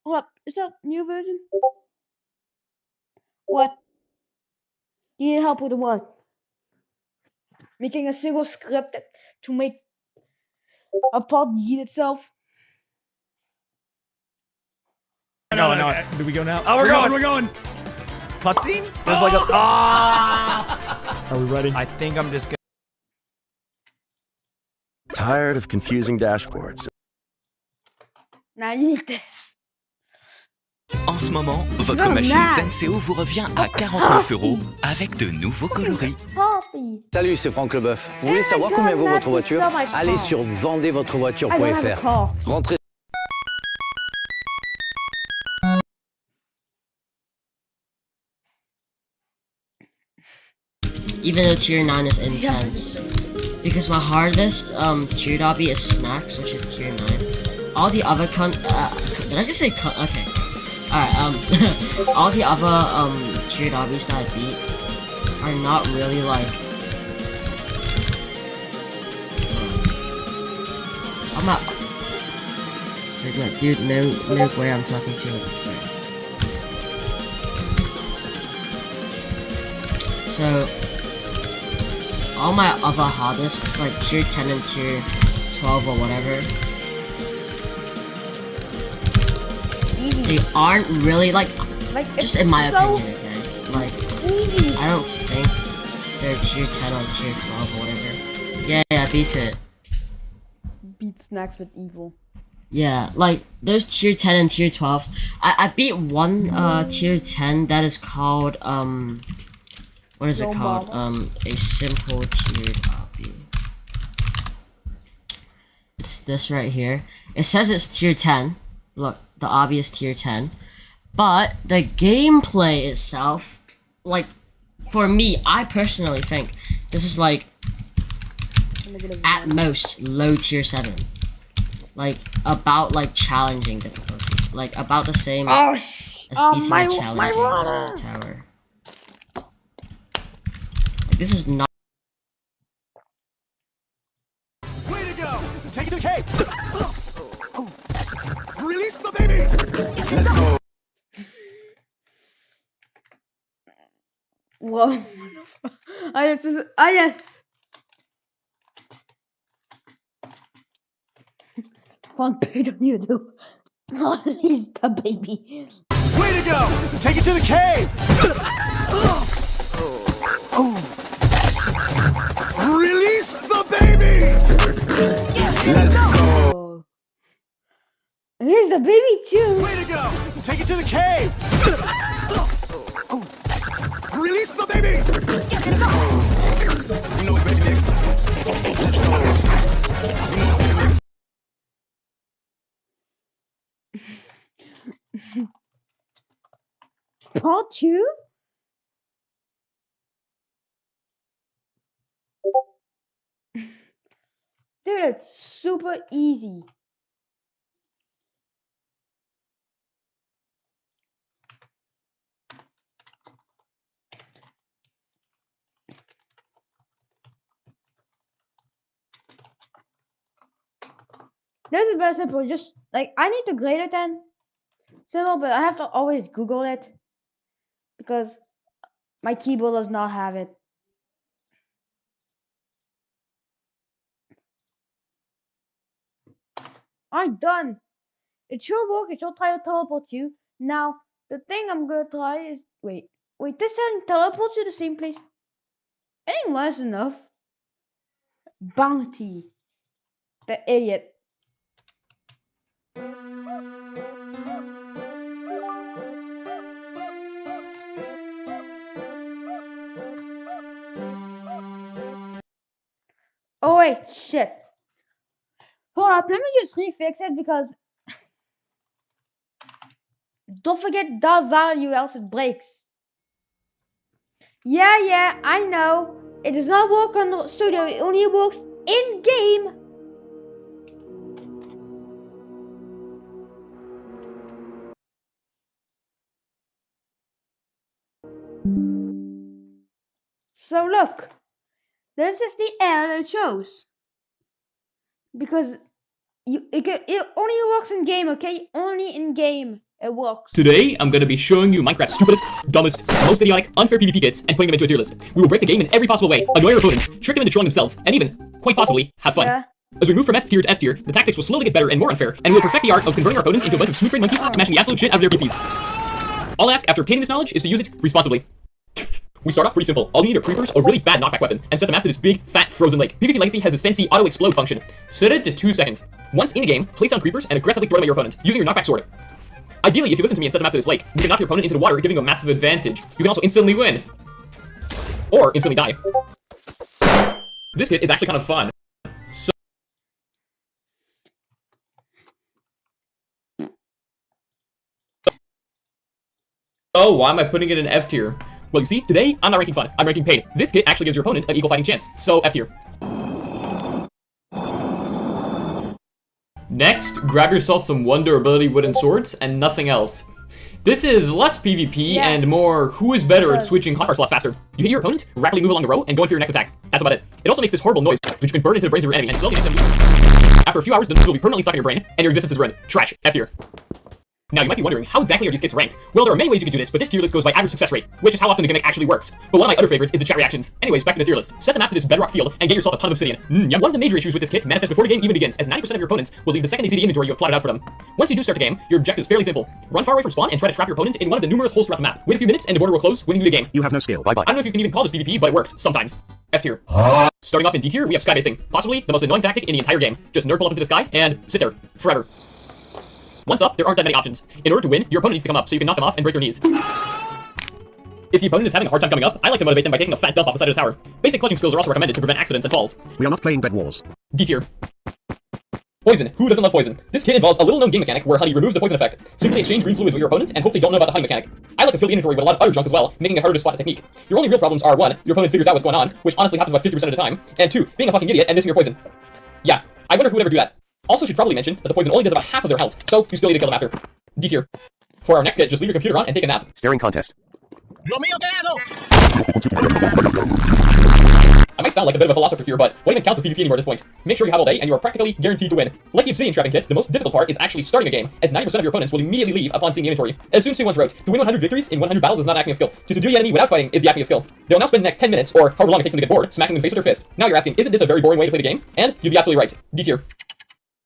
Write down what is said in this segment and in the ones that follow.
Hold up, is that new version? What? You need help with what? Making a single script to make a pod yeet itself? No. Do we go now? Oh, we're going. We're going. Cutscene? There's like a. Ah! Are we ready? I think I'm just gonna. Tired of confusing dashboards? Now you need this. En ce moment, votre Non, machine là. Senseo vous revient à 49 € avec de nouveaux coloris. Poppy. Salut, c'est Franck Leboeuf. Vous voulez Hey, savoir God, combien vaut Matt, votre voiture? it's not my Allez car. sur I don't have a vendezvotrevoiture.fr. car. Rentrez. Even though tier 9 is intense. Because my hardest tier lobby is snacks, which is tier 9. All the other did I just say okay. Alright, all the other tier lobbies that I beat are not really like I'm not so good, dude, no way I'm talking to you. So all my other hardest, like tier 10 and tier 12 or whatever, Easy. they aren't really like, Like, just it's in my so opinion, okay? Like, easy. I don't think they're tier 10 or tier 12 or whatever. Yeah, beat it. Beat snacks with evil. Yeah, like, there's tier 10 and tier 12s. I beat one tier 10 that is called, what is it No called? mama. A simple tiered lobby. It's this right here. It says it's tier 10. Look, the obvious tier 10. But the gameplay itself, like, for me, I personally think this is like, at most, low tier 7. Like, about, like, challenging difficulty. Like, about the same Oh, as beating my a challenging water. tower. Like, this is not. Way to go! Take it to the cave! Release the baby! Let's go. Whoa. Yes. One page on YouTube. Release the baby. Way to go! Take it to the cave! Release the baby! Let's go. Oh. Release the baby too. Way to go! Take it to the cave! Release the baby! Let's go. We know baby. Let's go. Part 2? Dude, it's super easy. This is very simple. Just like I need to grade it then. Simple, but I have to always Google it because my keyboard does not have it. I'm done. It should work. It should try to teleport you. Now, the thing I'm gonna try is wait. This doesn't teleport you to the same place. Ain't less enough. Bounty. The idiot. Oh wait, shit. Hold up, let me just refix it because don't forget the value else it breaks. Yeah, I know. It does not work on the studio, it only works in game. So look, this is the error it shows. Because it only works in game, okay? Only in game. It works. Today, I'm gonna be showing you Minecraft's stupidest, dumbest, most idiotic, unfair PvP kits and putting them into a tier list. We will break the game in every possible way, annoy our opponents, trick them into trolling themselves, and even, quite possibly, have fun. Yeah. As we move from S tier to S tier, the tactics will slowly get better and more unfair, and we'll perfect the art of converting our opponents into a bunch of smooth brain monkeys, smashing the absolute shit out of their PCs. All I ask after obtaining this knowledge is to use it responsibly. We start off pretty simple. All you need are creepers, a really bad knockback weapon, and set the map to this big, fat, frozen lake. PvP Legacy has this fancy auto-explode function. Set it to 2 seconds. Once in the game, place down creepers and aggressively throw them at your opponent, using your knockback sword. Ideally, if you listen to me and set the map to this lake, you can knock your opponent into the water, giving you a massive advantage. You can also instantly win. Or instantly die. This kit is actually kind of fun. Oh, why am I putting it in F tier? Well, you see, today, I'm not ranking fun, I'm ranking pain. This kit actually gives your opponent an equal fighting chance, so F tier. Next, grab yourself some 1 durability wooden swords and nothing else. This is less PvP and more who is better at switching hotbar slots faster. You hit your opponent, rapidly move along the row, and go in for your next attack. That's about it. It also makes this horrible noise, which you can burn into the brains of your enemy and slowly make them lose. After a few hours, the noise will be permanently stuck in your brain, and your existence is ruined. Trash. F tier. Now, you might be wondering, how exactly are these kits ranked? Well, there are many ways you can do this, but this tier list goes by average success rate, which is how often the gimmick actually works. But one of my other favorites is the chat reactions. Anyways, back to the tier list. Set the map to this bedrock field, and get yourself a ton of obsidian. Yum. One of the major issues with this kit manifests before the game even begins, as 90% of your opponents will leave the second they see the inventory you have plotted out for them. Once you do start the game, your objective is fairly simple. Run far away from spawn and try to trap your opponent in one of the numerous holes throughout the map. Wait a few minutes, and the border will close, winning you the game. You have no skill. Bye-bye. I don't know if you can even call this PvP, but it works, sometimes. F tier. Starting off in D tier, we have skybasing. Possibly the most annoying tactic in the entire game. Just nerd pull up into the sky, and sit there. Forever. Once up, there aren't that many options. In order to win, your opponent needs to come up so you can knock them off and break their knees. If the opponent is having a hard time coming up, I like to motivate them by taking a fat dump off the side of the tower. Basic clutching skills are also recommended to prevent accidents and falls. We are not playing Bed Wars. D tier. Poison. Who doesn't love poison? This kit involves a little-known game mechanic where Honey removes the poison effect. Simply exchange green fluids with your opponent and hopefully don't know about the Honey mechanic. I like to fill the inventory with a lot of other junk as well, making it harder to spot the technique. Your only real problems are 1, your opponent figures out what's going on, which honestly happens about 50% of the time, and 2, being a fucking idiot and missing your poison. Yeah, I wonder who would ever do that. Also should probably mention that the poison only does about half of their health, so you still need to kill them after. D tier. For our next kit, just leave your computer on and take a nap. Staring contest. I might sound like a bit of a philosopher here, but what even counts as PvP anymore at this point? Make sure you have all day, and you are practically guaranteed to win. Like the obsidian trapping kit, the most difficult part is actually starting a game, as 90% of your opponents will immediately leave upon seeing the inventory. As Sun Tzu once wrote, to win 100 victories in 100 battles is not acting a skill. To subdue the enemy without fighting is the acting a skill. They'll now spend the next 10 minutes, or however long it takes them to get bored, smacking them in the face with their fist. Now you're asking, isn't this a very boring way to play the game? And you'd be absolutely right. D tier.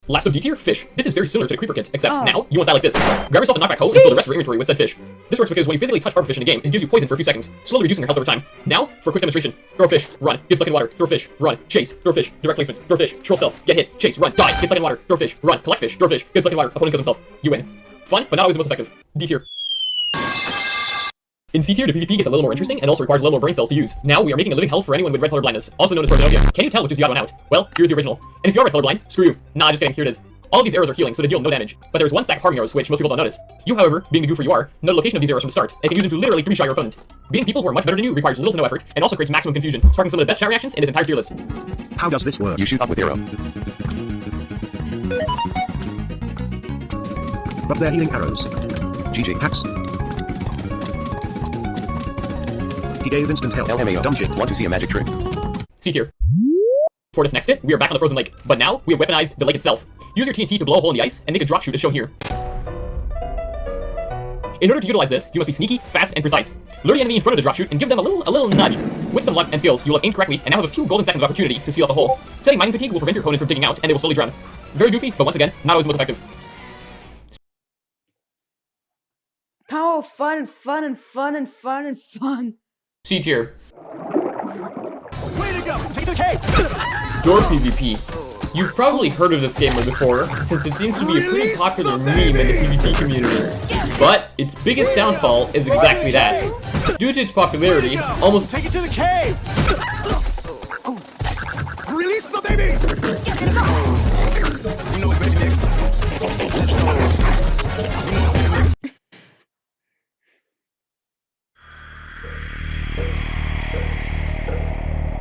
Last of D tier, fish. This is very similar to the creeper kit, except now you want that like this. Grab yourself a knockback hoe and fill the rest of your inventory with said fish. This works because when you physically touch Arbor Fish in a game, it gives you poison for a few seconds, slowly reducing your health over time. Now, for a quick demonstration, throw a fish, run, get stuck in water, throw a fish, run, chase, throw a fish, direct placement, throw a fish, troll self, get hit, chase, run, die, get stuck in water, throw a fish, run, collect fish, throw a fish, get stuck in water, opponent kills himself. You win. Fun, but not always the most effective. D tier. In C tier, the PvP gets a little more interesting and also requires a little more brain cells to use. Now we are making a living hell for anyone with red color blindness, also known as paranoia. Can you tell which is the odd one out? Well, here's the original. And if you are red color blind, screw you. Nah, just kidding, here it is. All of these arrows are healing, so they deal no damage. But there's one stack of harming arrows, which most people don't notice. You, however, being the goofer you are, know the location of these arrows from the start, and can use them to literally 3-shot your opponent. Beating people who are much better than you requires little to no effort, and also creates maximum confusion, sparking some of the best chat reactions in this entire tier list. How does this work? You shoot up with arrow. But they're healing arrows. GG hacks. He gave instant health. LMAO. Dumb shit. Want to see a magic trick? C tier. For this next kit, we are back on the frozen lake, but now we have weaponized the lake itself. Use your TNT to blow a hole in the ice and make a drop shoot as shown here. In order to utilize this, you must be sneaky, fast, and precise. Lure the enemy in front of the drop shoot and give them a little nudge. With some luck and skills, you will have aimed correctly and now have a few golden seconds of opportunity to seal up a hole. Setting mining fatigue will prevent your opponent from digging out, and they will slowly drown. Very goofy, but once again, not always the most effective. Tower fun and fun and fun and fun and fun. C tier. Way to go! Take it to the cave! Door PvP. You've probably heard of this gamer before, since it seems to be a pretty popular meme in the PvP community. But its biggest downfall is exactly that. Due to its popularity, almost Take it to the cave! Release the baby! You know it's ready, nigga. Let's go. You know it's ready, nigga.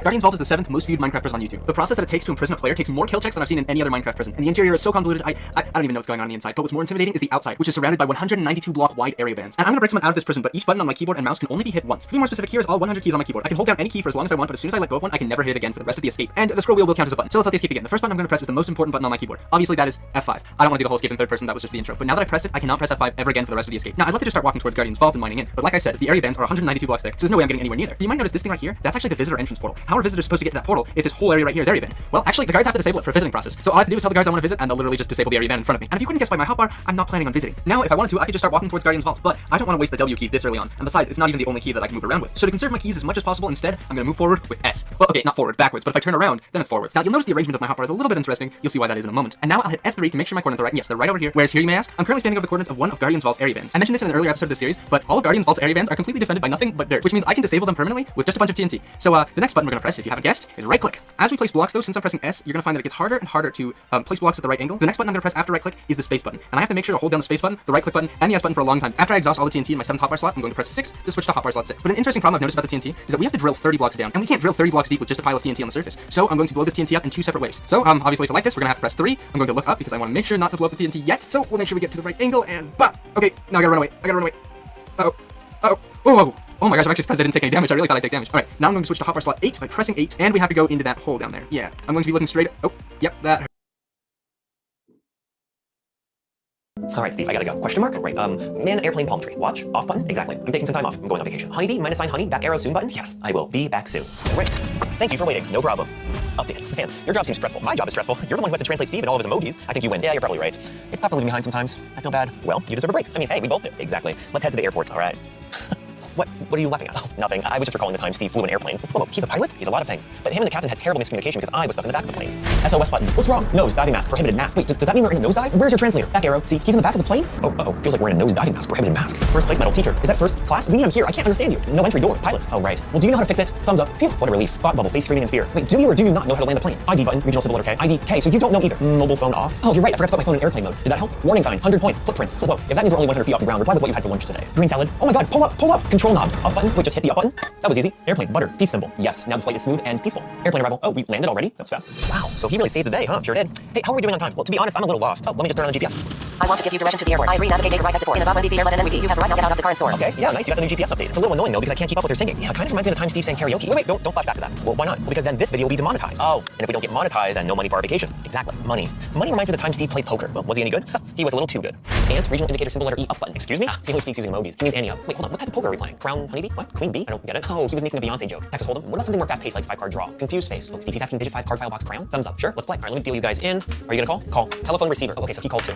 Guardians Vault is the 7th most viewed Minecraft prison on YouTube. The process that it takes to imprison a player takes more kill checks than I've seen in any other Minecraft prison. And the interior is so convoluted, I don't even know what's going on the inside. But what's more intimidating is the outside, which is surrounded by 192 block wide area bands. And I'm gonna break someone out of this prison, but each button on my keyboard and mouse can only be hit once. To be more specific, here is all 100 keys on my keyboard. I can hold down any key for as long as I want, but as soon as I let go of one, I can never hit it again for the rest of the escape. And the scroll wheel will count as a button. So let's let the escape begin. The first button I'm gonna press is the most important button on my keyboard. Obviously that is F5. I don't want to do the whole escape in third person, that was just the intro. But now that I pressed it, I cannot press F5 ever again for the rest of the escape. Now I'd love to just start walking towards Guardian's Vault and mining in, but like I said, the area bands are 192 blocks thick, so there's no way I'm getting anywhere near there. But you might notice this thing right here, that's actually the visitor entrance portal. How are visitors supposed to get to that portal if this whole area right here is area band? Well, actually, the guards have to disable it for a visiting process. So all I have to do is tell the guards I want to visit, and they'll literally just disable the area band in front of me. And if you couldn't guess by my hotbar, I'm not planning on visiting. Now, if I wanted to, I could just start walking towards Guardian's Vault, but I don't want to waste the W key this early on. And besides, it's not even the only key that I can move around with. So to conserve my keys as much as possible, instead, I'm gonna move forward with S. Well, okay, not forward, backwards, but if I turn around, then it's forwards. Now, you'll notice the arrangement of my hotbar is a little bit interesting. You'll see why that is in a moment. And now I'll hit F3 to make sure my coordinates are right. Yes, they're right over here. Whereas here, you may ask, I'm currently standing over the coordinates of one of Guardian's Vault's area bands. I mentioned this in an earlier episode of this series, but all of Guardian's Vault's area bands are completely defended by nothing but dirt, which means I can disable them permanently with just a bunch of TNT. So the next button we're gonna press, if you haven't guessed, is right click. As we place blocks though, since I'm pressing S, you're gonna find that it gets harder and harder to place blocks at the right angle. The next button I'm gonna press after right click is the space button. And I have to make sure to hold down the space button, the right click button, and the S button for a long time. After I exhaust all the TNT in my 7th hotbar slot, I'm going to press 6 to switch to hotbar slot 6. But an interesting problem I've noticed about the TNT is that we have to drill 30 blocks down, and we can't drill 30 blocks deep with just a pile of TNT on the surface. So I'm going to blow this TNT up in 2 separate waves. So obviously to light this, we're gonna have to press 3. I'm going to look up because I want to make sure not to blow up the TNT yet. So we'll make sure we get to the right angle and okay, now I gotta run away. Oh my gosh, I'm actually surprised I didn't take any damage. I really thought I'd take damage. Alright, now I'm going to switch to hotbar slot 8 by pressing 8, and we have to go into that hole down there. Yeah, I'm going to be looking straight. Oh, yep, that hurt. Alright, Steve, I gotta go. Question mark? Right, man, airplane, palm tree. Watch, off button? Exactly. I'm taking some time off. I'm going on vacation. Honeybee, minus sign, honey, back arrow, soon button? Yes, I will be back soon. Great. Thank you for waiting. No problem. Update. Man, your job seems stressful. My job is stressful. You're the one who has to translate Steve and all of his emojis. I think you win. Yeah, you're probably right. It's tough to leave me behind sometimes. I feel bad. Well, you deserve a break. I mean, hey, we both do. Exactly. Let's head to the airport. Alright. What are you laughing at? Oh, nothing. I was just recalling the time Steve flew an airplane. Whoa, he's a pilot? He's a lot of things. But him and the captain had terrible miscommunication because I was stuck in the back of the plane. SOS button. What's wrong? Nose, diving mask, prohibited mask. Wait, does that mean we're in a nosedive? Where's your translator? Back arrow. See, he's in the back of the plane? Oh, uh-oh. Feels like we're in a nose diving mask, prohibited mask. First place medal teacher. Is that first class? We need him here. I can't understand you. No entry door. Pilot. Oh, right. Well, do you know how to fix it? Thumbs up. Phew, what a relief. Thought bubble, face screaming in fear. Wait, do you or do you not know how to land the plane? ID button, regional symbol letter K. ID K, so you don't know either. Mobile phone off. Oh, you're right. I forgot to put my phone in airplane mode. Did that help? Warning sign, 100 points, footprints. Whoa, if that means we're only 100 feet off the ground, reply with what you had for lunch today. Green salad. Oh my god, pull up. Control knobs. Up button. Wait, just hit the up button. That was easy. Airplane, butter, peace symbol. Yes, now the flight is smooth and peaceful. Airplane arrival. Oh, we landed already? That was fast. Wow, so he really saved the day, huh? Sure did. Hey, how are we doing on time? Well, to be honest, I'm a little lost. Oh, let me just turn on the GPS. I want to give you directions to the airport. I agree, navigate, right, exit 4. In about 1 feet, let and repeat. You have the right now, get out of the car and soar. Okay, yeah, nice. You got the new GPS update. It's a little annoying though because I can't keep up with your singing. Yeah, it kind of reminds me of the time Steve sang karaoke. Wait, don't flash back to that. Well, why not? Well, because then this video will be demonetized. Oh, and if we don't get monetized, then no money for our vacation. Exactly. Money reminds me of the time Steve played poker. Well, was he any good? He was a little too good. And regional indicator symbol letter E up button. Excuse me? He only speaks using emojis. He means Annie up. Wait, hold on. What type of poker are we playing? Crown, honeybee? What? Queen bee? I don't get it. Oh, he was making a Beyonce joke. Texas Hold'em. What about something more fast-paced like 5-card draw? Confused face. Oh, Steve, he's asking digit 5 card file box crown. Thumbs up. Sure, let's play. All right, let me deal you guys in. Are you gonna call? Call. Telephone receiver. Oh, okay, so he called 2.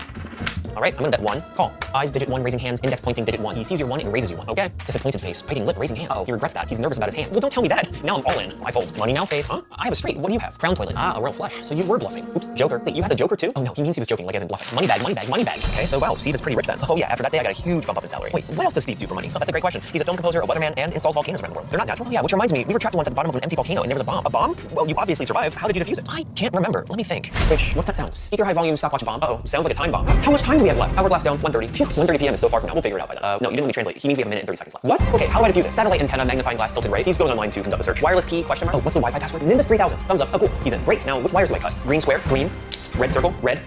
All right, I'm gonna bet 1. Call. Eyes, digit 1, raising hands, index pointing, digit 1. He sees your 1 and raises you 1. Okay. Disappointed face, biting lip, raising hand. Oh, he regrets that. He's nervous about his hand. Well, don't tell me that. Now I'm all in. I fold. Money now face. Huh? I have a straight. What do you have? Crown toilet. Ah, a royal flush. So you were bluffing. Oops. Joker. Wait, you had the Joker too? Oh no, he means he was joking, like as in bluffing. Money bag, money bag, money bag. Okay, so wow, Steve is pretty rich then. Oh yeah, after that day I got a huge bump up in salary. Wait, what else does Steve do for money? Oh, that's a great question. He's a film composer, a weatherman, and installs volcanoes around the world. They're not natural? Yeah, which reminds me, we were trapped once at the bottom of an empty volcano and there was a bomb. A bomb? Well, you obviously survived. How did you defuse it? I can't remember. Let me think. What's that sound? Speaker high volume, stopwatch bomb. Uh-oh, sounds like a time bomb. How much time do we have left? Hourglass down, 1:30. Phew, 1:30 p.m. is so far from now. We'll figure it out by then. No, you didn't let me translate. He means we have a minute and 30 seconds left. What? Okay, how do I defuse it? Satellite antenna, magnifying glass, tilted right. He's going online to conduct a search. Wireless key, question mark. Oh, what's the Wi-Fi password? Nimbus 3000. Thumbs up. Oh, cool. He's in. Great. Now, which wires do I cut? Green square, green, red circle, red,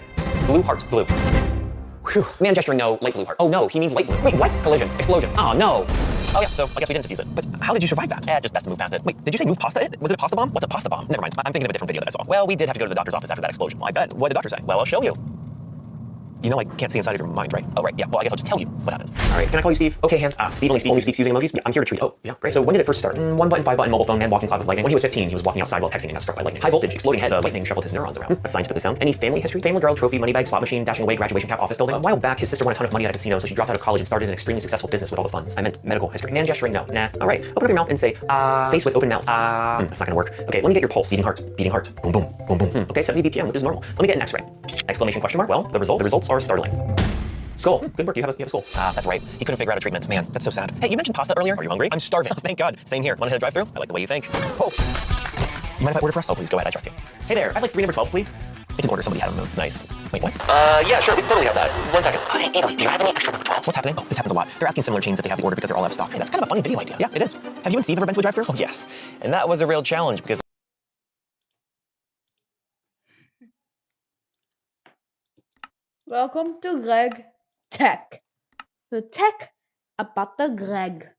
blue heart, blue. Whew. Man gesturing no, light blue heart. Oh no, he means light blue. Wait, what? Collision. Explosion. Oh no. Oh yeah, so I guess we didn't defuse it. But how did you survive that? Just best to move past it. Wait, did you say move pasta it? Was it a pasta bomb? What's a pasta bomb? Never mind. I'm thinking of a different video that I saw. Well, we did have to go to the doctor's office after that explosion. Well, I bet. What did the doctor say? Well, I'll show you. You know I can't see inside of your mind, right? Oh, right, yeah. Well, I guess I'll just tell you what happened. All right, can I call you Steve? Okay, hand. Steve only speaks using emojis. Yeah, I'm here to treat. Oh, yeah, great. So when did it first start? 1 button, 5 button, mobile phone, man walking cloud with lightning. When he was 15, he was walking outside while texting and got struck by lightning. High voltage, exploding head, lightning shuffled his neurons around. That's scientific sound. Any family history? Family girl, trophy, money bag, slot machine, dashing away, graduation cap, office building. A while back, his sister won a ton of money at a casino, so she dropped out of college and started an extremely successful business with all the funds. I meant medical history. Man gesturing, no. Nah. All right, open up your mouth and say, face with open mouth. That's not gonna work. Okay, let me get your pulse. Beating heart. Boom, boom, boom, boom. Okay, 70 BPM, which is normal. Let me get an X-ray. Exclamation question mark. Well, the results are startling. Skull. Good work. You have a skull. That's right. He couldn't figure out a treatment. Man, that's so sad. Hey, you mentioned pasta earlier. Are you hungry? I'm starving. Oh, thank God. Same here. Want to hit a drive-thru? I like the way you think. Oh. You mind if I order for us? Oh, please go ahead. I trust you. Hey there. I'd like 3 number 12s, please. It's an order. Somebody had on the move. Nice. Wait, what? Yeah, sure. We totally have that. 1 second. Hey, Adam, do you have any extra number 12s? What's happening? Oh, this happens a lot. They're asking similar chains if they have the order because they're all out of stock. Hey, that's kind of a funny video idea. Yeah, it is. Have you and Steve ever been to a drive-thru? Oh, yes. And that was a real challenge because Welcome to Greg Tech. The tech about the Greg.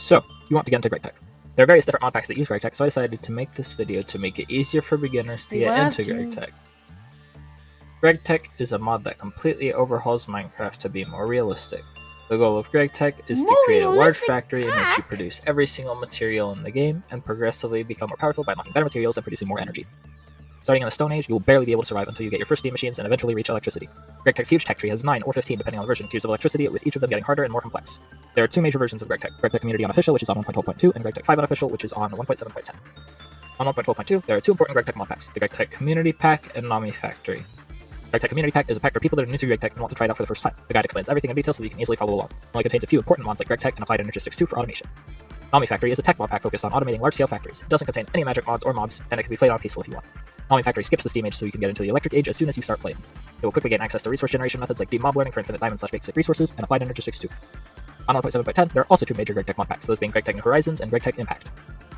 So, you want to get into GregTech. There are various different mod packs that use GregTech, so I decided to make this video to make it easier for beginners to get into GregTech. GregTech is a mod that completely overhauls Minecraft to be more realistic. The goal of GregTech is to create a large factory in which you produce every single material in the game and progressively become more powerful by unlocking better materials and producing more energy. Starting in the Stone Age, you will barely be able to survive until you get your first steam machines and eventually reach electricity. GregTech's huge tech tree has 9 or 15, depending on the version, tiers of electricity, with each of them getting harder and more complex. There are 2 major versions of GregTech: GregTech Community Unofficial, which is on 1.12.2, and GregTech 5 Unofficial, which is on 1.7.10. On 1.12.2, there are 2 important GregTech mod packs: the GregTech Community Pack and Nami Factory. GregTech Community Pack is a pack for people that are new to GregTech and want to try it out for the first time. The guide explains everything in detail so that you can easily follow along. It only contains a few important mods like GregTech and Applied Energistics 2 for automation. Nami Factory is a tech mod pack focused on automating large-scale factories. It doesn't contain any magic mods or mobs, and it can be played on peaceful if you want. Nami Factory skips the Steam Age so you can get into the Electric Age as soon as you start playing. It will quickly gain access to resource generation methods like deep mob learning for infinite diamond/basic resources, and Applied Energistics 2. On 1.7.10, there are also 2 major GregTech mod packs, those being GregTech New Horizons and GregTech Impact.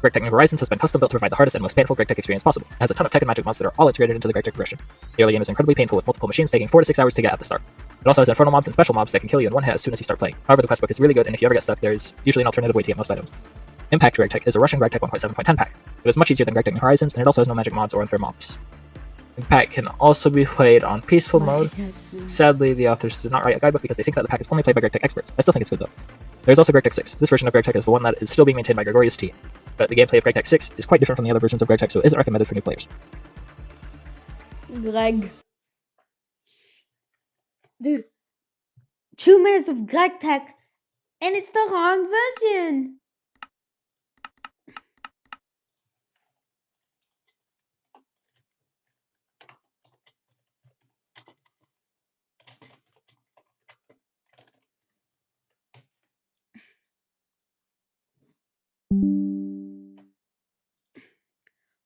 GregTech New Horizons has been custom built to provide the hardest and most painful GregTech experience possible. It has a ton of tech and magic mods that are all integrated into the GregTech progression. The early game is incredibly painful, with multiple machines taking 4 to 6 hours to get at the start. It also has infernal mobs and special mobs that can kill you in one hit as soon as you start playing. However, the quest book is really good, and if you ever get stuck, there's usually an alternative way to get most items. Impact GregTech is a Russian GregTech 1.7.10 pack. It is much easier than GregTech New Horizons, and it also has no magic mods or unfair mobs. Impact can also be played on peaceful mode. Sadly, the authors did not write a guidebook because they think that the pack is only played by GregTech experts. I still think it's good though. There's also GregTech 6. This version of GregTech is the one that is still being maintained by Gregorius T. But the gameplay of GregTech 6 is quite different from the other versions of GregTech, so it isn't recommended for new players. Greg. Dude. 2 minutes of GregTech, and it's the wrong version.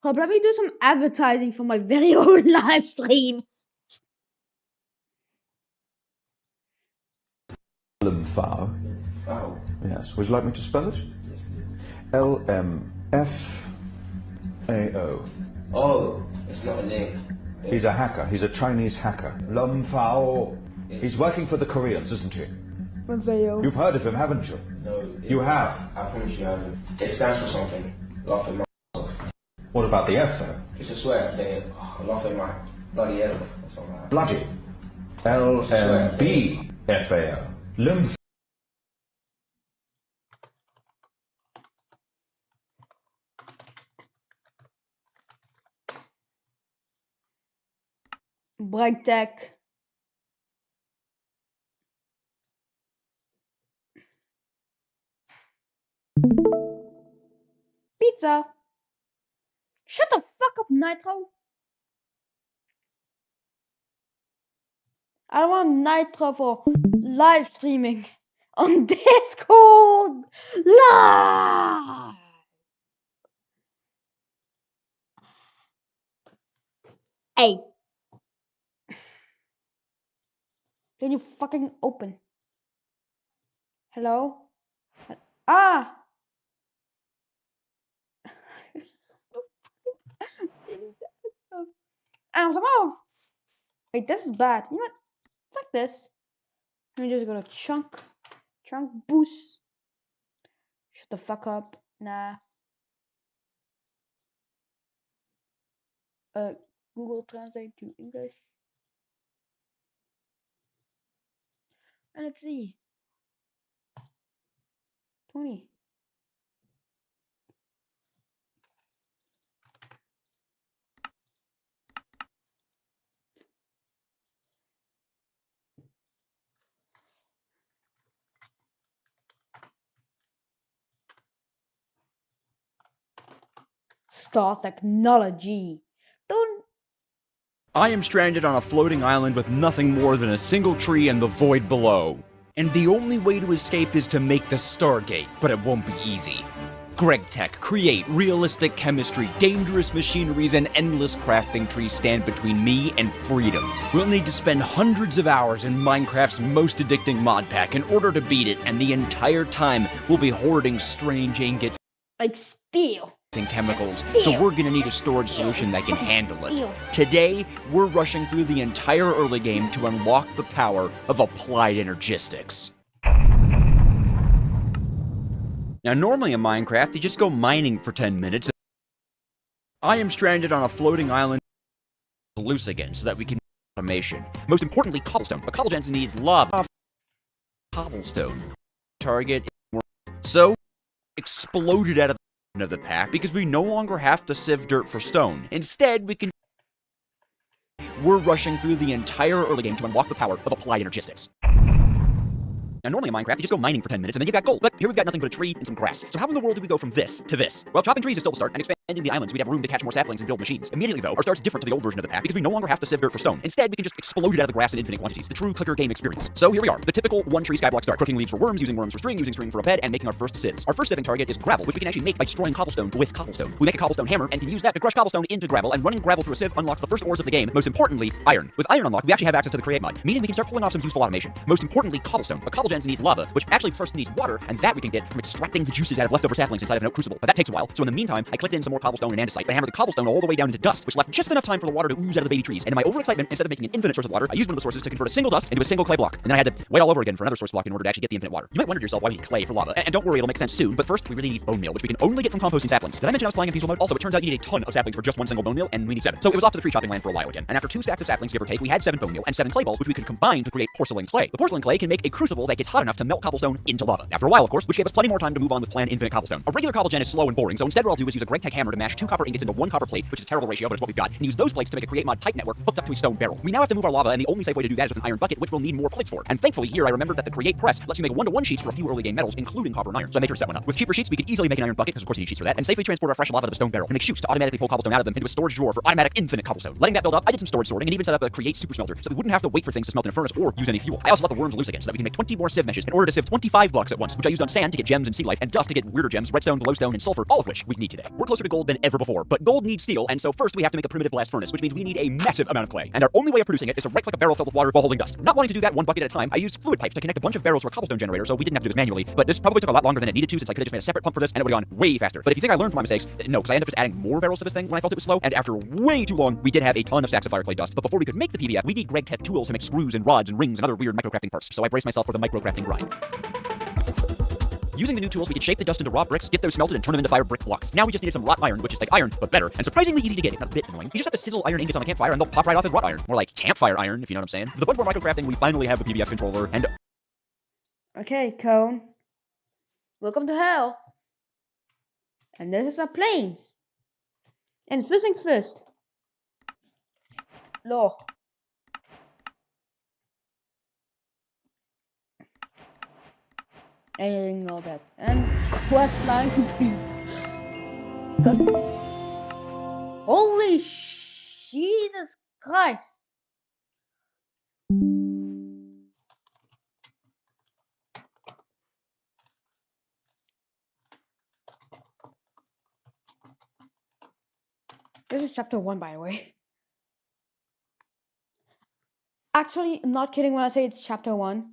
Hope, let me do some advertising for my very own live stream. Lmfao. Yes. Would you like me to spell it? L-M-F-A-O. Oh, it's not a name. He's a hacker. He's a Chinese hacker. Lmfao. He's working for the Koreans, isn't he? You've heard of him, haven't you? No. You have? I promise you I haven't. It stands for something. Laughing my off. What about the F, though? It's a swear saying, laughing my bloody head off or something like that. Bloody. L-M-B-F-A-O. Lmfao. GregTech. Pizza. Shut the fuck up, Nitro. I want Nitro for live streaming on Discord. Live. Hey. Can you fucking open? Hello? Ah! I'm off! Wait, this is bad. You know what? Fuck this. I'm just gonna chunk boost. Shut the fuck up. Nah. Google Translate to English. And let's see. 20. Star technology. I am stranded on a floating island with nothing more than a single tree and the void below. And the only way to escape is to make the Stargate, but it won't be easy. GregTech, create realistic chemistry, dangerous machineries, and endless crafting trees stand between me and freedom. We'll need to spend hundreds of hours in Minecraft's most addicting mod pack in order to beat it, and the entire time we'll be hoarding strange ingots like steel and chemicals, so we're gonna need a storage solution that can handle it. Today, we're rushing through the entire early game to unlock the power of applied energistics. Now, normally in Minecraft, you just go mining for 10 minutes. I am stranded on a floating island loose again so that we can automation. Most importantly, cobblestone. But cobblestones need lava. Cobblestone. Target. So, exploded out of the pack because we no longer have to sieve dirt for stone. Instead, we can... We're rushing through the entire early game to unlock the power of applied energistics. Now, normally in Minecraft, you just go mining for 10 minutes and then you've got gold. But here we've got nothing but a tree and some grass. So how in the world do we go from this to this? Well, chopping trees is still the start, and expanding the islands, we'd have room to catch more saplings and build machines. Immediately, though, our start's different to the old version of the pack because we no longer have to sieve dirt for stone. Instead, we can just explode it out of the grass in infinite quantities. The true clicker game experience. So here we are, the typical one-tree skyblock start. Cooking leaves for worms, using worms for string, using string for a bed, and making our first sieves. Our first sieving target is gravel, which we can actually make by destroying cobblestone with cobblestone. We make a cobblestone hammer and can use that to crush cobblestone into gravel, and running gravel through a sieve unlocks the first ores of the game. Most importantly, iron. With iron unlocked, we actually have access to the create mod, meaning we can start pulling off some useful automation. Most importantly, cobblestone. But cobblestones need lava, which actually first needs water, and that we can get from extracting the juices out of leftover saplings inside of an oak crucible. But that takes a while, so in the meantime, I clicked in some more cobblestone and andesite, and hammered the cobblestone all the way down into dust, which left just enough time for the water to ooze out of the baby trees. And in my overexcitement, instead of making an infinite source of water, I used one of the sources to convert a single dust into a single clay block. And then I had to wait all over again for another source block in order to actually get the infinite water. You might wonder to yourself why we need clay for lava. And don't worry, it'll make sense soon. But first, we really need bone meal, which we can only get from composting saplings. Did I mention I was playing in peaceful mode? Also, it turns out you need a ton of saplings for just one single bone meal, and we need 7. So it was off to the tree chopping land for a while again. And after 2 stacks of saplings, give or take, we had 7 bone meal and 7 clay balls, which we could combine to create porcelain clay. The porcelain clay can make a crucible that gets hot enough to melt cobblestone into lava. After a while, of course, which gave us plenty more time to move on with planned infinite cobblestone. A regular cobble gen is slow and boring, so instead what I'll do is use a GregTech hammer to mash 2 copper ingots into 1 copper plate, which is a terrible ratio, but it's what we've got, and use those plates to make a create mod pipe network hooked up to a stone barrel. We now have to move our lava, and the only safe way to do that is with an iron bucket, which we'll need more plates for. And thankfully here I remembered that the create press lets you make 1-to-1 sheets for a few early game metals, including copper and iron, so I made sure to set one up. With cheaper sheets, we could easily make an iron bucket, because of course you need sheets for that, and safely transport our fresh lava to the stone barrel, and make chutes to automatically pull cobblestone out of them into a storage drawer for automatic infinite cobblestone. Letting that build up, I did some storage sorting, and even set up a create super smelter, so we wouldn't have to wait for things to smelt in a furnace or use any fuel. I also let the worms loose again, so that we can make 20 more sieve meshes in order to sieve 25 blocks at once, which I used on sand to get gems and sea life, and dust to get weirder gems, redstone, glowstone, and sulfur, all of which we need today. We're closer to gold than ever before, but gold needs steel, and so first we have to make a primitive blast furnace, which means we need a massive amount of clay. And our only way of producing it is to right-click a barrel filled with water while holding dust. Not wanting to do that 1 bucket at a time, I used fluid pipes to connect a bunch of barrels to a cobblestone generator, so we didn't have to do this manually, but this probably took a lot longer than it needed to, since I could have just made a separate pump for this, and it would have gone way faster. But if you think I learned from my mistakes, no, because I ended up just adding more barrels to this thing when I felt it was slow, and after way too long, we did have a ton of stacks of fire clay dust. But before we could make the PBF, we need GregTech tools to make screws and rods and rings and other weird microcrafting parts, so I braced myself for the microcrafting grind. Using the new tools, we could shape the dust into raw bricks, get those smelted, and turn them into fire brick blocks. Now we just needed some wrought iron, which is like iron, but better, and surprisingly easy to get. It's not a bit annoying. You just have to sizzle iron ingots on a campfire, and they'll pop right off as wrought iron. More like campfire iron, if you know what I'm saying. With a bunch more microcrafting, we finally have the PBF controller, and... Okay, Cone. Welcome to hell. And this is our planes. And first things first. Lore. And all that. And quest line. Holy Jesus Christ. This is chapter 1, by the way. Actually, I'm not kidding when I say it's chapter 1.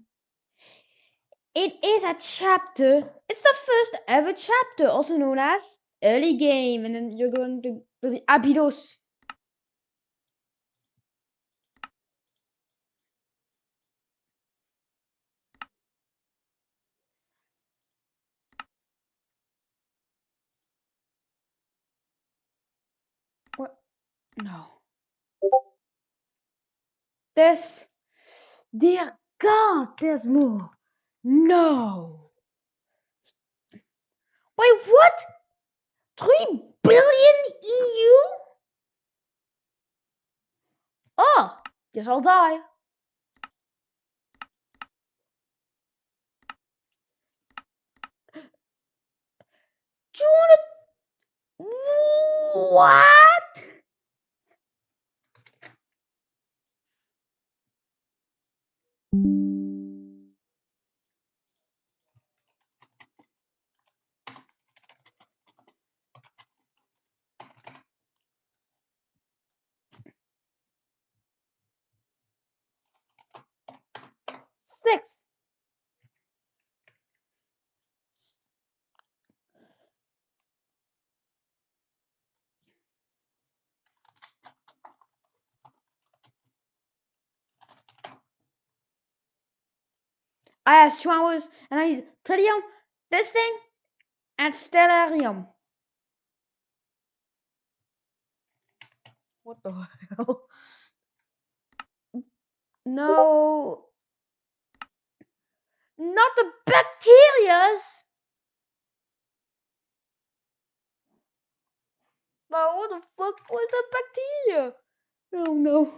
It is a chapter. It's the first ever chapter, also known as early game, and then you're going to the Abydos. What? No. Dear God, there's more. No. Wait, what? 3 billion EU? Oh, guess I'll die. Do you wanna... What? I have 2 hours and I need Trillium, this thing, and Stellarium. What the hell? No. Not the bacterias. But what the fuck was the bacteria? Oh no.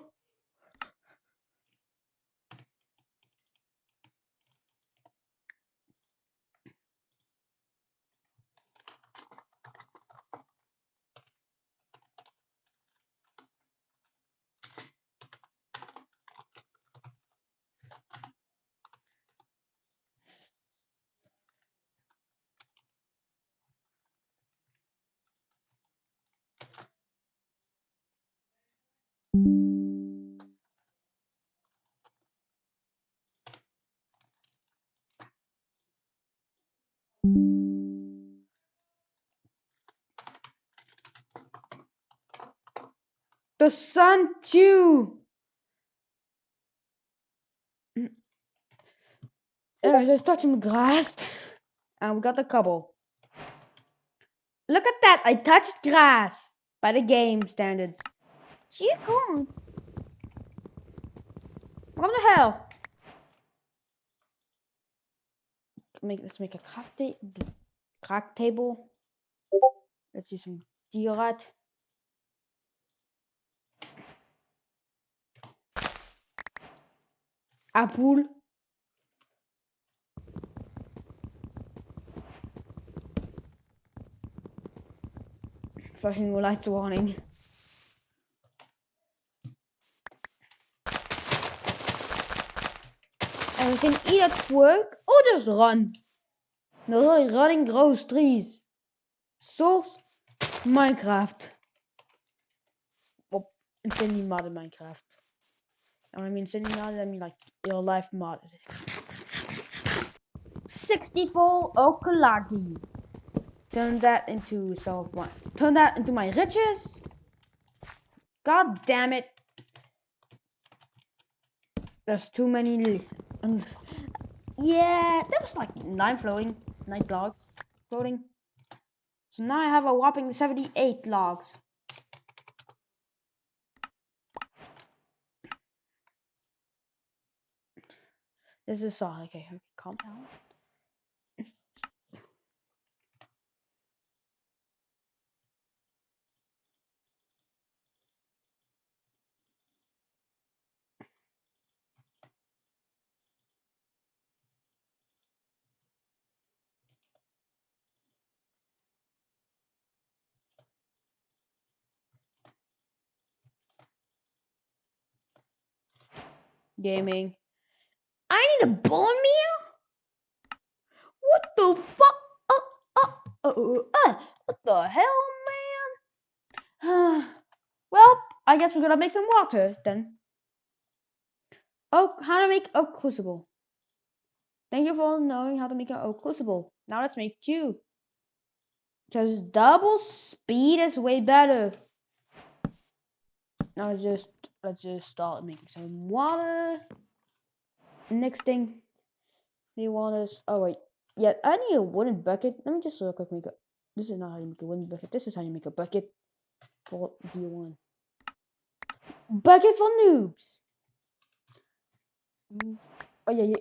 The sun too. Anyways, let's touch some grass. And we got the cobble. Look at that, I touched grass. By the game standards. Gee, come. What the hell? Let's make a craft table. Let's do some diorite. Apple. Flashing lights warning. And we can either twerk or just run. No, really running grows trees. Source Minecraft. Well, insanely modded Minecraft. And when I mean insanely modded, I mean like real life modded. 64 Okalagi. Turn that into turn that into my riches. God damn it. There's too many. Yeah, there was like 9 logs floating. So now I have a whopping 78 logs. This is all okay. Calm down. Gaming. I need a bone meal? What the fuck? What the hell, man? Well, I guess we're gonna make some water then. Oh, how to make oak crucible. Thank you for knowing how to make an oak crucible. Now let's make 2. Because double speed is way better. Now let's just start making some water. Next thing they want us. Oh wait, yeah, I need a wooden bucket. Let me just real quick make a. This is not how you make a wooden bucket. This is how you make a bucket for D1. Bucket for noobs. Oh yeah,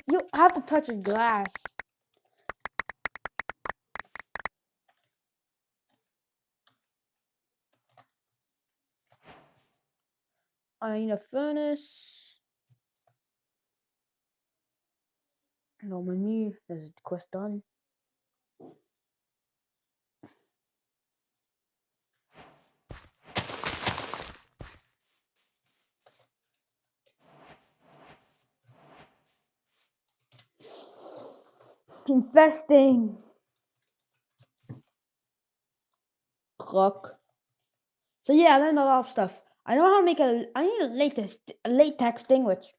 you have to touch the glass. I need a furnace. No menu. This is the quest done. Investing. Rock. So yeah, I learned a lot of stuff. I know how to make I need a latex sandwich.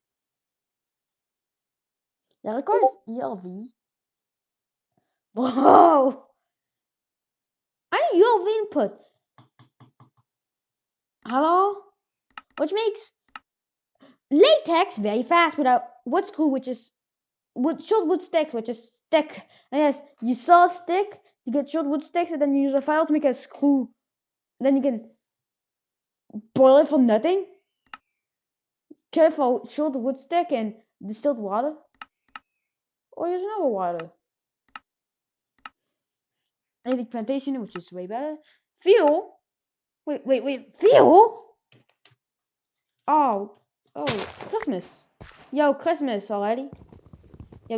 The record is ELV. Bro! I need ULV input. Hello? Which makes latex very fast without wood screw, which is short wood sticks, which is stick. And yes, you saw a stick, you get short wood sticks, and then you use a file to make a screw. Then you can boil it for nothing. Kill it for short wood stick and distilled water. Or use another water. Native plantation, which is way better. Fuel? Wait. Fuel? Oh, Christmas. Yo, Christmas already. Yeah,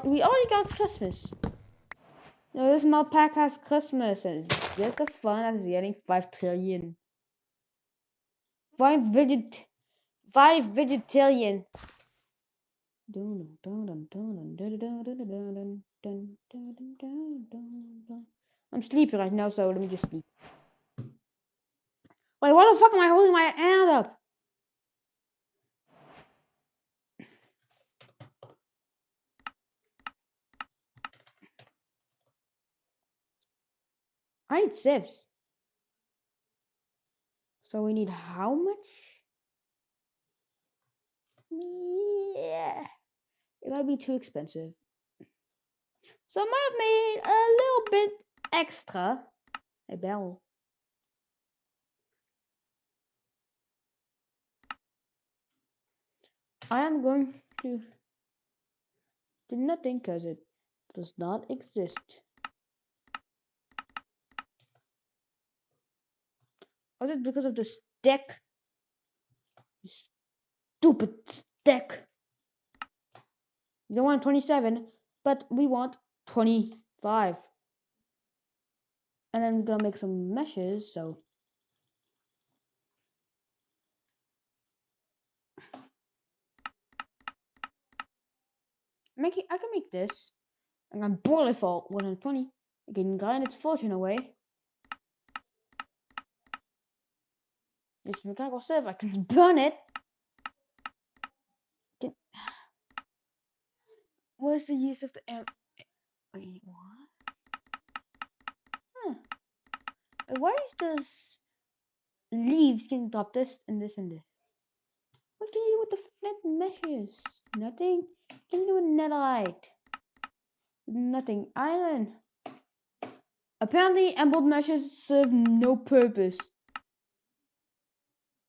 we already got Christmas. No, this mod pack has Christmas, and it's just as fun as getting 5 trillion. 5 vegetarian. I'm sleepy right now, so let me just sleep. Wait, why the fuck am I holding my hand up? I need sieves. So we need how much? Yeah. It might be too expensive. So I might have made a little bit extra. A barrel. I am going to do nothing because it does not exist. Was it because of the stick? Stupid stick. We don't want 27, but we want 25. And then we're gonna make some meshes, so. I can make this. I'm gonna boil it for 120. I can grind its fortune away. This mechanical sieve, I can burn it. What is the use of the wait, what? Huh. Why is this leaves getting dropped this and this and this? What can you do with the flint meshes? Nothing. Can you do with netherite? Nothing. Iron. Apparently, emerald meshes serve no purpose.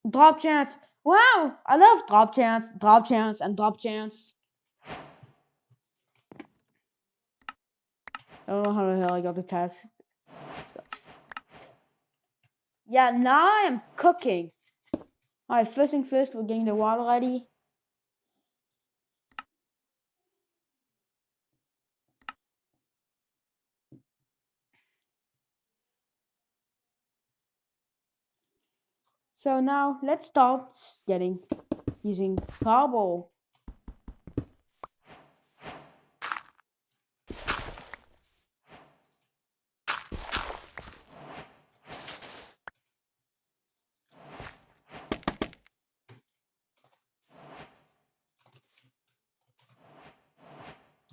Drop chance. Wow! I love drop chance, and drop chance. I don't know how the hell I got the task. Yeah, now I am cooking. Alright, first things first, we're getting the water ready. So now let's start using cobble.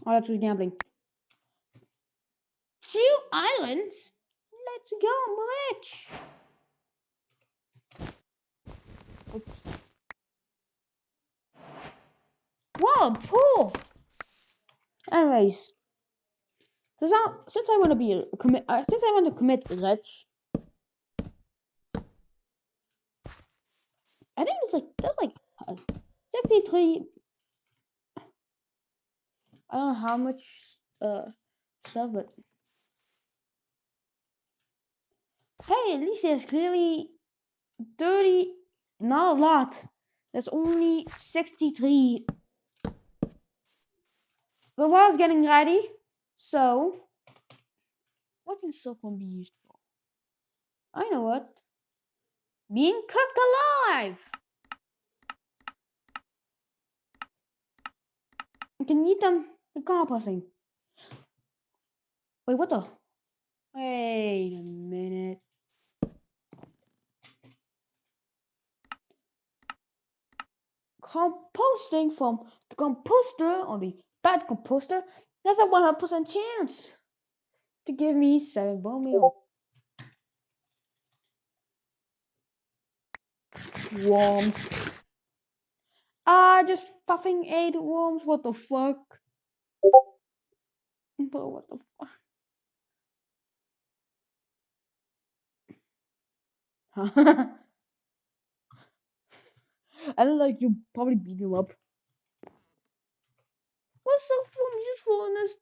Oh, that's really gambling. 2 islands? Let's go, I'm rich. Oops. Wow, pool. Anyways, since I want to be since I want to commit rich, I think there's like 63. I don't know how much stuff, but hey, at least there's clearly 30. Not a lot. There's only 63. The water's getting ready, so what can silkworm be used for? I know what. Being cooked alive. You can eat them in composting. Wait, what the? Wait a minute. Composting from the composter or the bad composter, that's a 100% chance to give me 7 bone meal. Worms. Just fucking ate worms, what the fuck? Bro, what the fuck? I don't like you probably beat him up. What's so useful in this?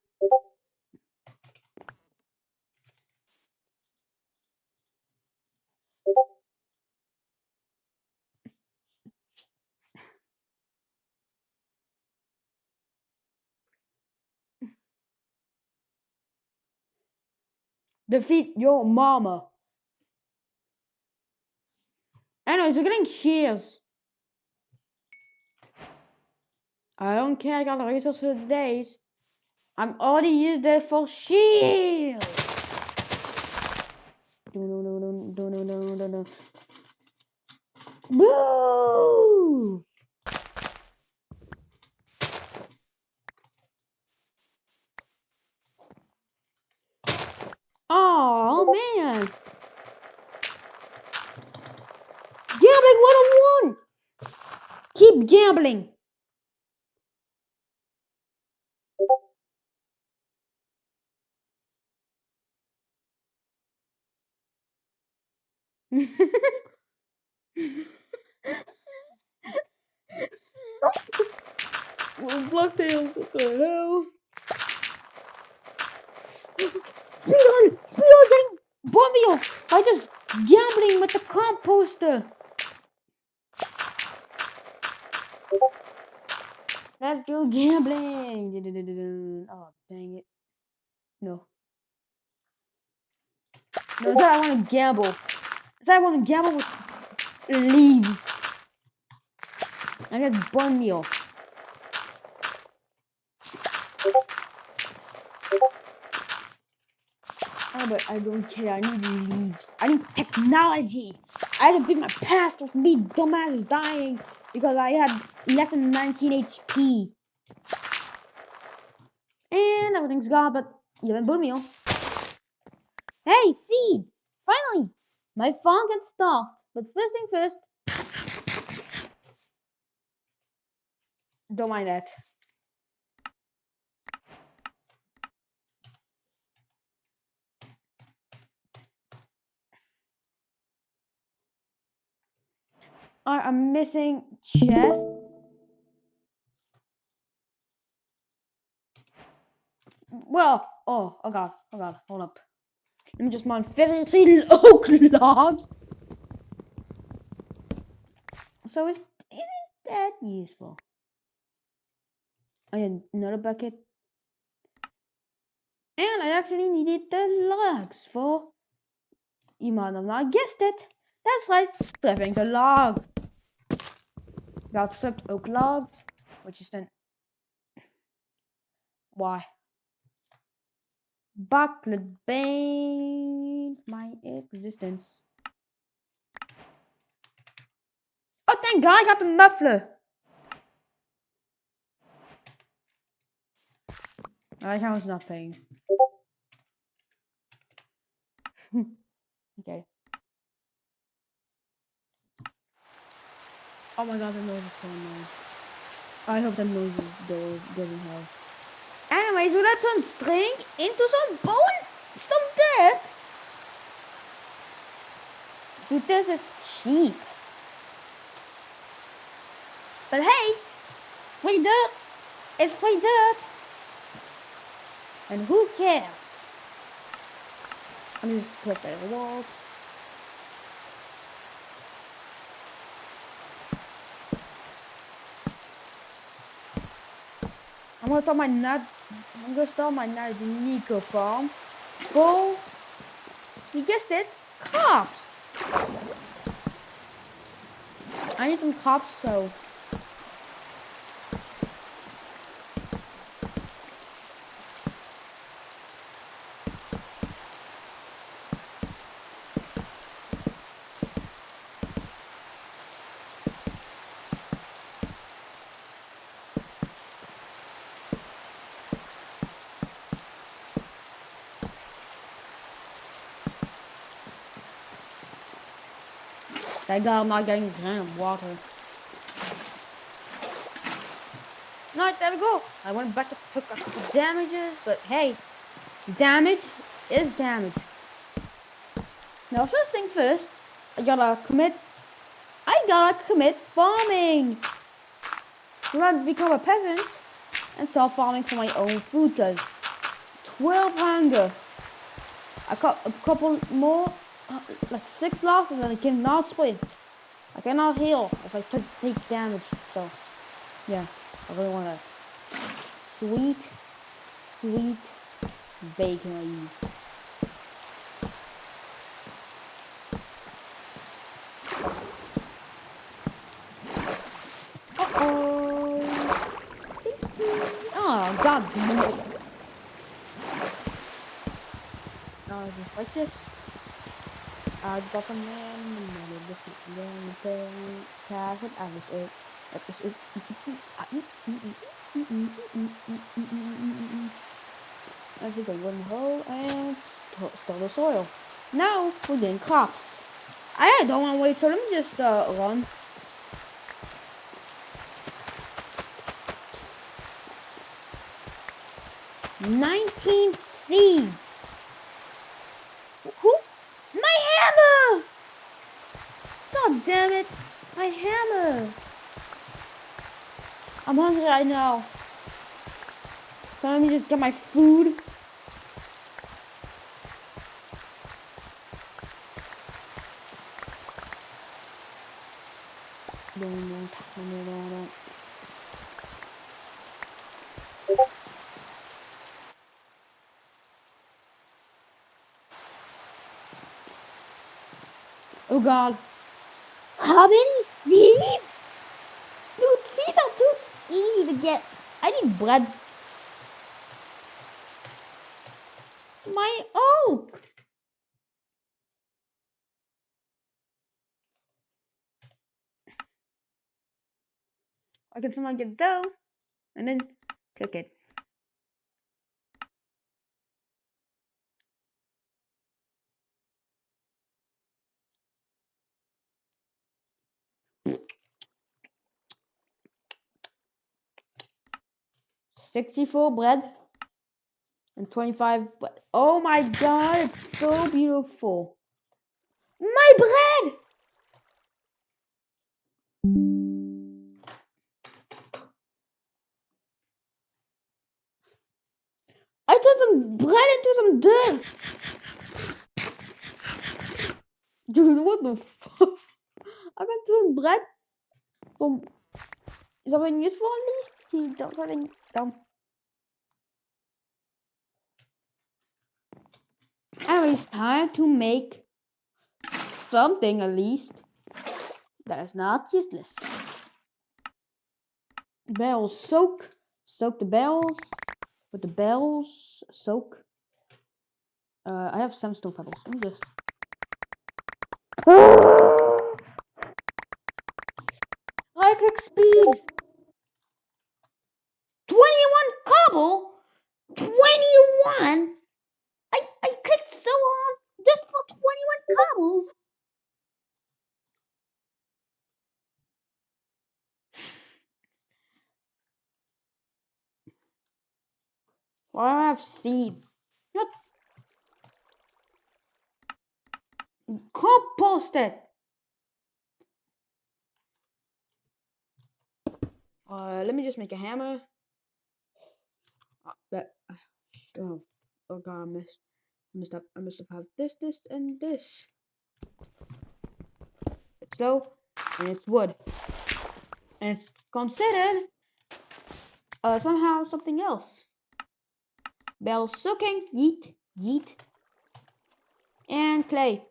Defeat your mama. Anyways, we're getting cheers. I don't care, I got a resource for the days. I'm already used there for shield. No. Boo! Oh man! Gambling 101! Keep gambling! Blacktails, what the hell? Speed on getting Bombio by just gambling with the composter. Let's go gambling. Oh, dang it. No. No, instead I want to gamble. Instead I want to gamble with leaves. I get Bombio. Oh, but I don't care. I need leaves. I need technology. I had to beat my past with me dumbass dying because I had less than 19 HP. And everything's gone, but even Boomio. Hey, seed! Finally! My phone gets stopped. But first thing first. Don't mind that. I'm missing chest. Well, oh god, hold up. Let me just mine 53 oak logs. So isn't that useful? I had another bucket. And I actually needed the logs for... You might have not guessed it. That's right, stripping the log. Got stripped oak logs, which is then... Why? Backlit bane my existence. Oh, thank God I got the muffler. My account's not paying. Okay. Oh my God, the noise is so annoying. I hope that noise doesn't help. Anyways, we got some string into some bone, some dirt. Dude, this is cheap. But hey, free dirt is free dirt. And who cares? I'm just put that in the walls. I'm gonna start my nut Nico farm. Go. You guessed it, cops. I need some cops, so. Thank God I'm not getting a can of water. Alright, there we go. I went back to took a couple damages, but hey, damage is damage. Now, first thing first, I gotta commit farming. I gotta become a peasant and start farming for my own food, cause 12 hunger. I got a couple more, like 6 lost, and then I cannot split. I cannot heal if I take damage. So, yeah, I really want a sweet bacon I use. Oh, god damn it. Now I just like this. I got some man, cash it, I just ate. I just got one hole and stole the soil. Now we're getting crops. I don't want to wait, so let me just run. $19 Who? My hammer! God damn it! My hammer! I'm hungry right now. So let me just get my food. Oh god. How many seeds? Dude, seeds are too easy to get. I need bread. My oak. Or can someone get dough and then cook it? $64 bread and 25 bread. Oh my god, it's so beautiful. My bread! I took some bread into some dirt. Dude, what the fuck? I got some bread from something useful at least? Something dumb. Anyways, time to make something at least that is not useless. Barrels soak the barrels with the barrels soak. I have some stone pebbles. Let me just right click speed. 21 cobble. 21. I clicked so hard just for 21 cobbles. Why do I have seeds? What? Compost it. Let me just make a hammer. Oh god, I messed up. I must have this, and this. It's low, and it's wood, and it's considered somehow something else. Barrel soaking, yeet, and clay.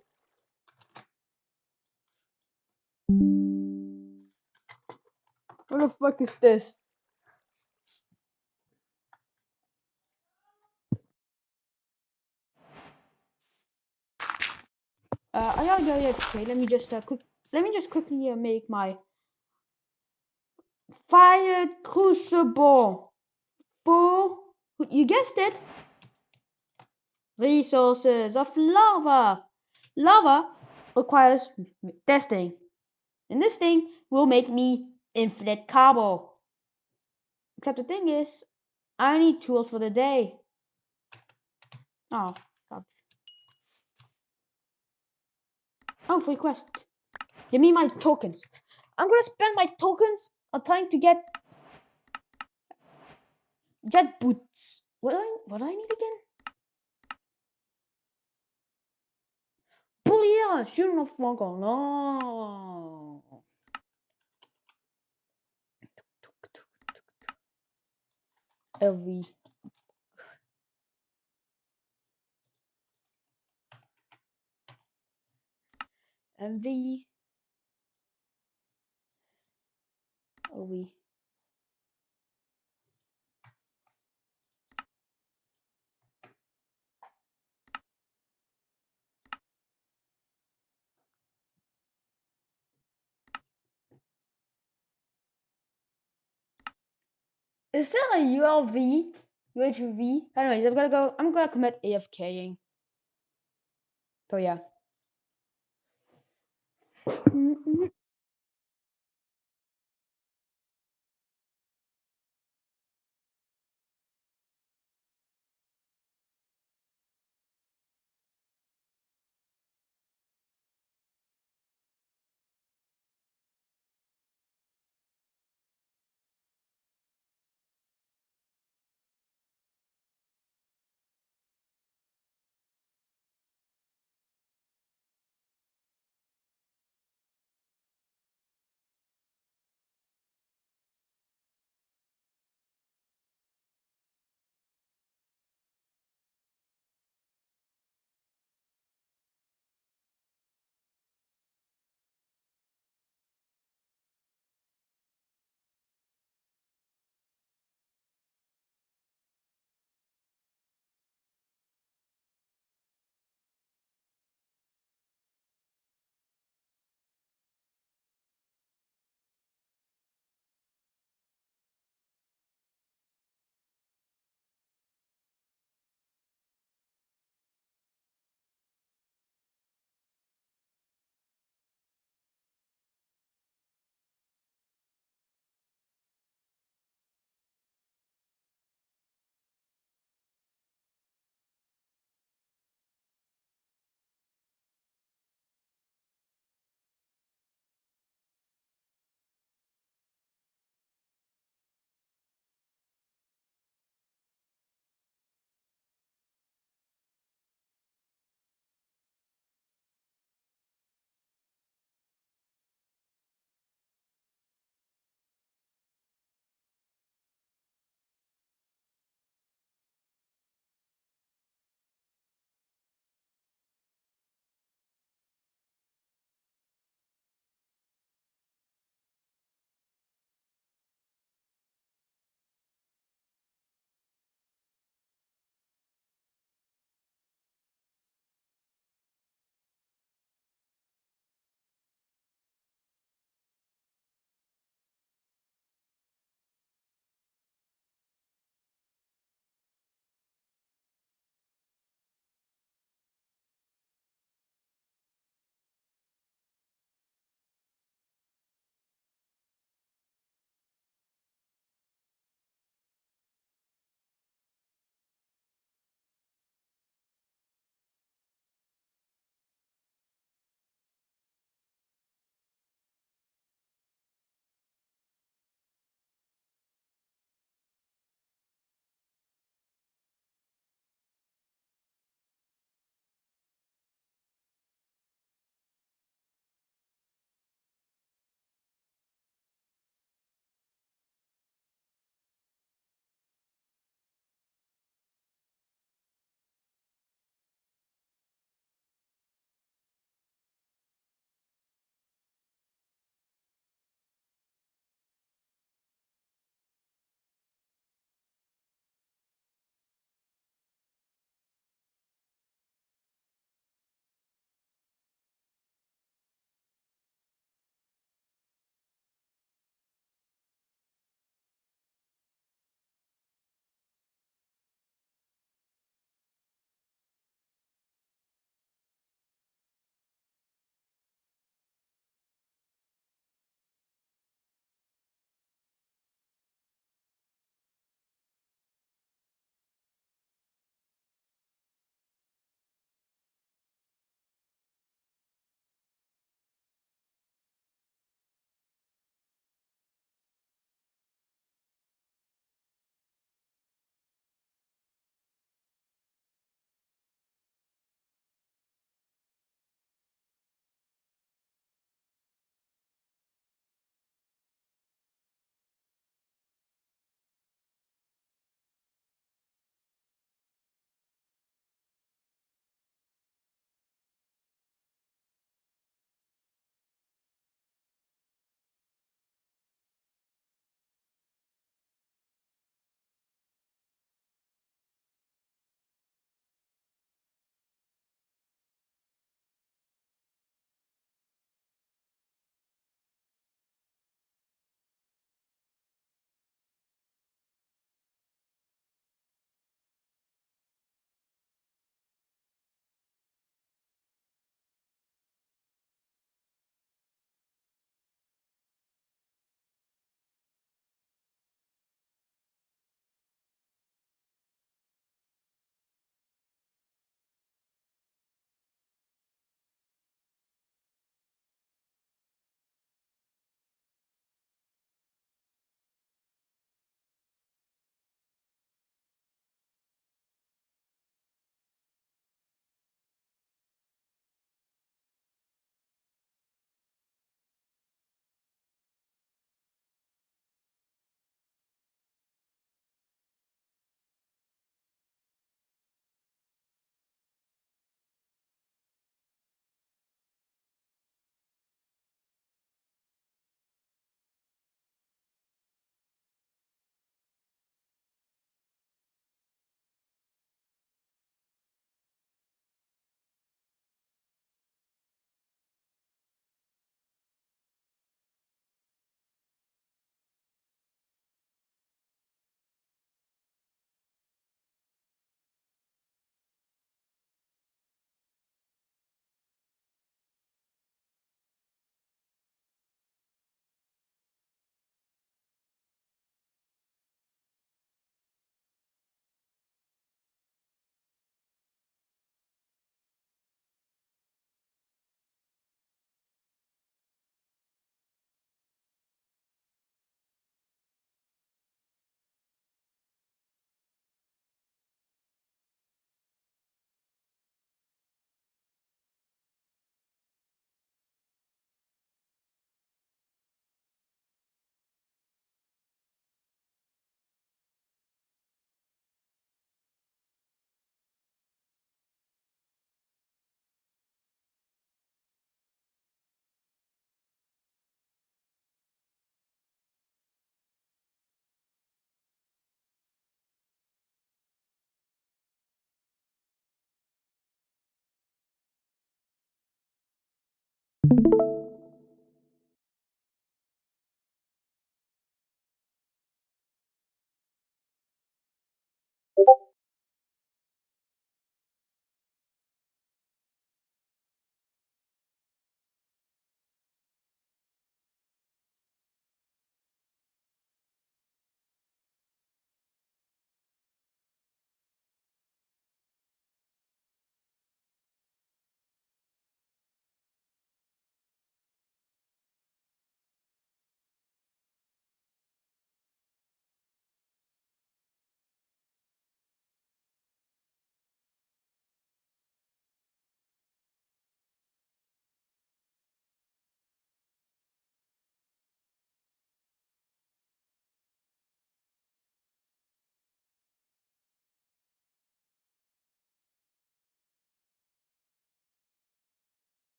What the fuck is this? I gotta go here. Okay, let me just quickly make my fire crucible. For you guessed it, resources of lava. Lava requires this thing, and this thing will make me infinite cobble. Except the thing is, I need tools for the day. Oh, God. Oh, free quest. Give me my tokens. I'm gonna spend my tokens on trying to get jet boots. What do I need again? Bullia! Shooting off Funko. No. LV. MV. LV. Is there a ULV? UHV? Anyways, I'm gonna commit AFKing. So yeah.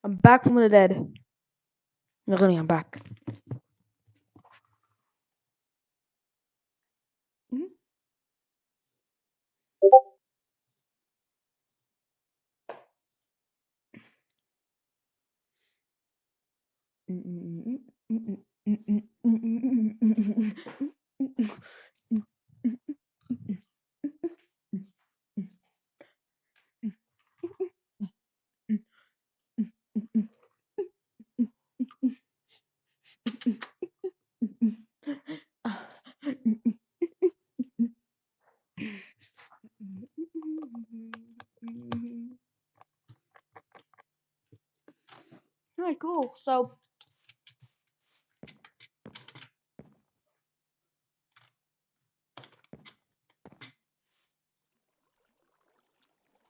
I'm back from the dead. Really, I'm back. Alright, cool. So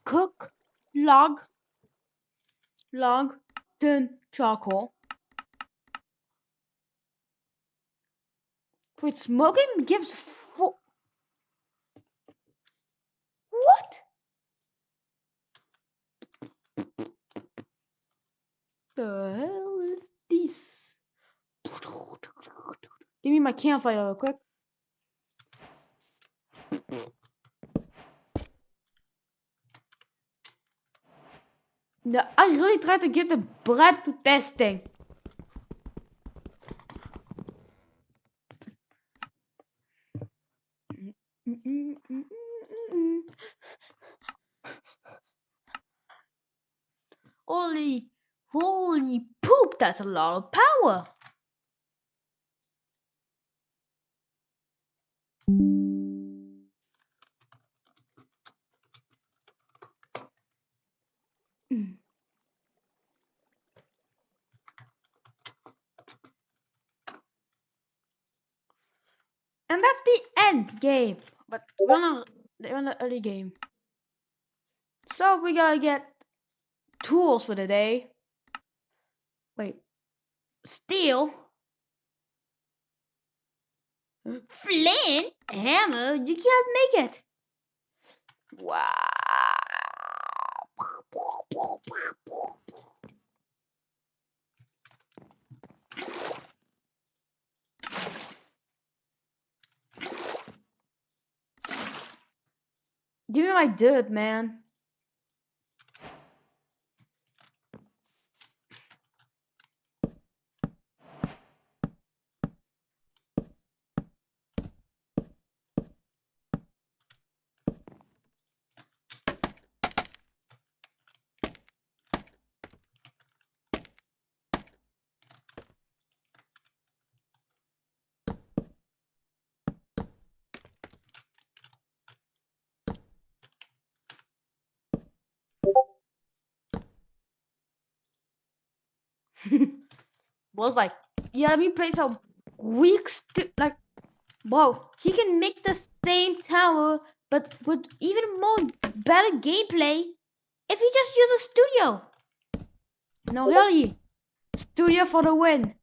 cook, log, turn charcoal. Wait, smoking gives what? The hell is this? Give me my campfire real quick. No, I really tried to get the bread to testing. Holy poop, that's a lot of power. And that's the end game. But we're on the early game. So we gotta get tools for the day. Wait. Steel. Flint. Hammer. You can't make it. Wow. Give me my dirt, man. Was like, yeah, let me play some weak like, whoa, he can make the same tower, but with even more better gameplay if he just uses Studio. No, really, Studio for the win.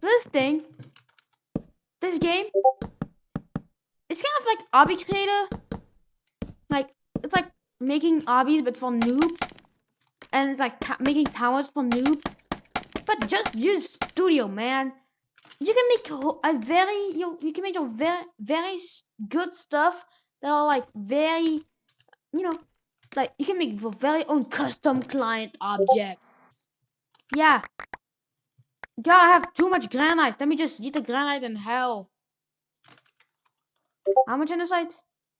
First thing, this game, it's kind of like Obby Creator. Like, it's like making obbies but for noobs. And it's like making towers for noobs. But just use Studio, man. You can make you can make a very good stuff that are like very, you know, like you can make your very own custom client objects. Yeah. God, I have too much granite. Let me just eat the granite in hell. How much andesite?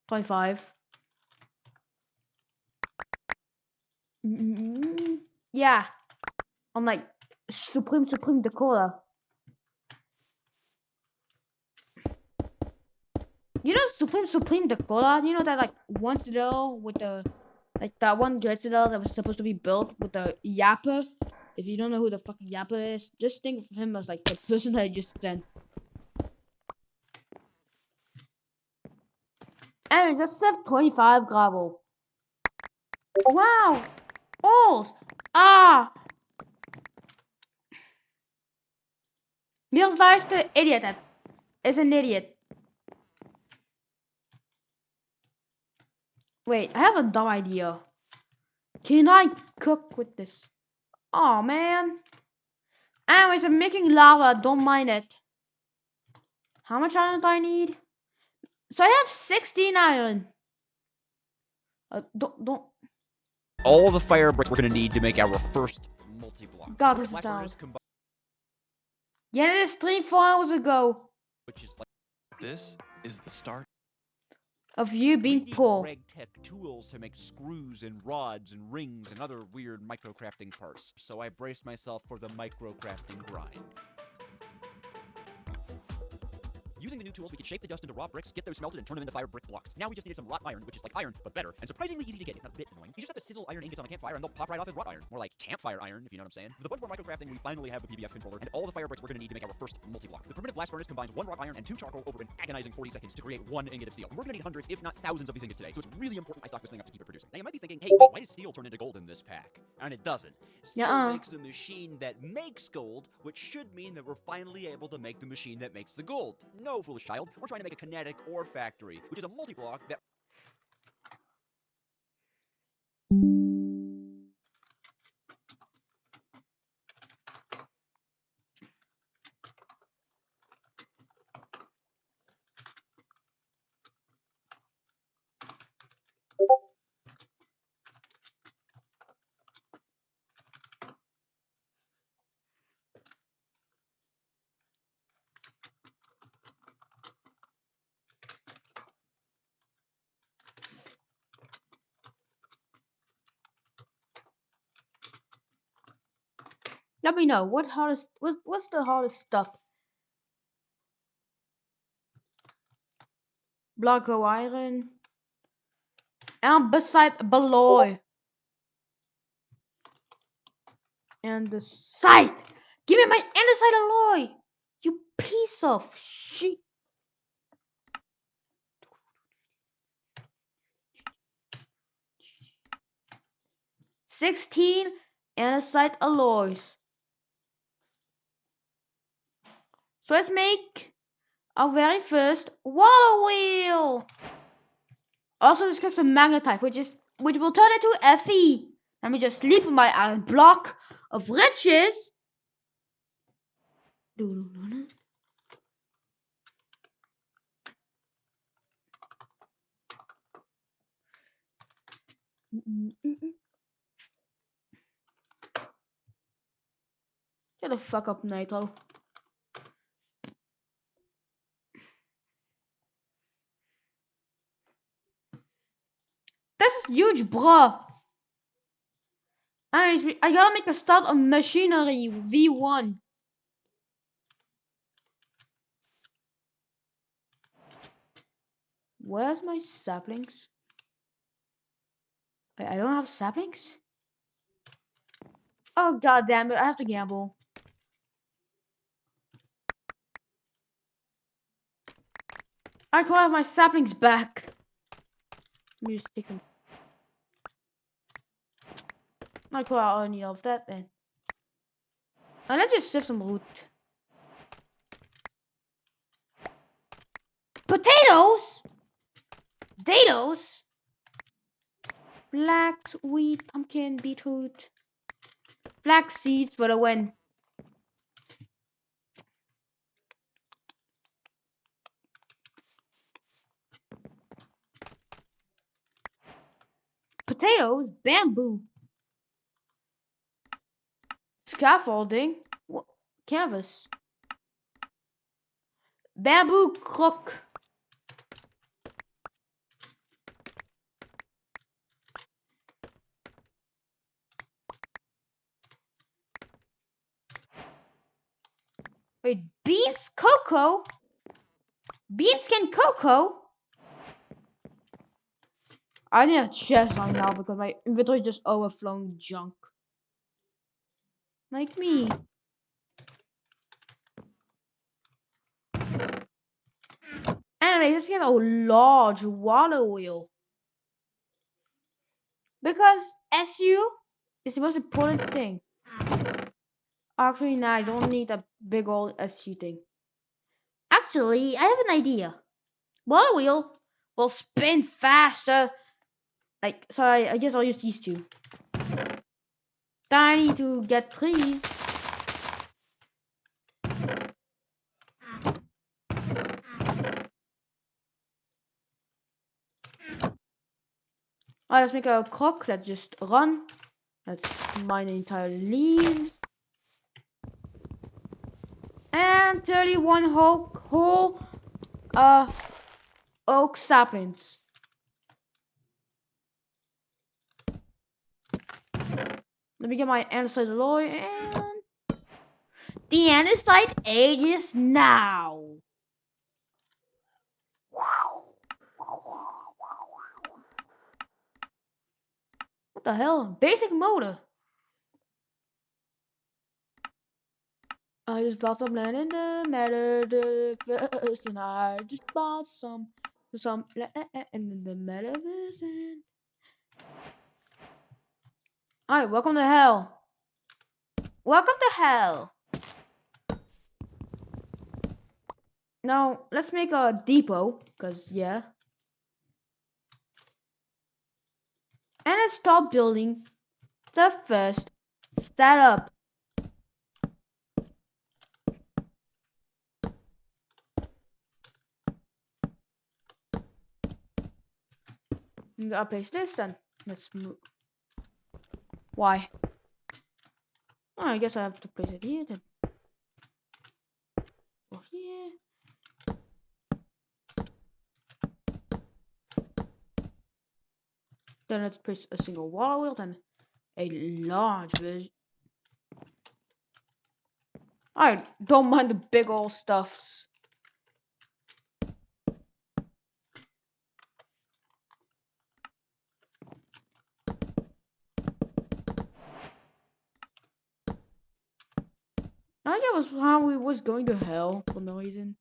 25. Yeah. I'm like Supreme Dakota. You know Supreme Dakota? You know that like one citadel with the like that one great citadel that was supposed to be built with the Yapper? If you don't know who the fucking Yapper is, just think of him as like the person that I just sent. Anyways, that's 25 gravel. Wow! Balls! Ah! Realize the idiot that is an idiot. Wait, I have a dumb idea. Can I cook with this? Oh man. Anyways, I'm making lava. Don't mind it. How much iron do I need? So I have 16 iron. Don't. All the fire bricks we're gonna need to make our first multi-block. God, this is down. Yeah, this 3-4 hours ago. Which is like This is the start of you being poor. RegTech tools to make screws and rods and rings and other weird microcrafting parts. So I braced myself for the microcrafting grind. Using the new tools, we could shape the dust into raw bricks, get those smelted, and turn them into fire brick blocks. Now we just needed some wrought iron, which is like iron, but better, and surprisingly easy to get. It's not a bit annoying. You just have to sizzle iron ingots on a campfire, and they'll pop right off as wrought iron. More like campfire iron, if you know what I'm saying. With a bunch more microcrafting, we finally have the PBF controller, and all the fire bricks we're going to need to make our first multi-block. The primitive blast furnace combines 1 wrought iron and 2 charcoal over an agonizing 40 seconds to create 1 ingot of steel. And we're going to need hundreds, if not thousands, of these ingots today, so it's really important I stock this thing up to keep it producing. Now you might be thinking, hey, wait, why does steel turn into gold in this pack? And it doesn't. Steel makes a machine that makes gold, which should mean that we're finally able to make the machine that makes the gold. No, foolish child. We're trying to make a kinetic ore factory, which is a multi-block that... Let me know what's the hardest stuff. Block of iron. And below. And the site. Give me my andesite alloy. You piece of shit. $16 andesite alloys. So let's make our very first water wheel. Also discuss the magnetite, which will turn into Fe. Let me just sleep with my iron block of riches. Shut the fuck up, Nitro. This is huge, bruh. I gotta make a start on machinery V1. Where's my saplings? Wait, I don't have saplings? Oh god damn it, I have to gamble. I can't have my saplings back. Let me just take them. I can't have any of that then. And let's just sift some root. Potatoes! Potatoes! Flax, wheat, pumpkin, beetroot. Flax seeds for the win. Potatoes, bamboo. Scaffolding, canvas. Bamboo crook. Wait, beans, cocoa? Beans can cocoa? I need a chest right now because my inventory just overflowing junk. Like me. Anyway, let's get a large water wheel. Because SU is the most important thing. Actually, no, I don't need a big old SU thing. Actually, I have an idea. Water wheel will spin faster. Like, sorry, I guess I'll use these two. I need to get trees. Alright, let's make a croc. Let's just run. Let's mine the entire leaves. And 31 whole oak saplings. Let me get my andesite alloy and the andesite ages now. What the hell? Basic motor. I just bought some land in the metaverse, and I just bought some land in the metaverse. Alright, welcome to hell. Welcome to hell. Now let's make a depot, cause yeah. And let's start building the first setup. I'll place this then. Let's move. Why? Oh, I guess I have to place it here then. Or here. Then let's place a single water wheel, then a large version. I don't mind the big old stuffs. I think it was how we was going to hell for no reason.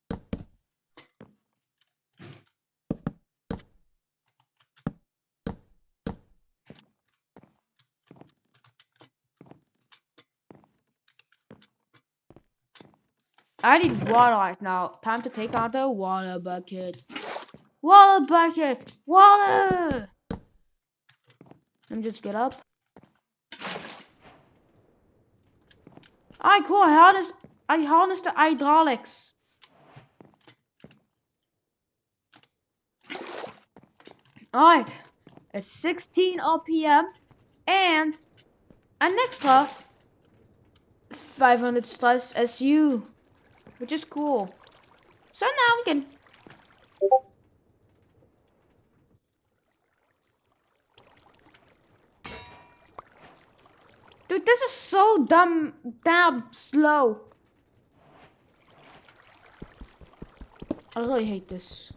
I need water right now. Time to take out the water bucket. Water bucket! Water! Let me just get up. Alright, cool. I harnessed the hydraulics. Alright. It's 16 RPM and an extra 500 stress SU, which is cool. So now we can. Dude, this is so damn slow. I really hate this.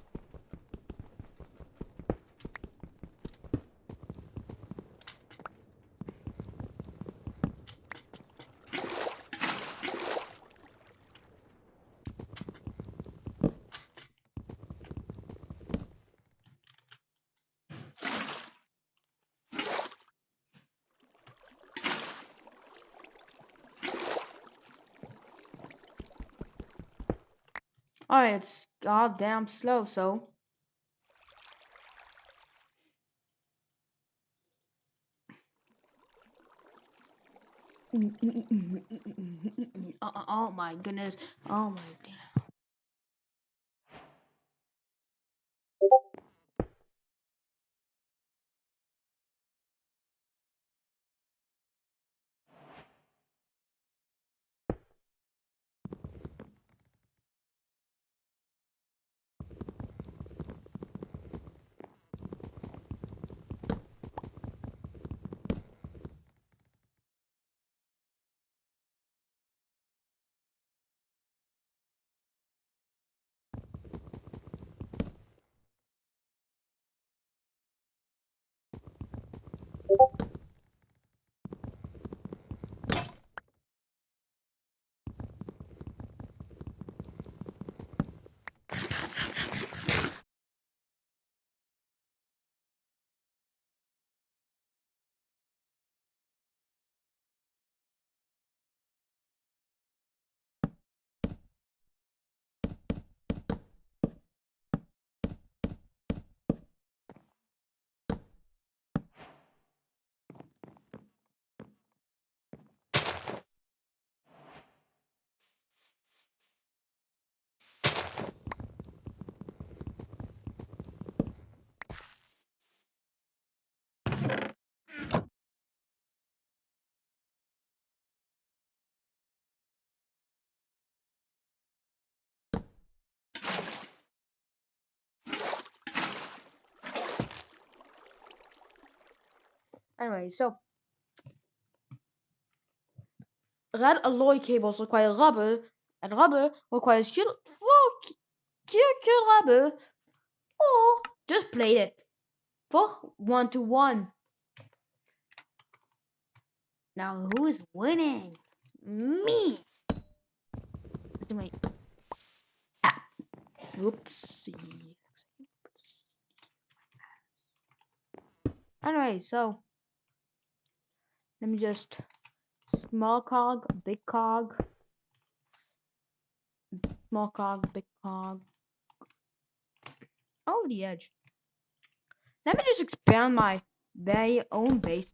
Alright, it's goddamn slow, so. Oh my goodness. Oh my damn. Anyway, so red alloy cables require rubber, and rubber requires cute rubber, or just plate it for 1-to-1. Now who's winning? Me. Wait. Ah. Whoopsie. Anyway, so let me just small cog, big cog, small cog, big cog. Over the edge. Let me just expand my very own base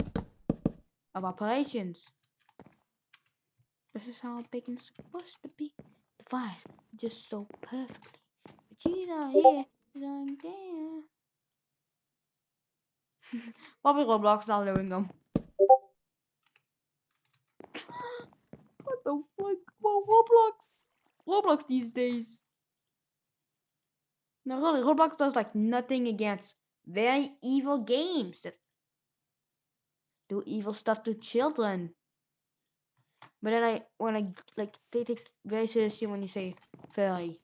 of operations. This is how big it's supposed to be. The fires just so perfectly. But she's not here, she's not there. Probably Roblox downloading them. What the fuck? Well, Roblox these days. No, really, Roblox does like nothing against very evil games that do evil stuff to children. But then they take very seriously when you say fairy.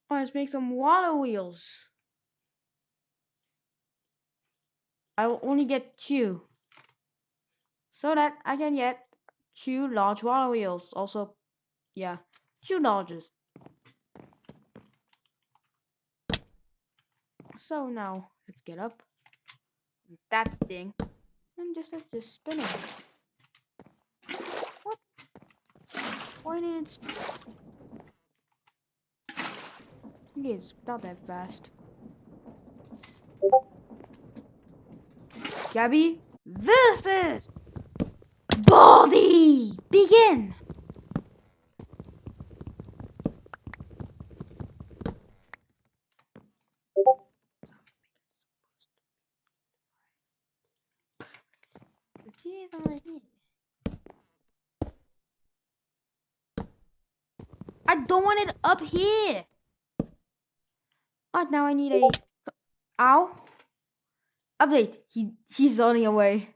Oh, let's make some water wheels. I will only get 2, so that I can get 2 large water wheels. Also, yeah, 2 larges. So now let's get up that thing and let's just spin it. What? Why didn't it spin? Okay, it's not that fast. Gabby versus Baldi. Begin. I don't want it up here. Oh, now I need a. Ow. Update. He's running away.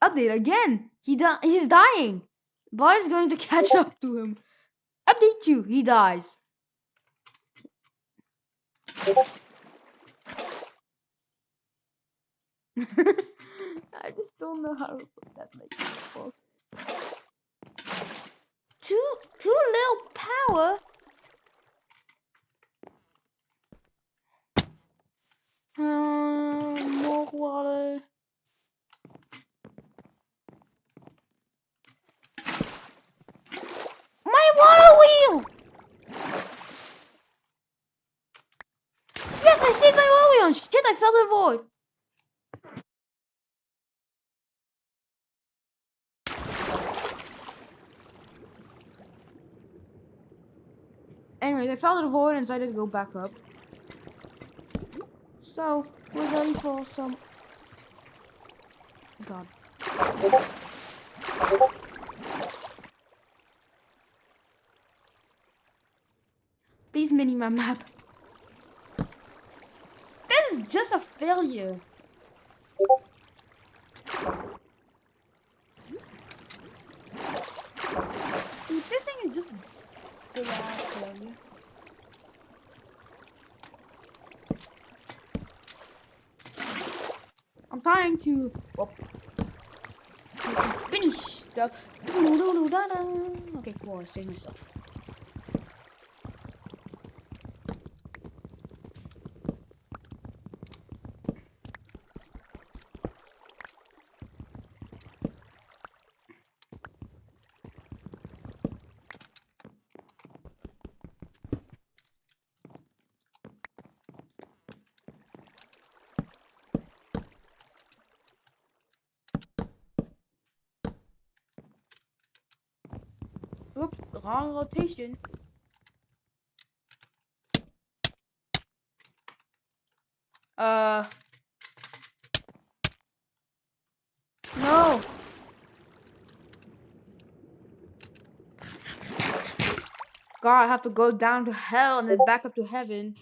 Update again. He's dying. Boy is going to catch up to him. Update 2. He dies. I just don't know how to put that like before. Too little power. More water. My water wheel! Yes, I saved my water wheel! Shit, I fell to the void. Anyways, I fell to the void and decided to go back up. So, we're ready for some... God. Please mini my map. This is just a failure. Dude, this thing is just a failure. I'm trying to finish stuff. Okay, cool. I saved myself. Oops, wrong rotation. No. God, I have to go down to hell and then back up to heaven.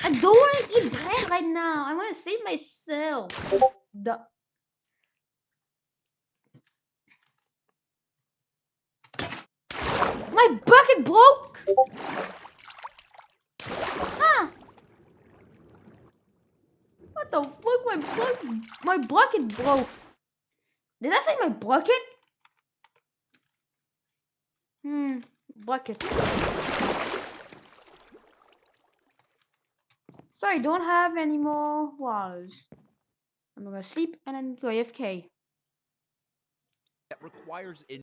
I don't want to eat bread right now. I want to save myself. My bucket broke. Huh? What the fuck? My bucket broke. Did I say my bucket? Bucket. Sorry, I don't have any more walls. I'm gonna sleep and then go AFK. That requires in.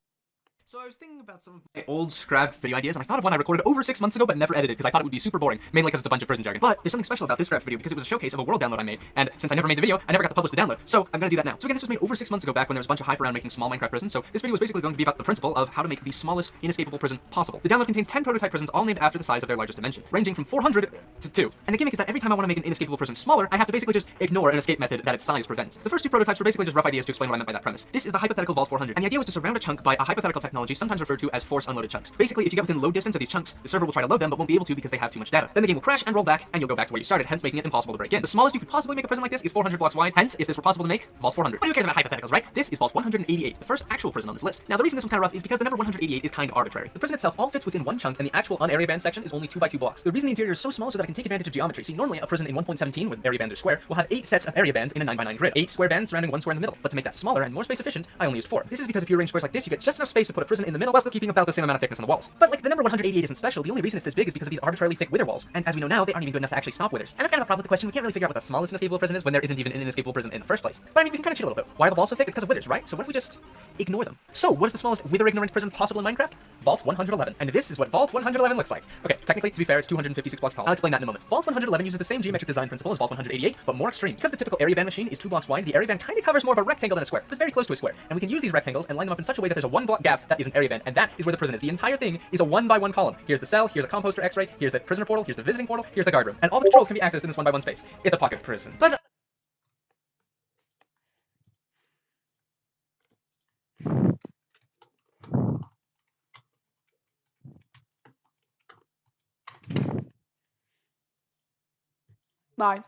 So I was thinking about some of my old scrapped video ideas, and I thought of one I recorded over 6 months ago but never edited because I thought it would be super boring, mainly because it's a bunch of prison jargon. But there's something special about this scrapped video because it was a showcase of a world download I made, and since I never made the video, I never got to publish the download, so I'm gonna do that now. So again, this was made over 6 months ago back when there was a bunch of hype around making small Minecraft prisons, so this video was basically going to be about the principle of how to make the smallest inescapable prison possible. The download contains 10 prototype prisons all named after the size of their largest dimension, ranging from 400 to 2. And the gimmick is that every time I want to make an inescapable prison smaller, I have to basically just ignore an escape method that its size prevents. The first 2 prototypes were basically just rough ideas to explain what I meant by that premise. This is the hypothetical Vault 400, and the idea was to surround a chunk by a hypothetical technology sometimes referred to as force unloaded chunks. Basically, if you get within load distance of these chunks, the server will try to load them but won't be able to because they have too much data. Then the game will crash and roll back, and you'll go back to where you started, hence making it impossible to break in. The smallest you could possibly make a prison like this is 400 blocks wide, hence, if this were possible to make, Vault 400. But who cares about hypotheticals, right? This is Vault 188, the first actual prison on this list. Now, the reason this one's kind of rough is because the number 188 is kind of arbitrary. The prison itself all fits within one chunk, and the actual unarea band section is only 2 by 2 blocks. The reason the interior is so small is so that I can take advantage of geometry. See, normally a prison in 1.17, with area bands are square, will have 8 sets of area bands in a 9 by 9 grid. 8 square bands surrounding 1 square in the middle. But to make that smaller and more space efficient, I only used 4. This is because if you arrange squares like this, you get just enough space to put a prison in the middle while still keeping about the same amount of thickness on the walls. But like, the number 188 isn't special. The only reason it's this big is because of these arbitrarily thick wither walls. And as we know now, they aren't even good enough to actually stop withers. And that's kind of a problem with the question. We can't really figure out what the smallest inescapable prison is when there isn't even an inescapable prison in the first place. But I mean, we can kind of cheat a little bit. Why are the walls so thick? It's because of withers, right? So what if we just ignore them? So what is the smallest wither-ignorant prison possible in Minecraft? Vault 111. And this is what Vault 111 looks like. Okay, technically, to be fair, it's 256 blocks tall. I'll explain that in a moment. Vault 111 uses the same geometric design principle as Vault 188, but more extreme. Because the typical area band machine is 2 blocks wide, the area band kind of covers more of a rectangle than a square. It's very close to a square. And we can use these rectangles and line them up in such a way that there's a 1 block gap that is an area band, and that is where the prison is. The entire thing is a 1 by 1 column. Here's the cell, here's a composter X-ray, here's the prisoner portal, here's the visiting portal, here's the guard room. And all the controls can be accessed in this 1 by 1 space. It's a pocket prison. But Bye.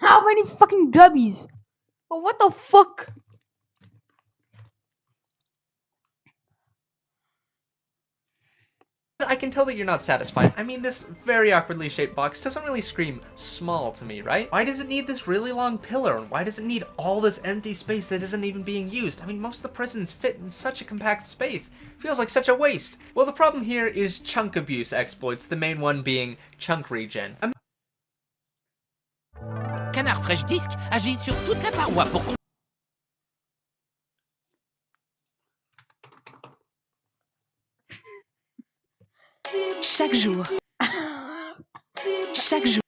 How many fucking gubbies? Well, what the fuck? I can tell that you're not satisfied. I mean, this very awkwardly shaped box doesn't really scream small to me, right? Why does it need this really long pillar? And why does it need all this empty space that isn't even being used? I mean, most of the prisons fit in such a compact space. Feels like such a waste. Well, the problem here is chunk abuse exploits, the main one being chunk regen. Canard Fresh Disc agit sur toute la paroi pour Chaque jour. Chaque jour.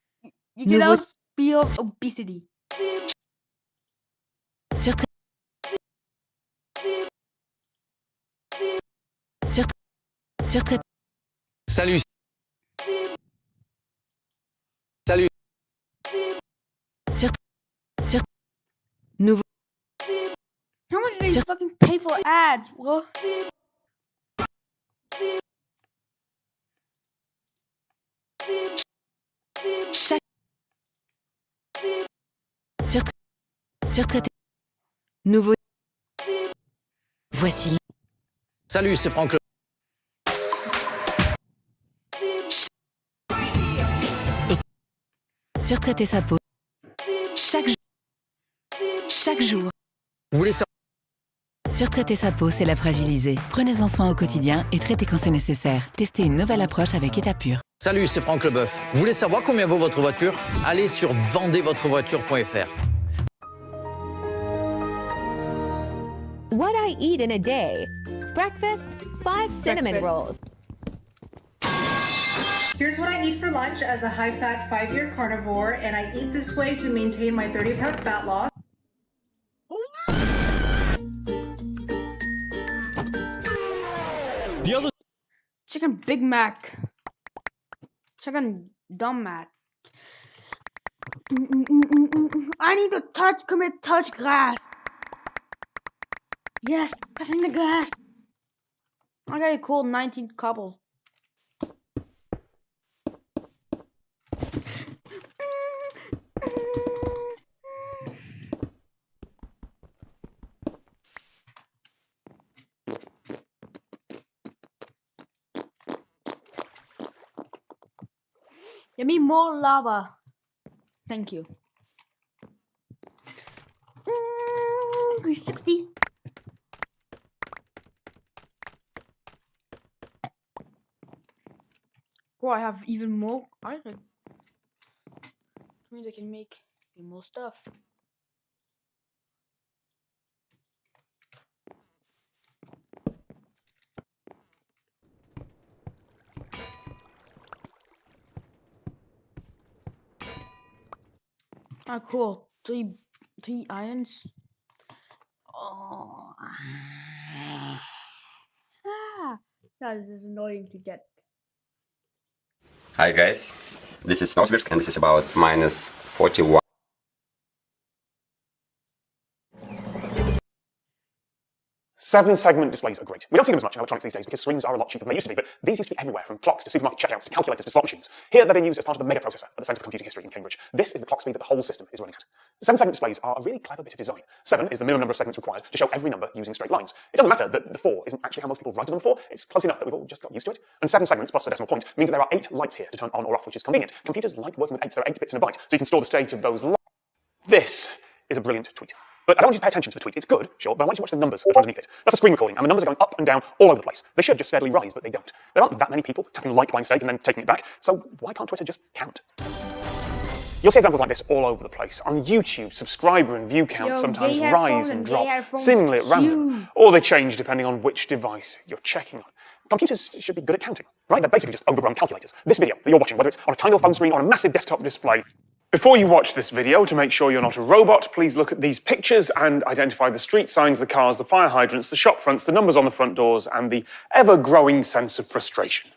You can also feel obesity. Salut. Salut. Nouveau. How much do they fucking pay for ads, bro? Surtraité. Nouveau. Voici. Salut, c'est Franck. Surtraiter sa peau. Chaque jour. Vous voulez savoir? Surtraiter sa peau, c'est la fragiliser. Prenez-en soin au quotidien et traitez quand c'est nécessaire. Testez une nouvelle approche avec Étapure. Salut, c'est Franck Leboeuf. Vous voulez savoir combien vaut votre voiture? Allez sur vendezvotrevoiture.fr. What I eat in a day. Breakfast, 5 cinnamon rolls. Here's what I eat for lunch as a high-fat 5-year carnivore, and I eat this way to maintain my 30-pound fat loss. Chicken Big Mac. Chicken Dumb Mac. I need to touch grass. Yes, touching the grass. I got a cool 19 cobble. Give me more lava. Thank you. 360. Oh, I have even more iron. That means I can make more stuff. Ah, cool. Three irons. Oh. That is annoying to get. Hi guys, this is Novosibirsk and this is about minus 41. Seven-segment displays are great. We don't see them as much in electronics these days because screens are a lot cheaper than they used to be, but these used to be everywhere, from clocks to supermarket checkouts to calculators to slot machines. Here they're being used as part of the mega processor at the Centre for Computing History in Cambridge. This is the clock speed that the whole system is running at. Seven-segment displays are a really clever bit of design. 7 is the minimum number of segments required to show every number using straight lines. It doesn't matter that the 4 isn't actually how most people write it on 4, it's close enough that we've all just got used to it. And 7 segments plus a decimal point means that there are 8 lights here to turn on or off, which is convenient. Computers like working with 8s, there are 8 bits in a byte, so you can store the state of those lights. This is a brilliant tweet. But I don't want you to pay attention to the tweet. It's good, sure, but I want you to watch the numbers that are underneath it. That's a screen recording, and the numbers are going up and down all over the place. They should just steadily rise, but they don't. There aren't that many people tapping like by mistake and then taking it back, so why can't Twitter just count? You'll see examples like this all over the place. On YouTube, subscriber and view counts sometimes rise and drop, seemingly at random, or they change depending on which device you're checking on. Computers should be good at counting, right? They're basically just overgrown calculators. This video that you're watching, whether it's on a tiny little phone screen or on a massive desktop display. Before you watch this video, to make sure you're not a robot, please look at these pictures and identify the street signs, the cars, the fire hydrants, the shop fronts, the numbers on the front doors, and the ever-growing sense of frustration.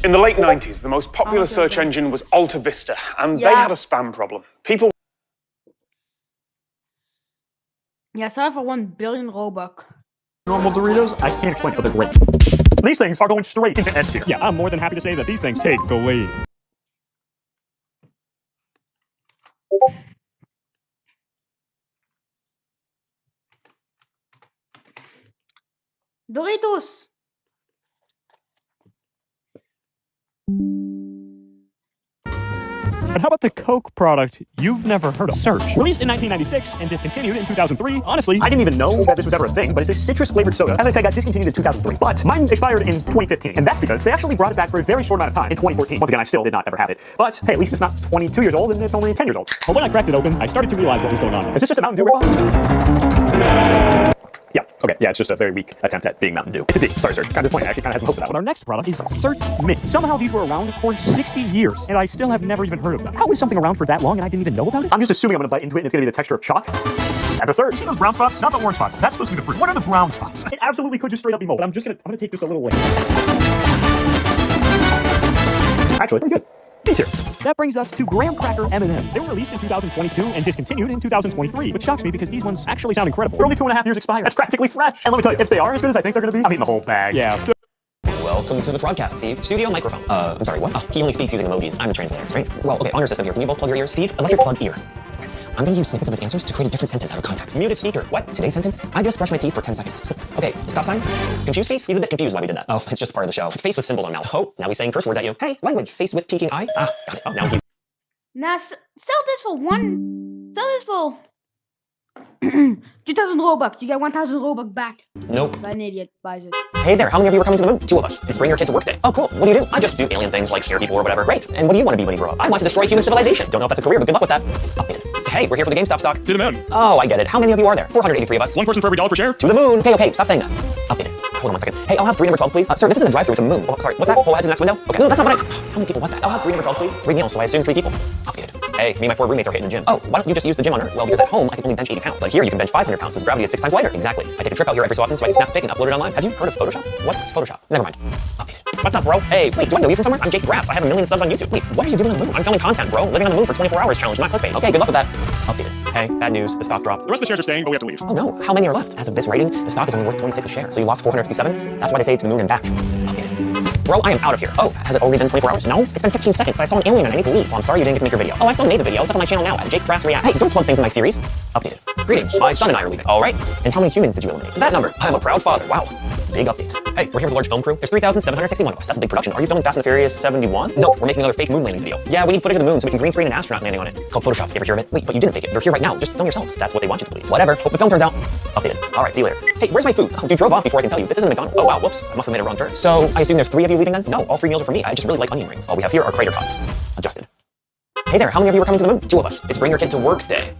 In the late 90s, the most popular search engine was Alta Vista, and they had a spam problem. People... Yeah, sorry for 1 billion Robux. Normal Doritos? I can't explain, but they're great. These things are going straight into S tier. Yeah, I'm more than happy to say that these things take the lead. Doritos. But how about the Coke product you've never heard of? Surge. Released in 1996 and discontinued in 2003. Honestly, I didn't even know that this was ever a thing, but it's a citrus-flavored soda. As I said, got discontinued in 2003. But mine expired in 2015, and that's because they actually brought it back for a very short amount of time in 2014. Once again, I still did not ever have it. But hey, at least it's not 22 years old, and it's only 10 years old. But when I cracked it open, I started to realize what was going on. Is this just a Mountain Dew ripoff? Yeah, okay, yeah, it's just a very weak attempt at being Mountain Dew. It's a D. Sorry, sir. Kind of disappointed. I actually kind of had some hope for that. But our next product is Certs Mints. Somehow these were around for 60 years, and I still have never even heard of them. How is something around for that long and I didn't even know about it? I'm just assuming I'm gonna bite into it and it's gonna be the texture of chalk. That's a Cert. You see those brown spots? Not the orange spots. That's supposed to be the fruit. What are the brown spots? It absolutely could just straight up be mold. But I'm gonna take this a little later. Actually, pretty good. B tier. That brings us to Graham Cracker M&Ms. They were released in 2022 and discontinued in 2023, which shocks me because these ones actually sound incredible. They're only 2.5 years expired. That's practically fresh. And let me tell you, if they are as good as I think they're gonna be, I'm eating the whole bag. Yeah. So Welcome to the Frogcast, Steve. Studio microphone. I'm sorry, what? Oh, he only speaks using emojis. I'm the translator. Strange. Well, okay, on your system here. Can you both plug your ears? Steve, electric plug ear. Okay. I'm gonna use snippets of his answers to create a different sentence out of context. Muted speaker. What? Today's sentence? I just brushed my teeth for 10 seconds. Okay, stop sign. Confused face? He's a bit confused why we did that. Oh, it's just part of the show. Face with symbols on mouth. Oh, now he's saying curse words at you. Hey, language. Face with peeking eye. Ah, got it. Oh, now he's... Now, sell this for Sell this for 2,000 Robux. You get 1,000 Robux back. Nope. But an idiot buys it. Hey there, how many of you are coming to the moon? 2 of us. It's bring your kid to work day. Oh, cool. What do? I just do alien things like scare people or whatever. Great. And what do you want to be when you grow up? I want to destroy human civilization. Don't know if that's a career, but good luck with that. Updated. Hey, we're here for the GameStop stock. To the moon. Oh, I get it. How many of you are there? 483 of us. One person for every $1 per share. To the moon. Okay, stop saying that. Updated. Hold on 1 second. Hey, I'll have 3 number 12s, please. Sir, this isn't a drive-thru, it's a moon. Oh, sorry. What's that? Pull ahead to the next window? Okay. No, that's not what How many people was that? I'll have 3 number 12s, please. 3 meals, so I assume 3 people. Updated. Hey, me and my 4 roommates are hitting the gym. Oh, why don't you just use the gym on Earth? Well, because at home, I can only bench 80 pounds. But here, you can bench 500 pounds since gravity is 6 times lighter. Exactly. I take a trip out here every so often so I can snap a pic and upload it online. Have you heard of Photoshop? What's Photoshop? Never mind. Updated. What's up, bro? Hey, wait, do I know you from somewhere? I'm Jake Grass. I have 1 million subs on YouTube. Wait, what are you doing on the moon? I'm filming content, bro. Living on the moon for 24 hours challenge, not clickbait. Okay, good luck with that. Updated. Hey, bad news. The stock dropped. The rest of the shares are staying, but we have to leave. Oh no, how many are left? As of this rating, the stock is only worth 26 a share. So you lost 457? That's why they say to the moon and back. Updated. Bro, I am out of here. Oh, has it already been 24 hours? No, it's been 15 seconds, but I saw an alien and I need to leave. Well, I'm sorry you didn't get to make your video. Oh, I still made the video. It's up on my channel now at Jake Grass React. Hey, don't plug things in my series. Updated. Greetings, my son and I are leaving. All right. And how many humans did you eliminate? That number. I'm a proud father. Wow. Big update. Hey, we're here with a large film crew. There's 3,761 of us. That's a big production. Are you filming Fast and the Furious 71? No, we're making another fake moon landing video. Yeah, we need footage of the moon so we can green screen an astronaut landing on it. It's called Photoshop. You ever hear of it? Wait, but you didn't fake it. You're here right now. Just film yourselves. That's what they want you to believe. Whatever. Hope the film turns out. Updated. All right, see you later. Hey, where's my food? Oh, you drove off before I can tell you. This isn't a McDonald's. Oh, wow, whoops. I must have made a wrong turn. So, I assume there's 3 of you leaving then? No, all 3 meals are for me. I just really like onion rings. All we have here are crater cuts. Adjusted. Hey there, how many of you are coming to the moon? 2 of us. It's bring your kid to work day.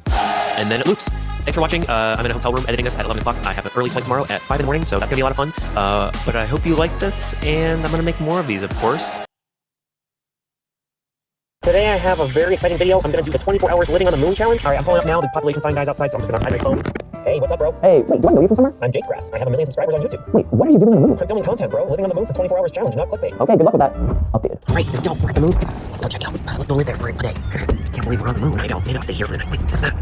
And then it loops. Thanks for watching. I'm in a hotel room editing this at 11 o'clock. I have an early flight tomorrow at 5 in the morning, so that's gonna be a lot of fun. But I hope you like this, and I'm gonna make more of these, of course. Today I have a very exciting video. I'm gonna do the 24 hours living on the moon challenge. All right, I'm pulling up now. The population sign dies outside, so I'm just gonna hide my phone. Hey, what's up, bro? Hey, wait, do I know you from somewhere? I'm Jake Grass. I have 1 million subscribers on YouTube. Wait, what are you doing on the moon? I'm filming content, bro. Living on the moon for 24 hours challenge, not clickbait. Okay, good luck with that. Updated. All right, yo, we're at the moon. Let's go check out. Let's go live there for a day. Can't believe we're on the moon. Maybe I'll stay here for the night. Wait, what's that?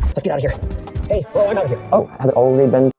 Let's get out of here. Hey, bro, I'm out of here. Oh, has it already been?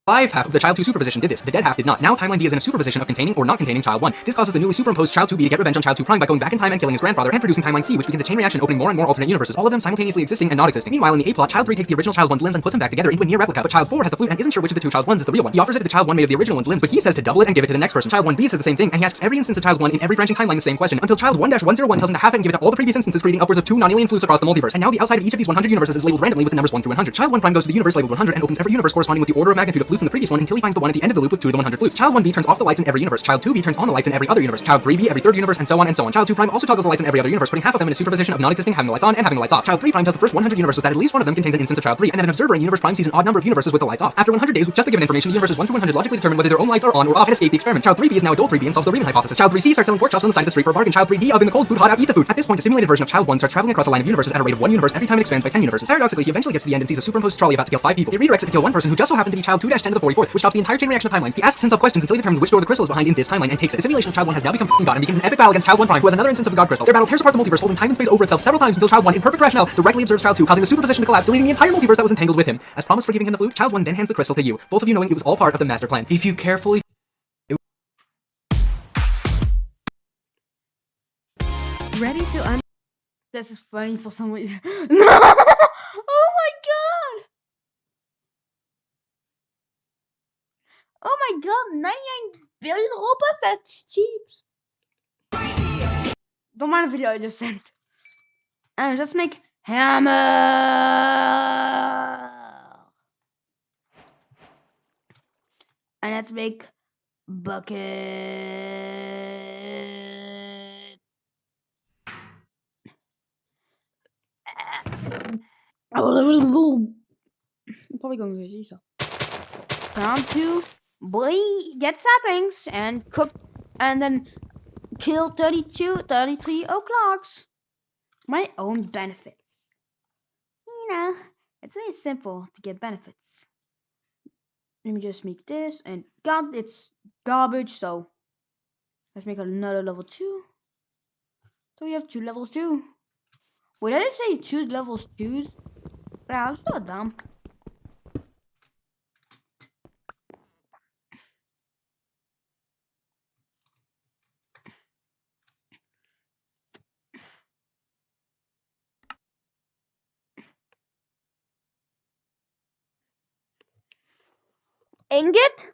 5 half of the child 2 superposition did this. The dead half did not. Now timeline B is in a superposition of containing or not containing child 1. This causes the newly superimposed child 2B to get revenge on child 2 prime by going back in time and killing his grandfather and producing timeline C, which begins a chain reaction opening more and more alternate universes, all of them simultaneously existing and not existing. Meanwhile, in the A plot, child 3 takes the original child 1's limbs and puts them back together into a near replica, but child 4 has the flute and isn't sure which of the 2 child 1's is the real one. He offers it to the child 1 made of the original one's limbs, but he says to double it and give it to the next person. Child 1B says the same thing, and he asks every instance of child 1 in every branching timeline the same question, until child 1-101 tells him to half it and give it to all the previous instances, creating upwards of 2 non-alien flutes across the multiverse. And now the outside of each of these 100 universes is labeled randomly with the numbers 1 through 100. Child 1 prime goes to the universe labeled 100 and opens every universe corresponding with the order of magnitude of flutes in the previous one until he finds the one at the end of the loop with 2 of the 100 flutes. Child 1B turns off the lights in every universe. Child 2B turns on the lights in every other universe. Child 3B every third universe, and so on and so on. Child 2 prime also toggles the lights in every other universe, putting half of them in a superposition of non-existing, having the lights on and having the lights off. Child 3 prime tells the first 100 universes that at least one of them contains an instance of Child 3, and then an observer in universe prime sees an odd number of universes with the lights off. After 100 days, with just the given information, the universes 1 through 100 logically determine whether their own lights are on or off and escape the experiment. Child 3B is now adult 3B and solves the Riemann hypothesis. Child 3C starts selling pork chops on the side of the street for a bargain. Child 3D oven the cold food, hot out, eat the food. At this point, a simulated version of Child 1 starts traveling across a line of universes at a rate of 1 universe every time it expands by 10 universes. Paradoxically, he eventually gets to the end and sees a superimposed trolley about to kill 5 people. He redirects it to kill 1 person who just so happened to be Child 2-10 to the 44th, which stops the entire chain reaction of timelines. He asks himself questions until he determines which door the crystal is behind in this timeline and takes it. The simulation of Child 1 has now become f***ing God and begins an epic battle against Child 1 Prime, who has another instance of the God Crystal. Their battle tears apart the multiverse, holding time and space over itself several times until Child 1, in perfect rationale, directly observes Child 2, causing the superposition to collapse, deleting the entire multiverse that was entangled with him. As promised for giving him the flute, Child 1 then hands the crystal to you, both of you knowing it was all part of the master plan. If you carefully to This is funny for some reason. Oh my god! Oh my god, 99 billion Robux? That's cheap. Don't mind the video I just sent. And let's make hammer. And let's make bucket. I'm probably going crazy, so. Time to get saplings and cook and then kill 33 o'clocks. My own benefits. You know, it's very simple to get benefits. Let me just make this, and God, it's garbage, so let's make another level 2. So we have 2 levels 2. Wait, I didn't say 2 levels 2s. Yeah, I'm so dumb. Ingot,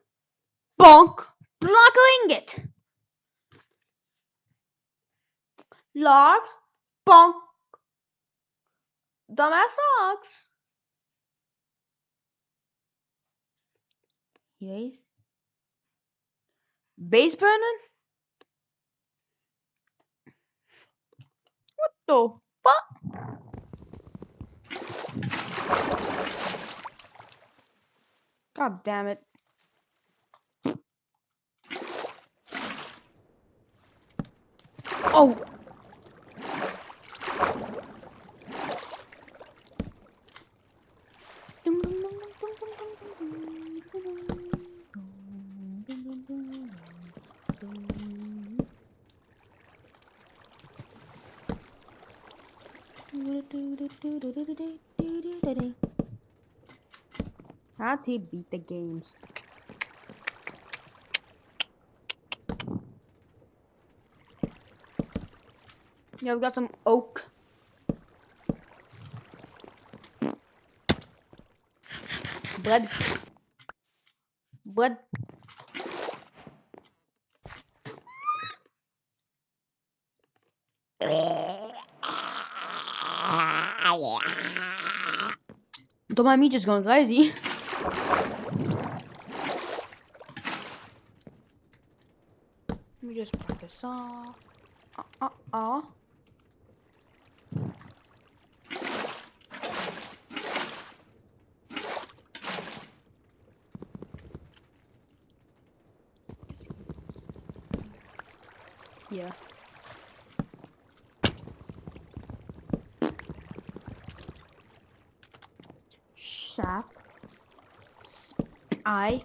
bonk, block ingot. Logs, bonk, dumbass logs. Yes. Base burning? What the fuck? God damn it. Oh. How to beat the games. Yeah, we got some oak. Bread. Bread. Don't mind me just going crazy. Let me just put this off. Yeah. Shop. I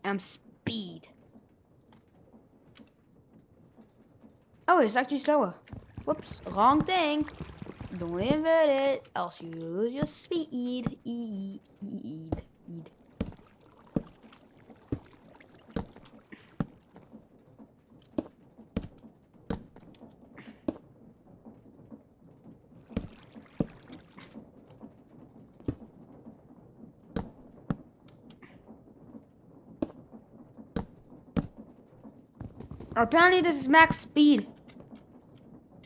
am speed. Oh, it's actually slower. Whoops, wrong thing. Don't invert it, else you lose your speed. Apparently this is max speed.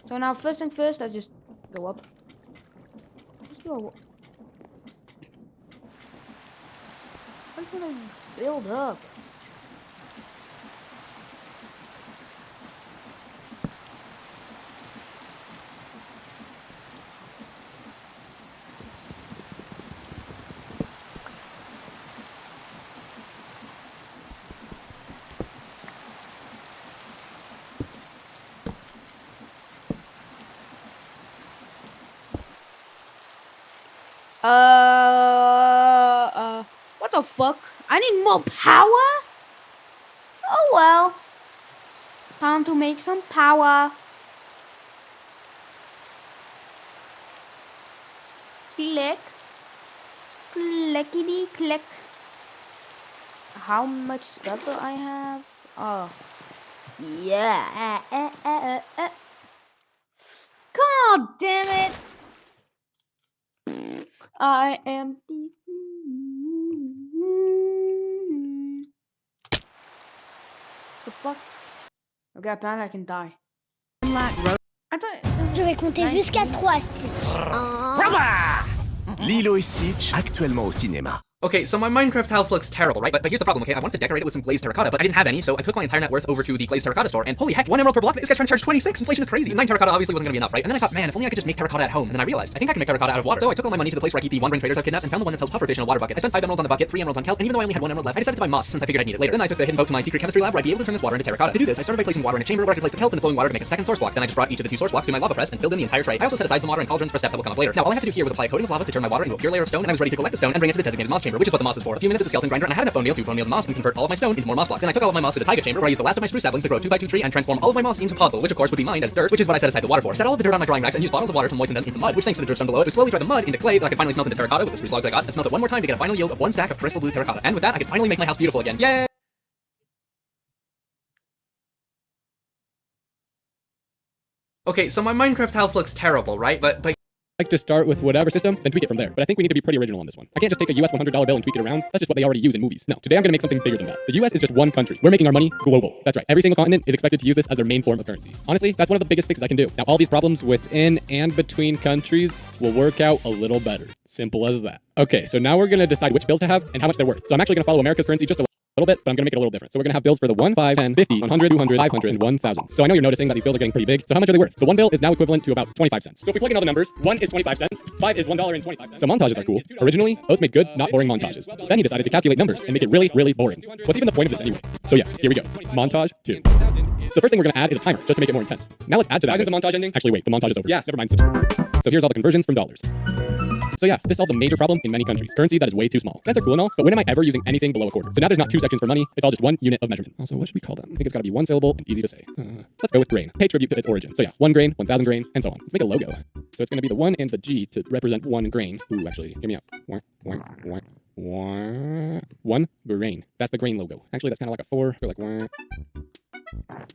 So now first thing first, let's just go up. Let's go. I'm gonna build up. What the fuck? I need more power? Oh well. Time to make some power. Click. Clickety click. How much stuff do I have? Oh. Yeah. God damn it! I am. The fuck? Okay, apparently I can die. Je vais compter jusqu'à 3, Stitch. Lilo et Stitch, actuellement au cinéma. Okay, so my Minecraft house looks terrible, right? But here's the problem, okay? I wanted to decorate it with some glazed terracotta, but I didn't have any, so I took my entire net worth over to the glazed terracotta store, and holy heck, 1 emerald per block? This guy's trying to charge 26! Inflation is crazy! 9 terracotta obviously wasn't gonna be enough, right? And then I thought, man, if only I could just make terracotta at home. And then I realized, I think I can make terracotta out of water. So I took all my money to the place where I keep the wandering traders I've kidnapped and found the one that sells pufferfish in a water bucket. I spent 5 emeralds on the bucket, 3 emeralds on kelp, and even though I only had 1 emerald left, I decided to buy moss since I figured I'd need it later. Then I took the hidden boat to my secret chemistry lab where I'd be able to turn this water into terracotta. To do this, I started by placing water in a chamber where I could place the kelp and the flowing water to make a second source block. Then I just brought each of the 2 source blocks to my lava press and filled in the entire tray. I also set aside some water and cauldrons for a step that will come up later. Now all I have to do here was apply a coating of lava to turn my water into a pure layer of stone, and I was ready to collect the stone and bring it to the designated moss chamber, which is what the moss is for. A few minutes at the skeleton grinder, and I had enough bone meal to bone meal the moss and convert all of my stone into more moss blocks. And I took all of my moss to the taiga chamber where I used the last of my spruce saplings to grow a 2x2 tree and transform all of my moss into podzol, which of course would be mined as dirt, which is what I set aside the water for. Set all of the dirt on my drying racks and used bottles of water to moisten them into mud, which thanks to the dripstone below it would slowly turn the mud into clay that I could finally smelt into terracotta with the spruce logs I got, and smelt it one more time to get a final yield of 1 stack of crystal blue terracotta. And with that, I could finally make my house beautiful again. Yay! Okay, so my Minecraft house looks terrible, right? But like to start with whatever system, then tweak it from there. But I think we need to be pretty original on this one. I can't just take a US $100 bill and tweak it around. That's just what they already use in movies. No, today I'm gonna make something bigger than that. The US is just one country. We're making our money global. That's right. Every single continent is expected to use this as their main form of currency. Honestly, that's one of the biggest fixes I can do. Now, all these problems within and between countries will work out a little better. Simple as that. Okay, so now we're gonna decide which bills to have and how much they're worth. So I'm actually gonna follow America's currency just a little bit, but I'm gonna make it a little different. So we're gonna have bills for the 1, 5, 10, 50, 100, 200, 500, and 1,000. So I know you're noticing that these bills are getting pretty big. So how much are they worth? The 1 bill is now equivalent to about 25 cents. So if we plug in all the numbers, 1 is 25 cents, 5 is $1.25. So montages are cool. Originally, Oath made good, not boring montages. Then he decided to calculate numbers and make it really, really boring. What's even the point of this anyway? So yeah, here we go. Montage 2. So first thing we're gonna add is a timer, just to make it more intense. Now let's add to that. Isn't the montage ending? Actually, wait, the montage is over. Yeah, never mind. So here's all the conversions from dollars. So yeah, this solves a major problem in many countries. Currency that is way too small. Cents are cool and all, but when am I ever using anything below a quarter? So now there's not 2 sections for money, it's all just 1 unit of measurement. Also, what should we call them? I think it's gotta be 1 syllable and easy to say. Let's go with grain. Pay tribute to its origin. So yeah, 1 grain, 1,000 grain, and so on. Let's make a logo. So it's gonna be the 1 and the G to represent 1 grain. Ooh, actually, hear me out. 1 grain. That's the grain logo. Actually, that's kind of like a 4. So like 1.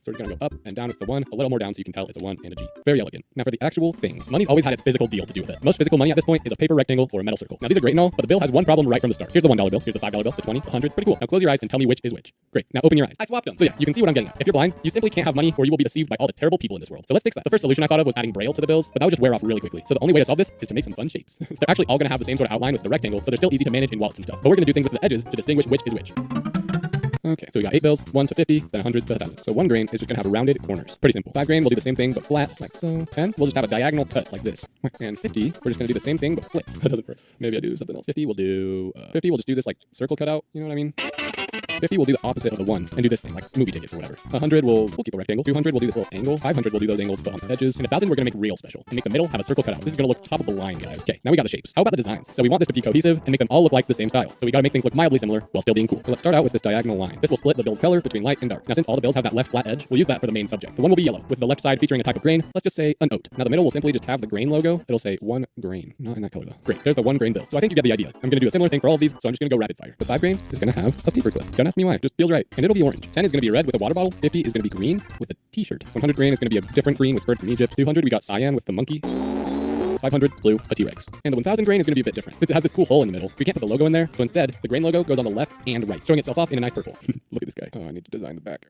So we're gonna go up and down with the 1, a little more down so you can tell it's a 1 and a G. Very elegant. Now for the actual thing. Money's always had its physical deal to do with it. Most physical money at this point is a paper rectangle or a metal circle. Now these are great and all, but the bill has one problem right from the start. Here's the $1 bill, here's the $5 bill, the 20, the 100. Pretty cool. Now close your eyes and tell me which is which. Great. Now open your eyes. I swapped them. So yeah, you can see what I'm getting at. If you're blind, you simply can't have money or you will be deceived by all the terrible people in this world. So let's fix that. The first solution I thought of was adding braille to the bills, but that would just wear off really quickly. So the only way to solve this is to make some fun shapes. They're actually all gonna have the same sort of outline with the rectangle, so they're still easy to manage in wallets and stuff. But we're gonna do things with the edges to distinguish which is which. Okay, so we got 8 bills, 1 to 50, then 100 to 1,000. So 1 grain is just gonna have rounded corners. Pretty simple. 5 grain, we'll do the same thing but flat, like so. 10, we'll just have a diagonal cut like this. And 50, we're just gonna do the same thing but flip. That doesn't work. Maybe I do something else. 50, we'll do 50, we'll just do this like circle cutout. You know what I mean? 50, we'll do the opposite of the 1 and do this thing like movie tickets or whatever. 100, we'll keep a rectangle. 200, we'll do this little angle. 500, we'll do those angles but on the edges. And 1,000, we're gonna make real special and make the middle have a circle cutout. This is gonna look top of the line, guys. Okay, now we got the shapes. How about the designs? So we want this to be cohesive and make them all look like the same style. So we gotta make things look mildly similar while still being cool. So let's start out with this diagonal line. This will split the bill's color between light and dark. Now since all the bills have that left flat edge, we'll use that for the main subject. The one will be yellow, with the left side featuring a type of grain. Let's just say an oat. Now the middle will simply just have the grain logo. It'll say 1 grain. Not in that color though. Great, there's the 1 grain bill. So I think you get the idea. I'm gonna do a similar thing for all of these, so I'm just gonna go rapid fire. The 5 grain is gonna have a paper clip. Don't ask me why, just feels right. And it'll be orange. 10 is gonna be red with a water bottle. 50 is gonna be green with a t-shirt. 100 grain is gonna be a different green with bird from Egypt. 200 we got cyan with the monkey. 500 blue, a T-Rex. And the 1,000 grain is going to be a bit different. Since it has this cool hole in the middle, we can't put the logo in there, so instead, the grain logo goes on the left and right, showing itself off in a nice purple. Look at this guy. Oh, I need to design the back.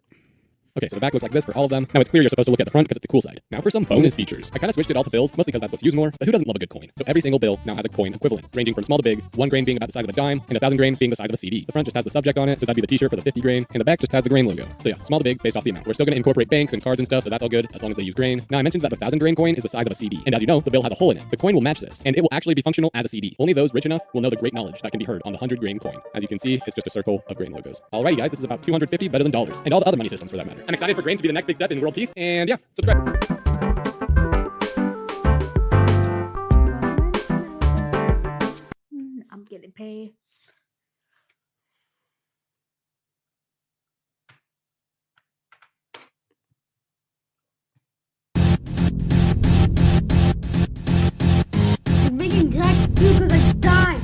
Okay, so the back looks like this for all of them. Now it's clear you're supposed to look at the front because it's the cool side. Now for some bonus features. I kind of switched it all to bills, mostly because that's what's used more, but who doesn't love a good coin? So every single bill now has a coin equivalent, ranging from small to big, 1 grain being about the size of a dime, and 1,000 grain being the size of a CD. The front just has the subject on it, so that'd be the t-shirt for the 50 grain, and the back just has the grain logo. So yeah, small to big based off the amount. We're still going to incorporate banks and cards and stuff, so that's all good, as long as they use grain. Now I mentioned that the 1,000 grain coin is the size of a CD, and as you know, the bill has a hole in it. The coin will match this, and it will actually be functional as a CD. Only those rich enough will know the great knowledge that can be heard on the 100 grain coin. As you can see, it's just a circle of grain logos. Alrighty guys, this is about 250 better than dollars, and all the other money systems for that matter. I'm excited for grain to be the next big step in world peace, and yeah, subscribe. I'm getting paid. I'm making graphics too because I died.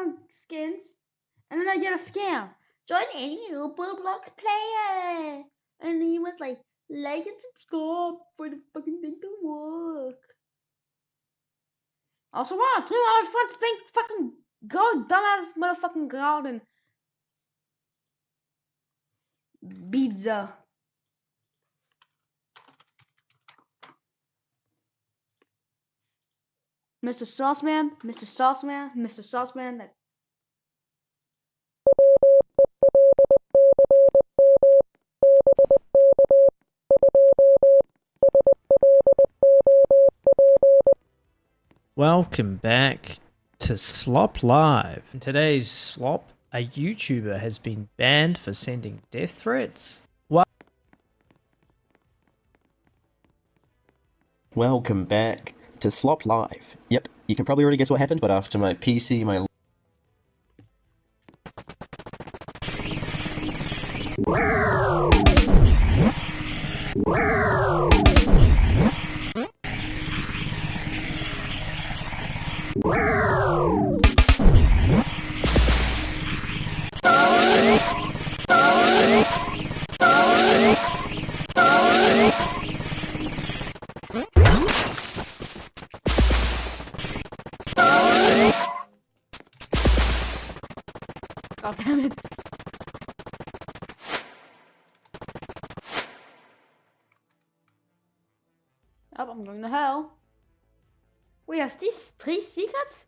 no skins. And then I get a scam. Join any Roblox player. And he was like and subscribe for the fucking thing to work. Also, wow, 3 hours front playing fucking go dumbass motherfucking garden. Pizza. Mr. Sauceman, Mr. Sauceman, Mr. Sauceman. That Welcome back to Slop Live. In today's Slop, a YouTuber has been banned for sending death threats. Welcome back to Slop Live. Yep, you can probably already guess what happened, but after my PC, my... God damn it. Oh, I'm going to hell. We have these 3 secrets?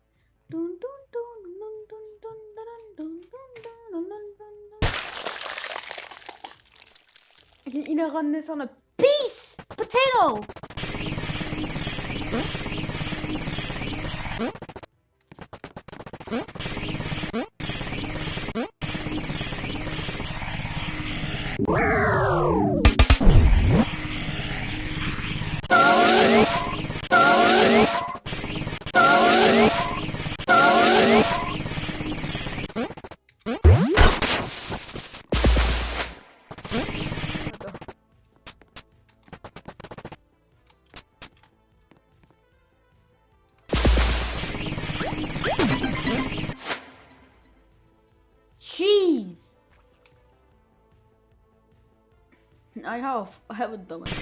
Okay, iedereen is on a piece potato. Jeez. I haven't done it.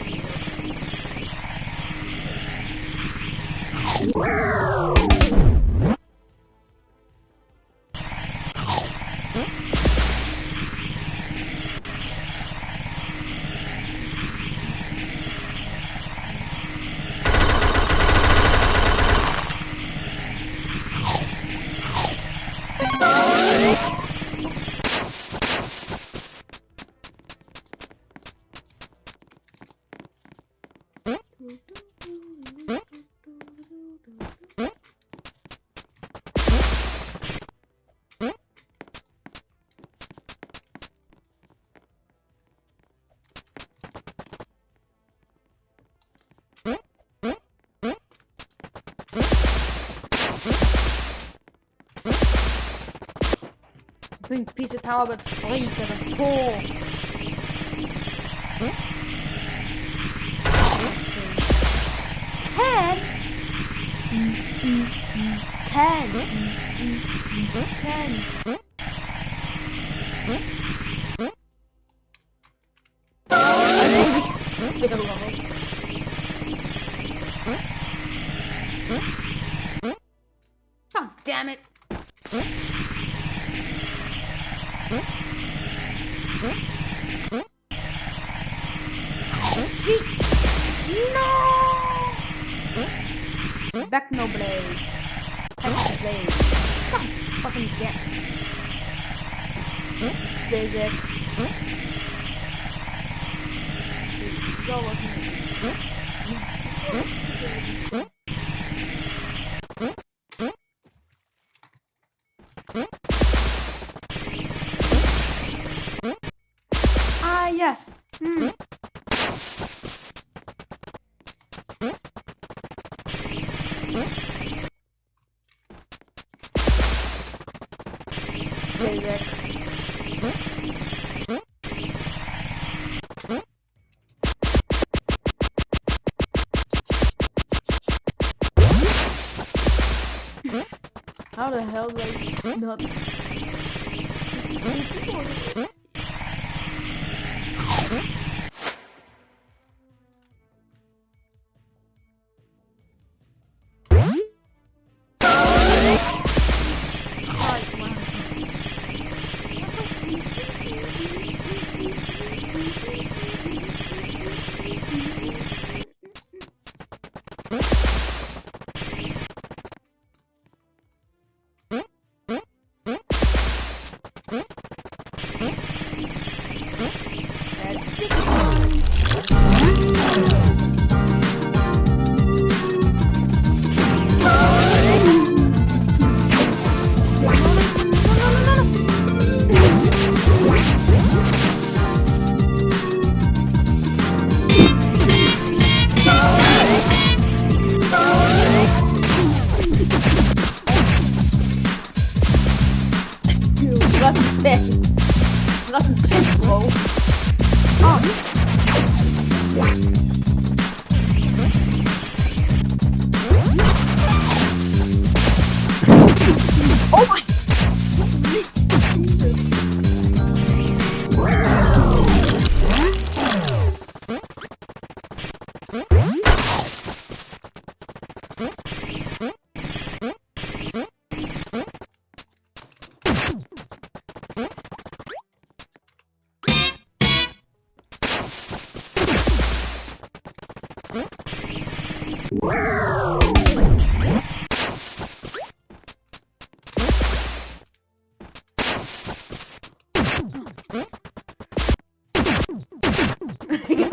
Pink piece of tower, but free to the poor. 10. Oh, damn it. No! Back no blade. Hex blade. Stop fucking get. Physic. Go with me. Ah, yes. Physic. How the hell do I not?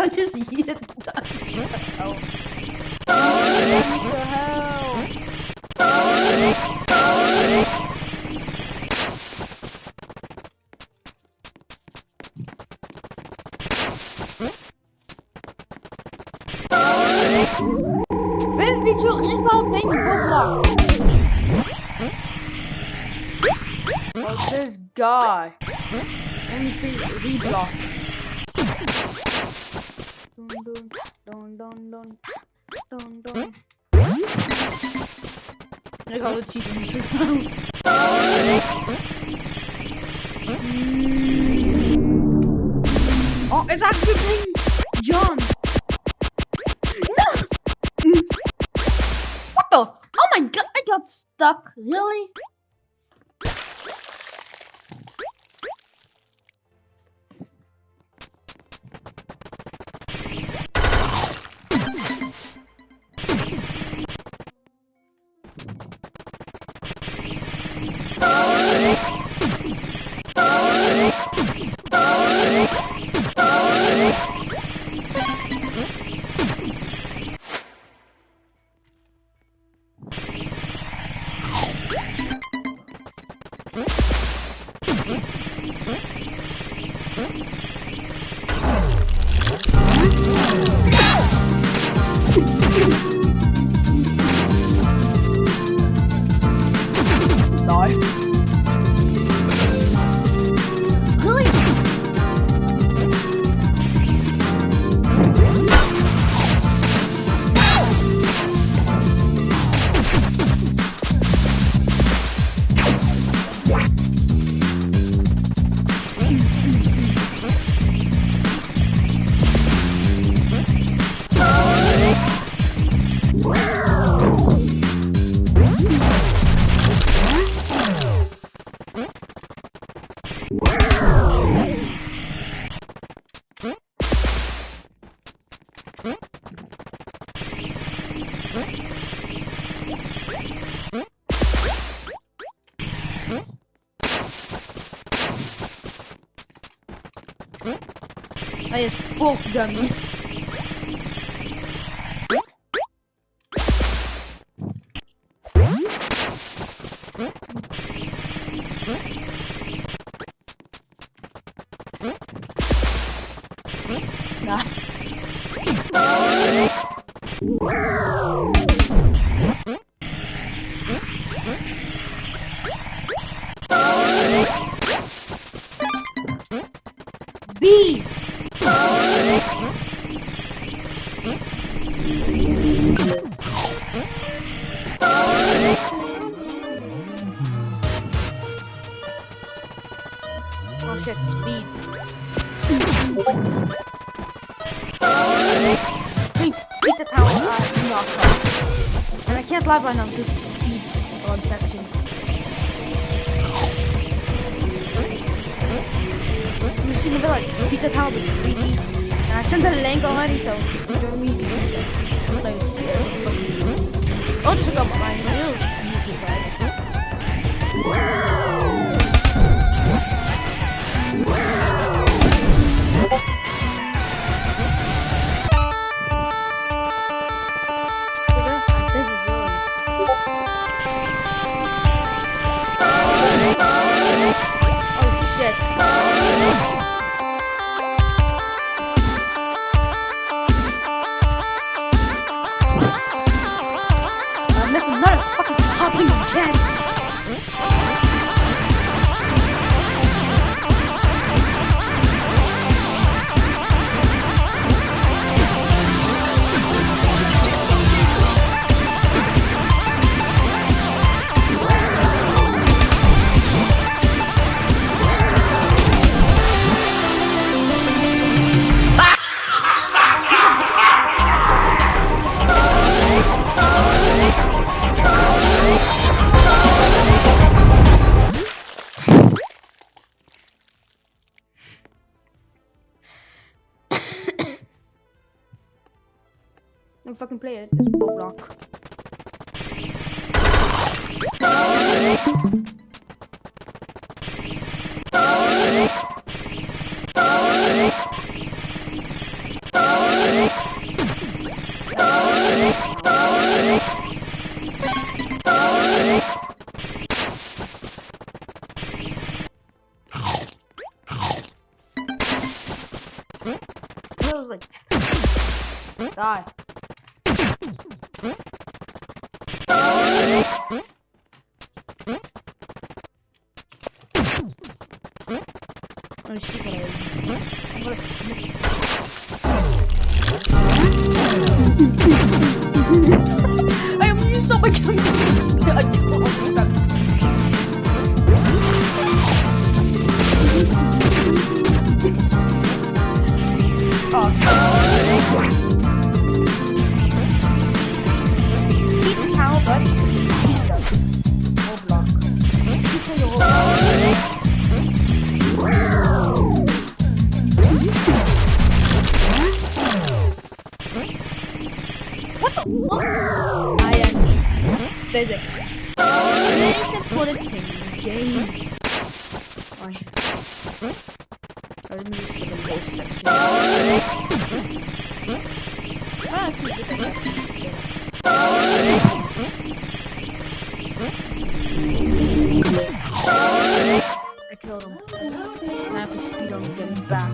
I just eat it. Vince needs to restart playing Roblox. Oh, this guy. Only plays Reblock. Dun. Ik had het kiezen niet gedaan. Oh, it's actually playing John. No! What the? Oh my god, I got stuck. Really? Hij is fuck dummy. Nah. B. And I can't live right now because speed on section. You've seen a bit like Peter Town with 3D. And I sent the link already, so you don't need to play. Oh, just look up my real YouTube, right? Don't fucking play it. It's Roblox. Die. Oh shit, I'm gonna I am you stop my camera. What the fuck? I am physics. Very important thing in this game. Let me just get the most section. I killed him. I have to speed on getting back.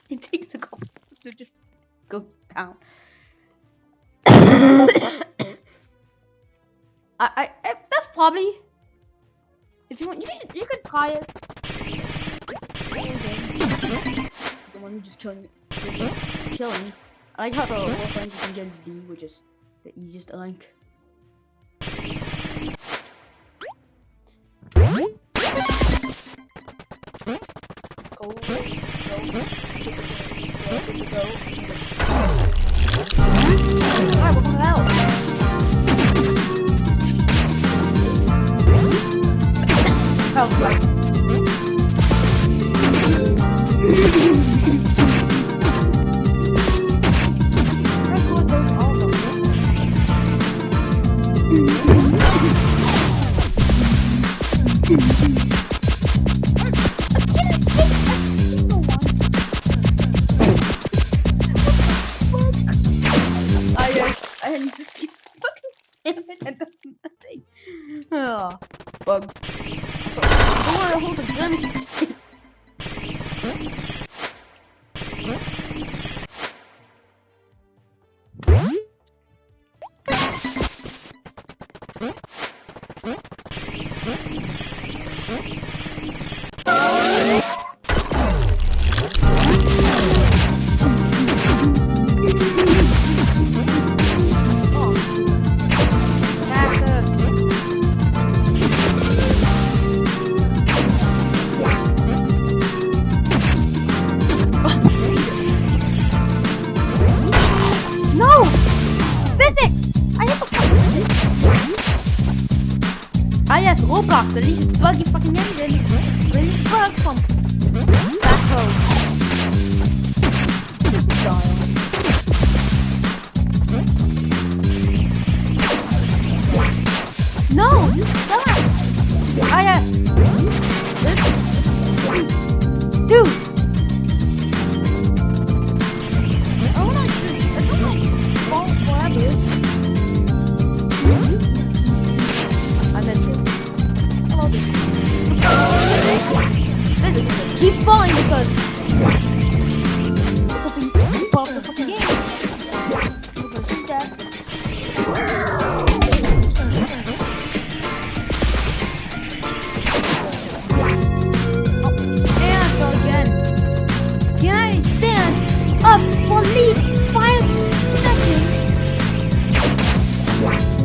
It takes a couple to just go down. I that's probably, if you want, you can try it. It's you're just killing. Killing. I like how the wolf rank you can get is D, which is the easiest rank. Alright, we're going out. Oh, right. That does nothing. Oh, bug. I want to hold the gun. Roblox, at least it's buggy fucking engine. Where is the bugs from? Backhoe. No, you suck. Dude. I don't like fall forever. I missed it. Keep falling because it's part of the fucking game. Because see that. And again. Can I stand up for at least 5 seconds?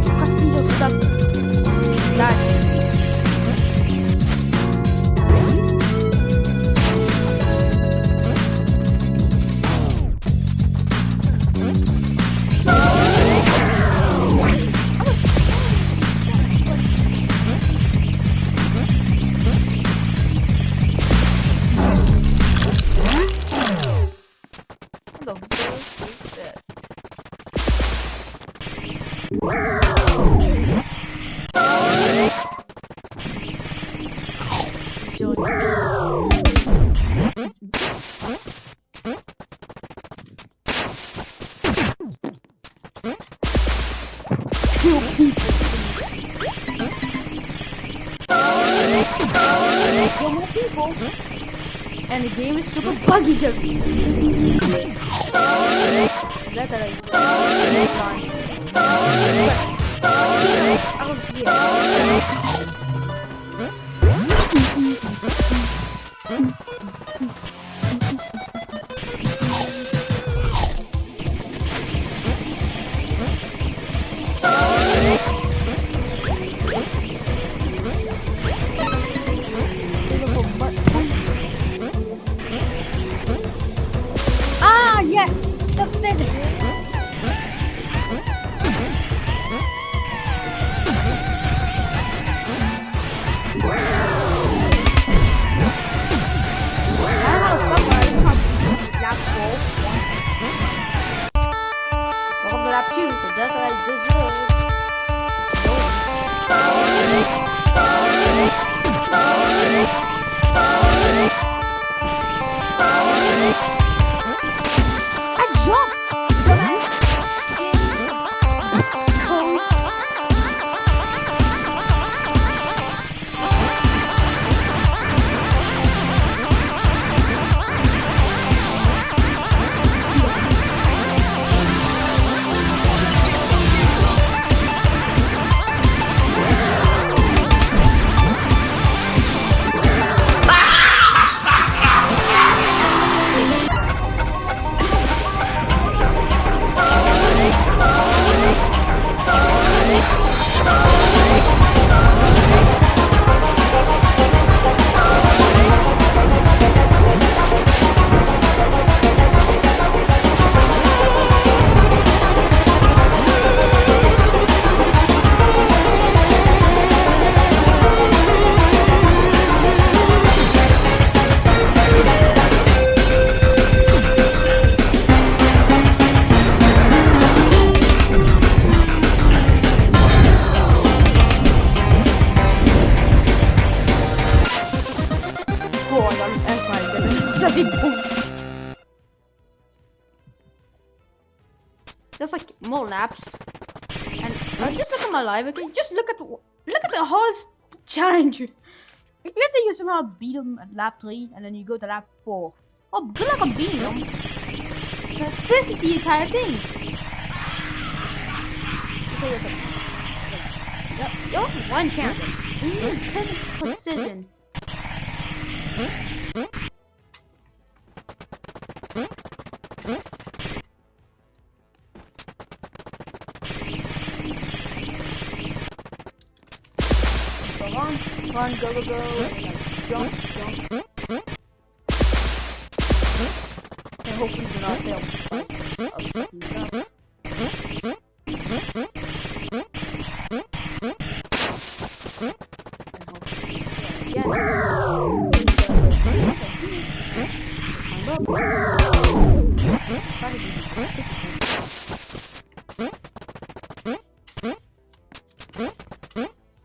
Castillo stuck. Die. And the game is super buggy just actually boom. There's like more laps, and just look at my live. Okay, just look at the whole challenge. If let's say you somehow beat him at lap 3, and then you go to lap 4. Oh, good luck on beating him. This is the entire thing. So you have one chance. You need precision. Run, go, jump. And hopefully do not fail.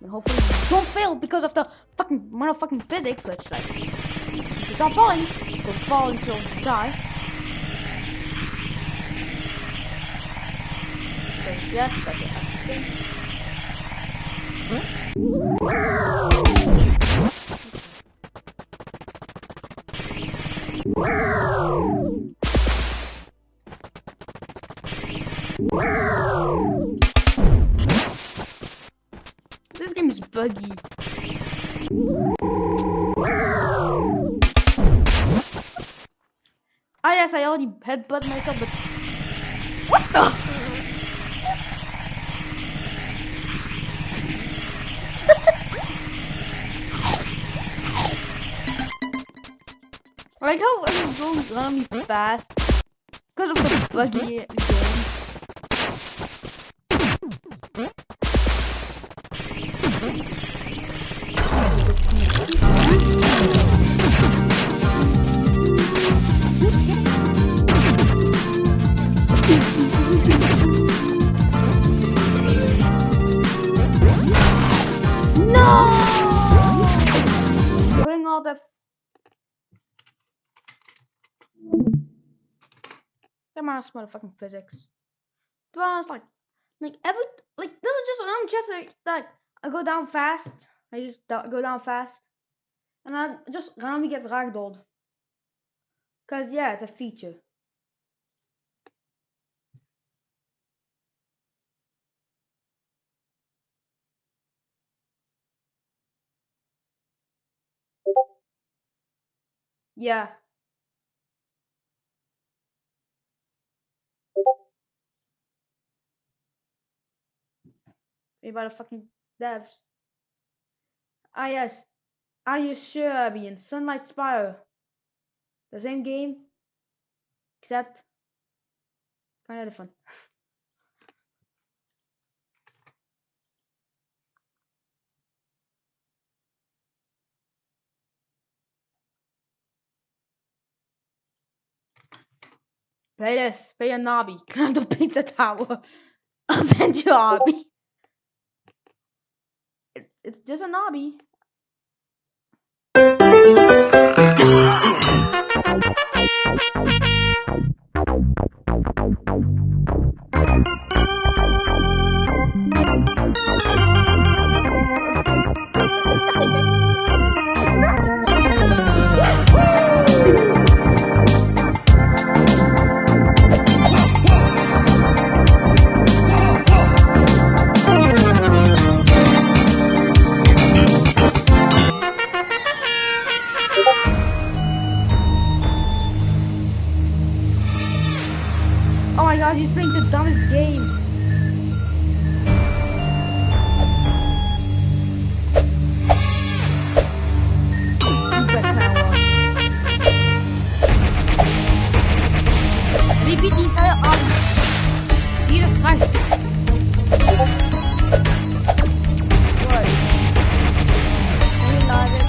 And hopefully you don't fail because of the fucking motherfucking physics, which like if you stop falling, you'll fall until you die. Because yes, that's it. This game is buggy. Ah yes, I already headbutt myself, but what the? I like how everyone's going around me fast because of the buggy game. No! Doing all the dumbass motherfucking physics. But I was like this is just I'm just like I go down fast. I just go down fast, and I just randomly get ragdolled. Cause yeah, it's a feature. Yeah. Made by the fucking devs. Ah yes. Are you sure, Abby? In Sunlight Spire. The same game. Except kinda different. Play this. Play a Nabi. Climb the pizza tower. Avenge your Abby. It's just a Nabi. Oh my god, he's playing the dumbest game. We beat the entire army. Jesus Christ. What? Can we live it?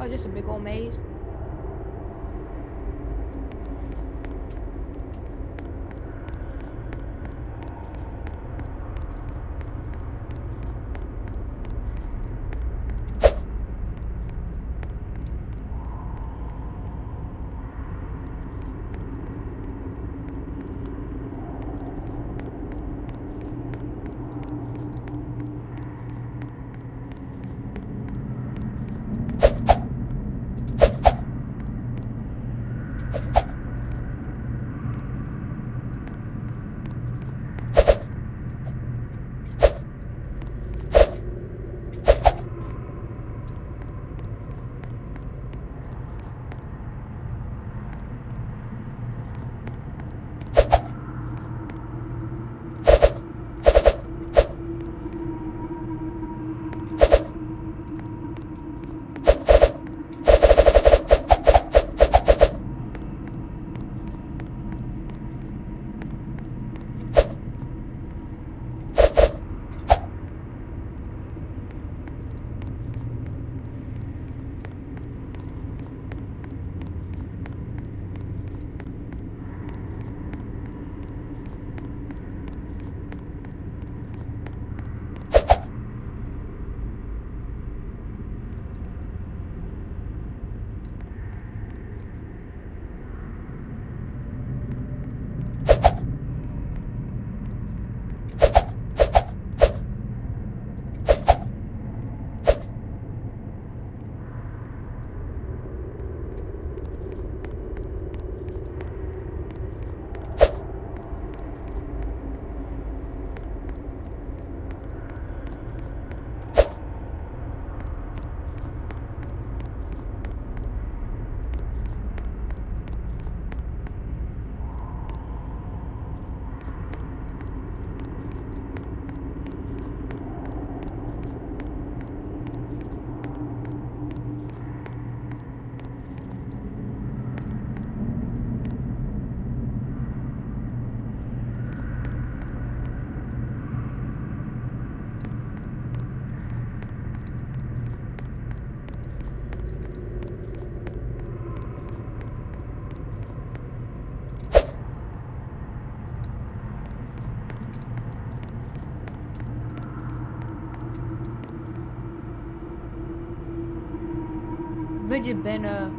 Oh, just a big old maze. Bridget Benner.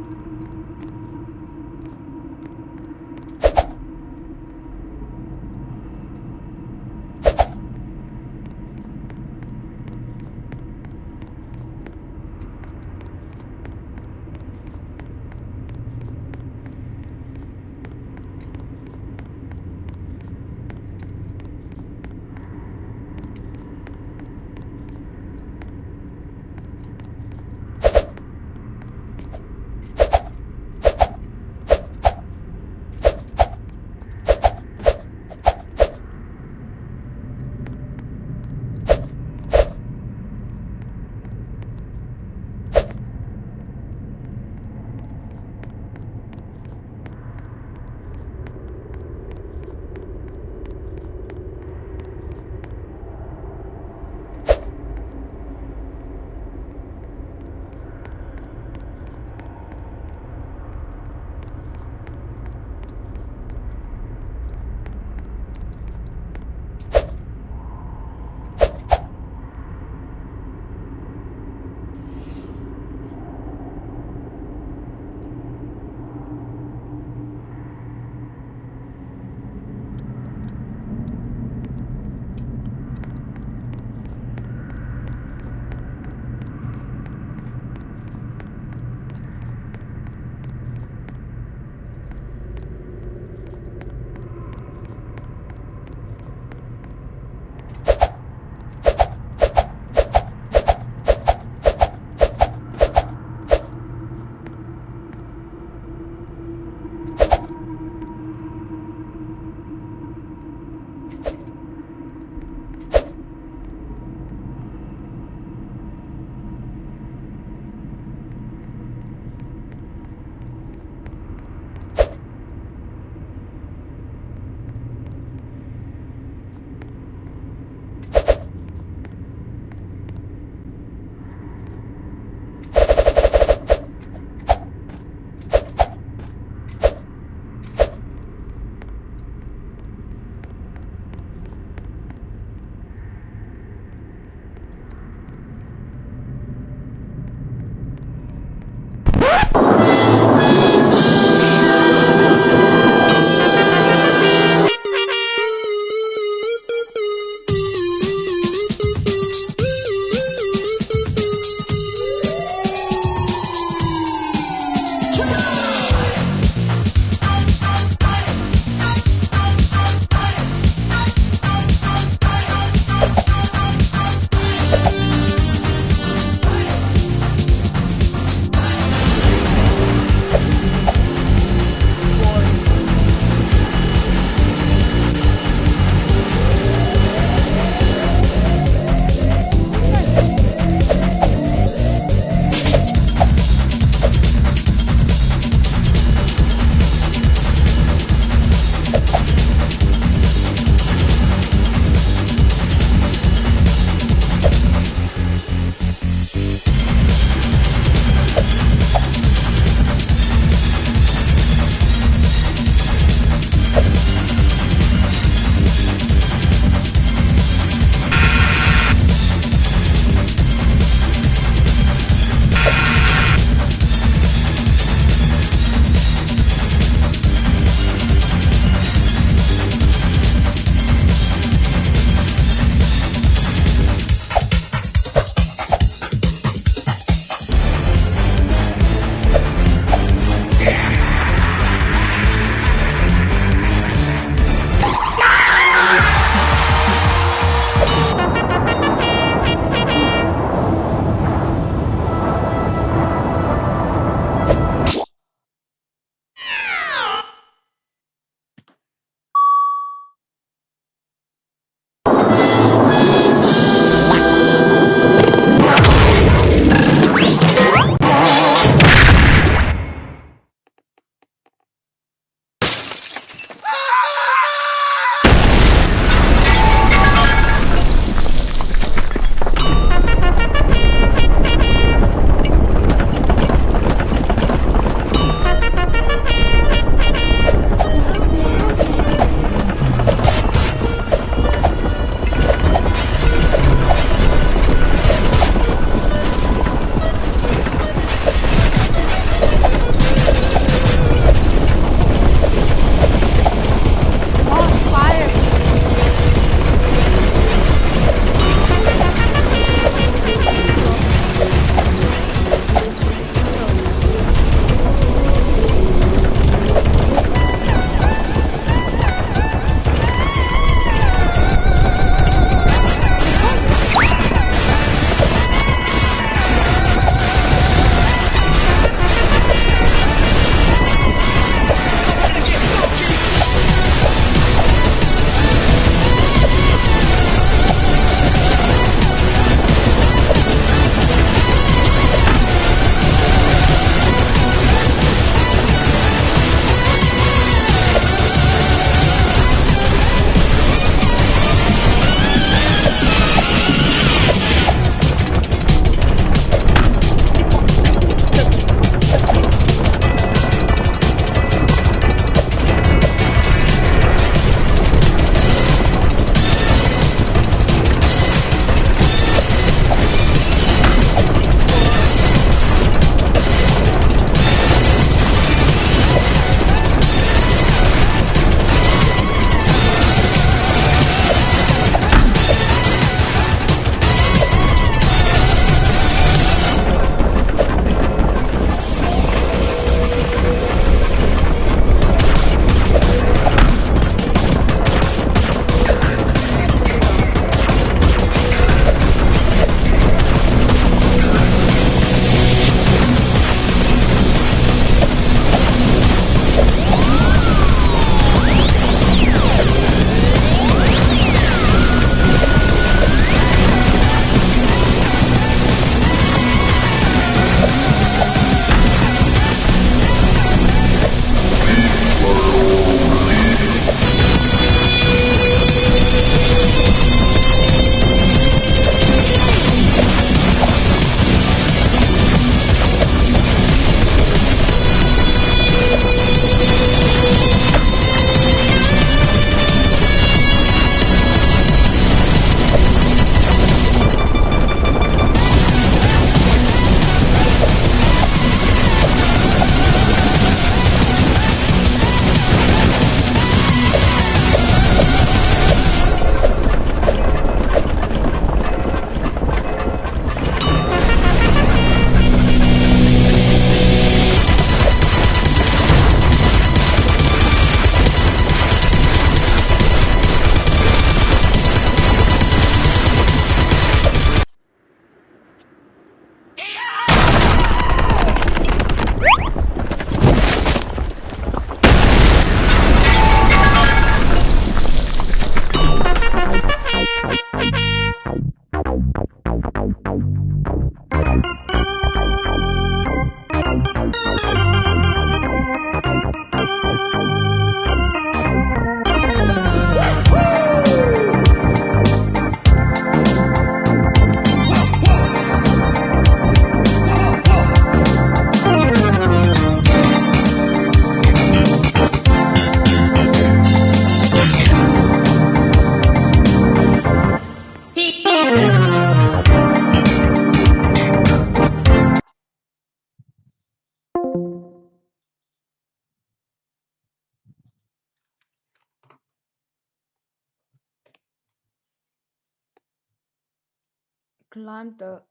climb the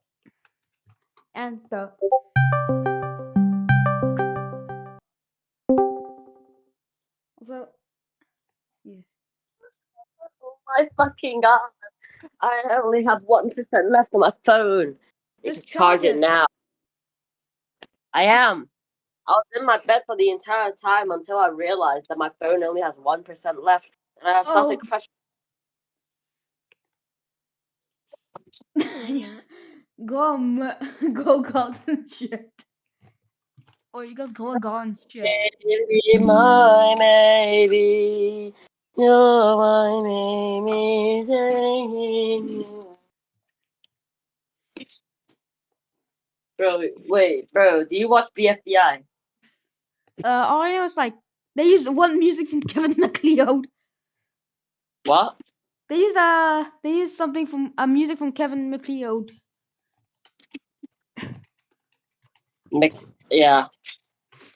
enter. So, yes. Oh my fucking god! I only have 1% left on my phone. You can charge it now. I am. I was in my bed for the entire time until I realized that my phone only has 1% left, and I started questioning. Go garden shit. Or you guys go garden shit. Baby, my baby, you're my baby, singing. Bro, wait, bro, do you watch BFDI? All I know is like they used one music from Kevin MacLeod. What? They used something from music from Kevin MacLeod. Yeah.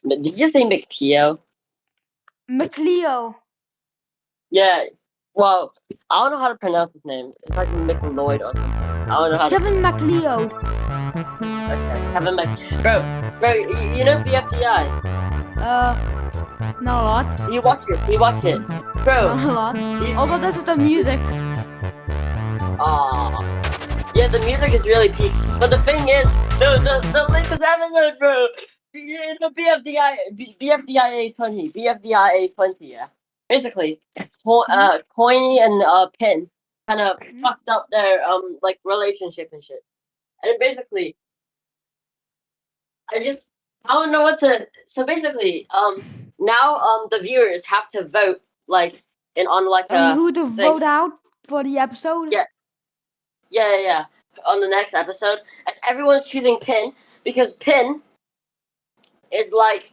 Did you say McTeo? MacLeod. Yeah. Well, I don't know how to pronounce his name. It's like McLeod or something. I don't know how Kevin MacLeod. Okay, Kevin Bro, you know BFDI? Not a lot. You watched it. Bro. Not a lot. Although this is the music. Yeah, the music is really peak. But the thing is, the latest episode, bro. The BFDI A20, yeah. Basically, Coiny and Pin kind of fucked up their like relationship and shit. And basically, I don't know what to. So basically, now the viewers have to vote like who to vote out for the episode? Yeah. On the next episode, and everyone's choosing Pin because Pin is like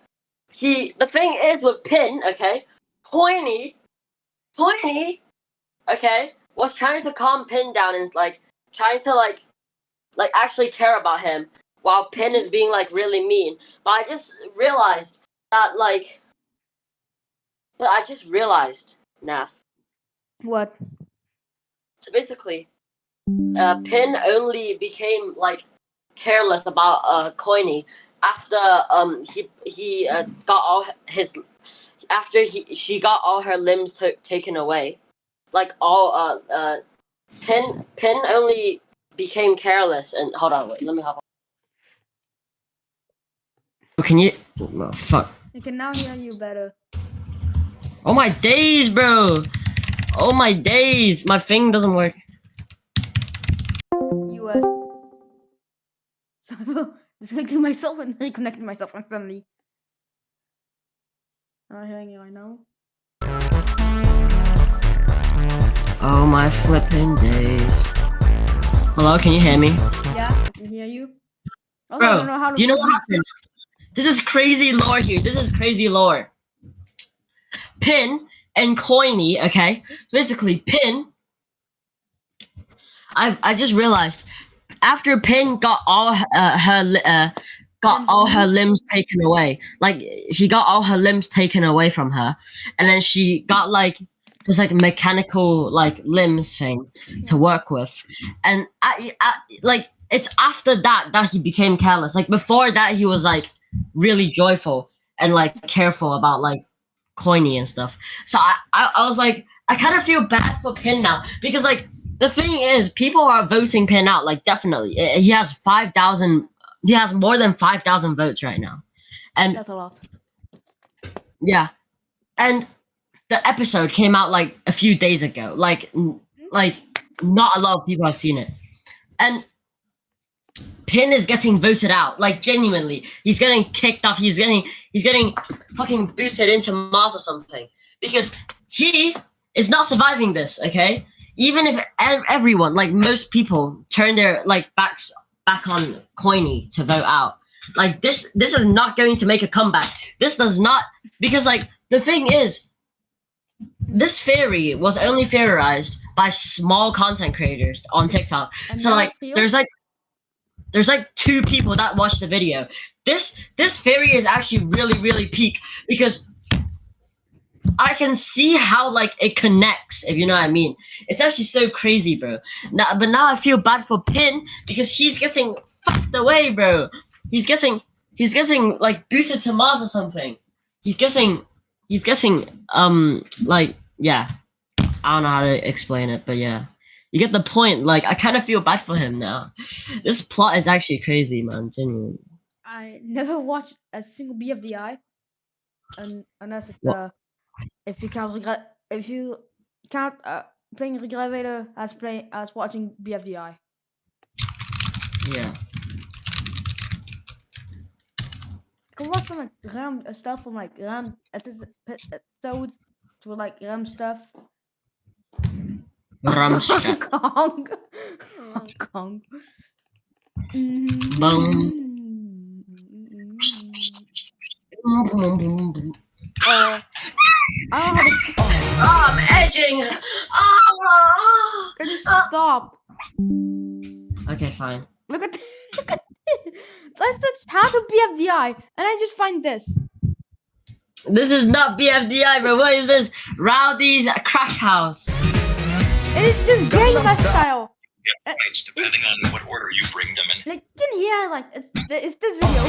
the thing is with Pin, okay, Coiny, okay, was trying to calm Pin down and like trying to like actually care about him while Pin is being like really mean. But I just realized that Nath. What? So basically, Pin only became like careless about Coiny after he got all his she got all her limbs taken away. Like all Pin only became careless and hold on, wait, let me hop on. Can you fuck? I can now hear you better. Oh my days, bro! Oh my days! My thing doesn't work. US. So I'm disconnecting myself and reconnecting myself suddenly. Am I hearing you right now? Oh my flipping days. Hello, can you hear me? Yeah, I can hear you. Also, Bro, I don't know how to do you know what happened? This is crazy lore here. This is crazy lore. Pin and Coiny, okay? Basically, Pin. I just realized after Pin got all her limbs taken away, like she got all her limbs taken away from her, and then she got like just like mechanical like limbs thing to work with, and I like it's after that he became careless. Like before that he was like really joyful and like careful about like Coiny and stuff. So I was like I kind of feel bad for Pin now because like the thing is people are voting Pin out, like definitely he has 5,000. He has more than 5,000 votes right now, and that's a lot. Yeah, and the episode came out like a few days ago. Like not a lot of people have seen it, and Pin is getting voted out. Like genuinely, he's getting kicked off. He's getting fucking boosted into Mars or something because he is not surviving this. Okay, even if everyone, like most people, turn their like backs back on Coiny to vote out. Like this is not going to make a comeback. This does not, because like the thing is, this theory was only theorized by small content creators on TikTok. And so like there's like 2 people that watched the video. This theory is actually really peak because I can see how like it connects, if you know what I mean. It's actually so crazy, bro. But now I feel bad for Pin because he's getting fucked away, bro. He's getting like booted to Mars or something. He's getting like, yeah. I don't know how to explain it, but yeah. You get the point. Like, I kind of feel bad for him now. This plot is actually crazy, man. Genuinely. I never watched a single BFDI, unless it's if you count playing Regret as watching BFDI. Yeah. I can watch some like RAM stuff from like RAM episodes for like RAM stuff. Ram Hong Kong. Hong Kong. I'm edging. Can you stop? Okay, fine. Look at this. So I searched how to BFDI, and I just find this. This is not BFDI, bro. What is this? Rowdy's Crack House. It is just Gangnam Style. Yeah, points depending on what order you bring them in. Like, you can hear like it's this video.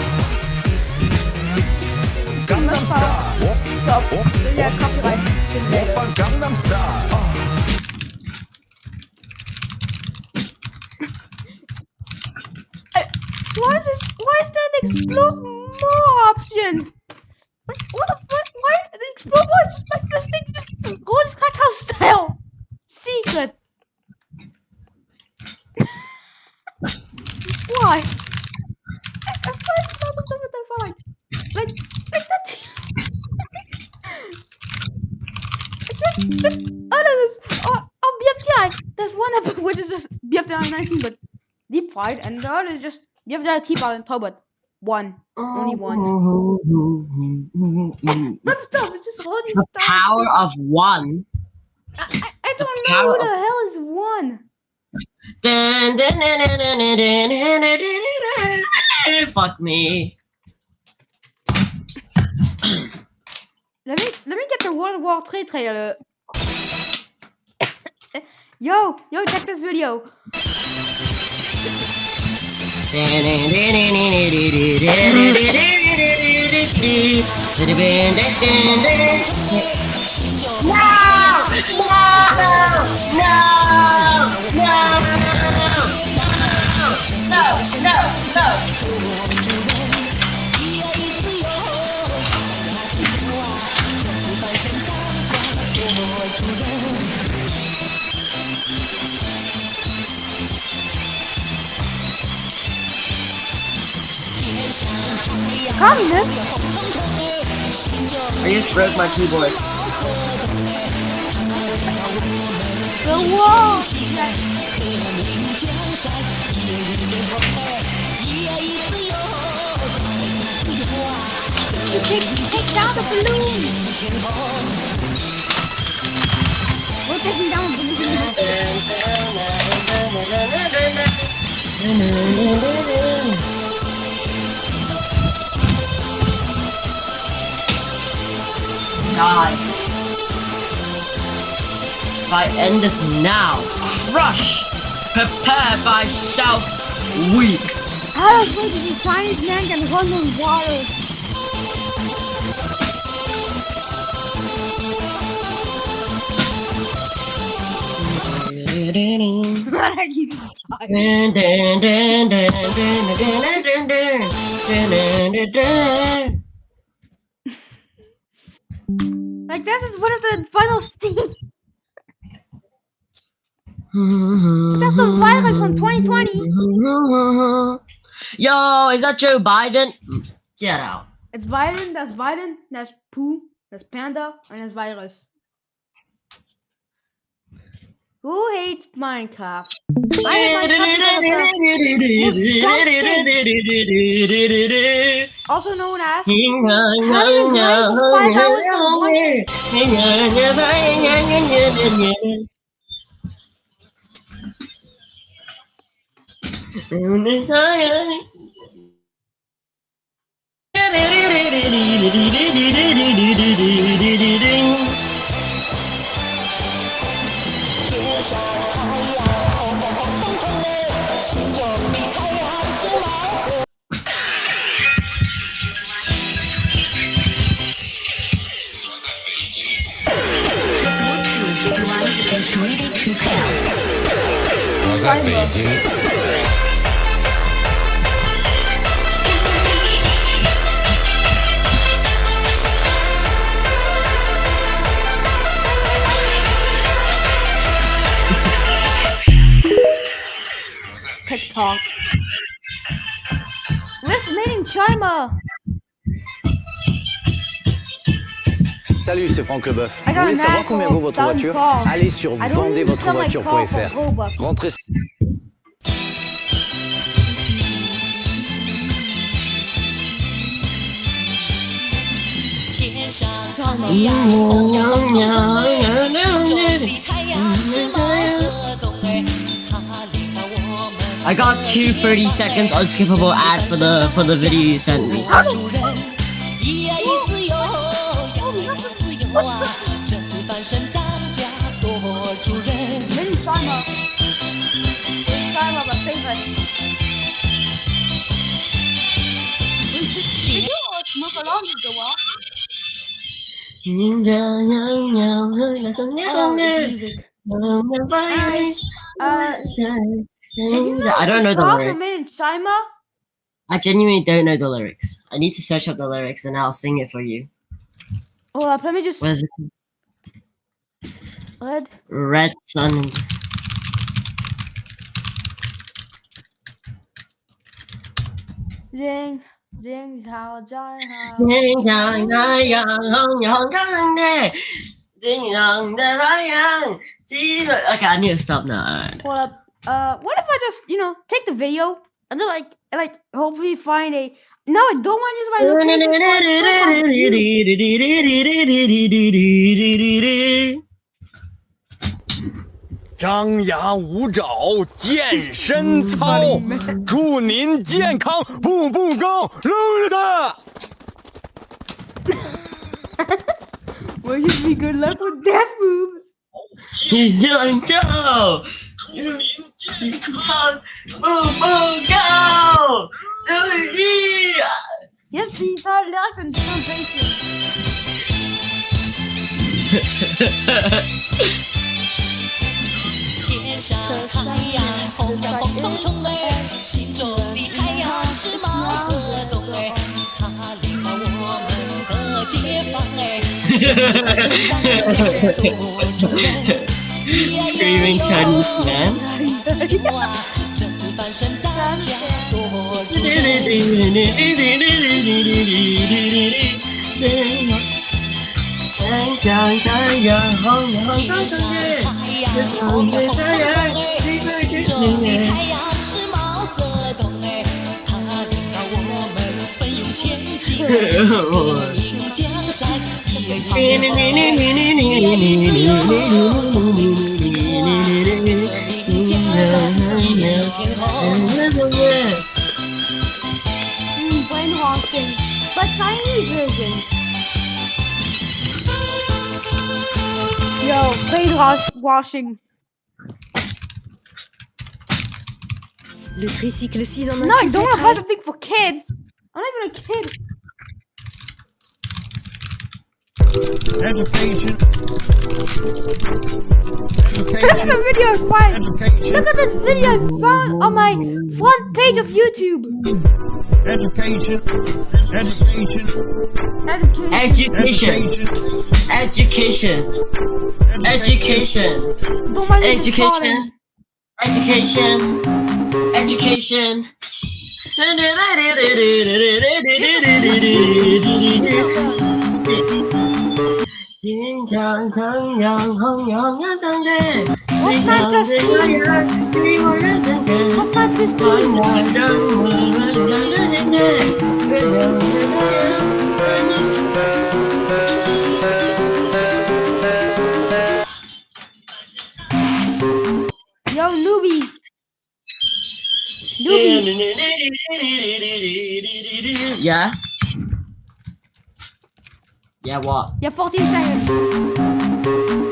Gangnam Style. Stop. There's a copyright. Oppa Gangnam Style. Why is there an explode more option? Like, what the fuck? Why the explode more? Just like this thing just go just Crack House Style. Secret. Why? Like that. On BFDI, there's one episode which is BFDI 19, but deep fried, and the other is just BFDI T-Bar and Tobot. One. Only one. But stuff, it's just holding The power of one. I don't know who the hell is one. Fuck me. Let me get the World War III trailer. Yo, check this video. Communist? I just broke my keyboard. The wall! Take down the balloon! We're taking down the balloon. Die. If I end this now, crush, prepare thyself, weak. How the fuck did the Chinese man can run on water? Like this is one of the final scenes. That's the virus from 2020. Yo, is that Joe Biden? Get out. It's Biden, that's Pooh, that's Panda, and that's Virus. Who hates Minecraft? Also known as 我在北京。TikTok. Rift made in China. Salut, c'est Franck Leboeuf. I Vous got voulez an savoir ad combien for vaut votre voiture? $1,000. Allez sur I don't sell my car vendezvotrevoiture.fr. for Robux. Rentrez. I got 2 30-second unskippable ad for the video you sent me. Mini China. China, my favorite. Did you move along with the wall? I don't know the lyrics. Made in China? I genuinely don't know the lyrics. I need to search up the lyrics and I'll sing it for you. Hold up, let me just. Where's it? Red. Red Sun. Ding, ding, how die, how. Okay, I need to stop now. Hold up. What if I just, take the video and then like hopefully find a. No, I don't want to use my location. 张牙舞爪，健身操，祝您健康，步步高，撸的。Well, you be good luck with death moves. 健操，祝您健康，步步高，注意。Yes, these are life and translation. 天上太阳红呀红彤彤哎，心中的太阳是毛泽东哎，他领导我们的解放哎。Screaming Chinese man. 正翻身大家做主天上太阳红呀红彤彤哎。红的太阳，你快点来！太阳是毛泽东哎，他领导我们奋勇前进，革命江山也brainwashing, but Chinese version. Yo, brainwashing. Le tricycle 6 en 1. No, I don't want to buy something for kids. I'm not even a kid. Education. Look at the video I found. Look at this video I found on my front page of YouTube. Education. Yo, newbie. Yeah? Yeah, what? Yeah, 14 seconds.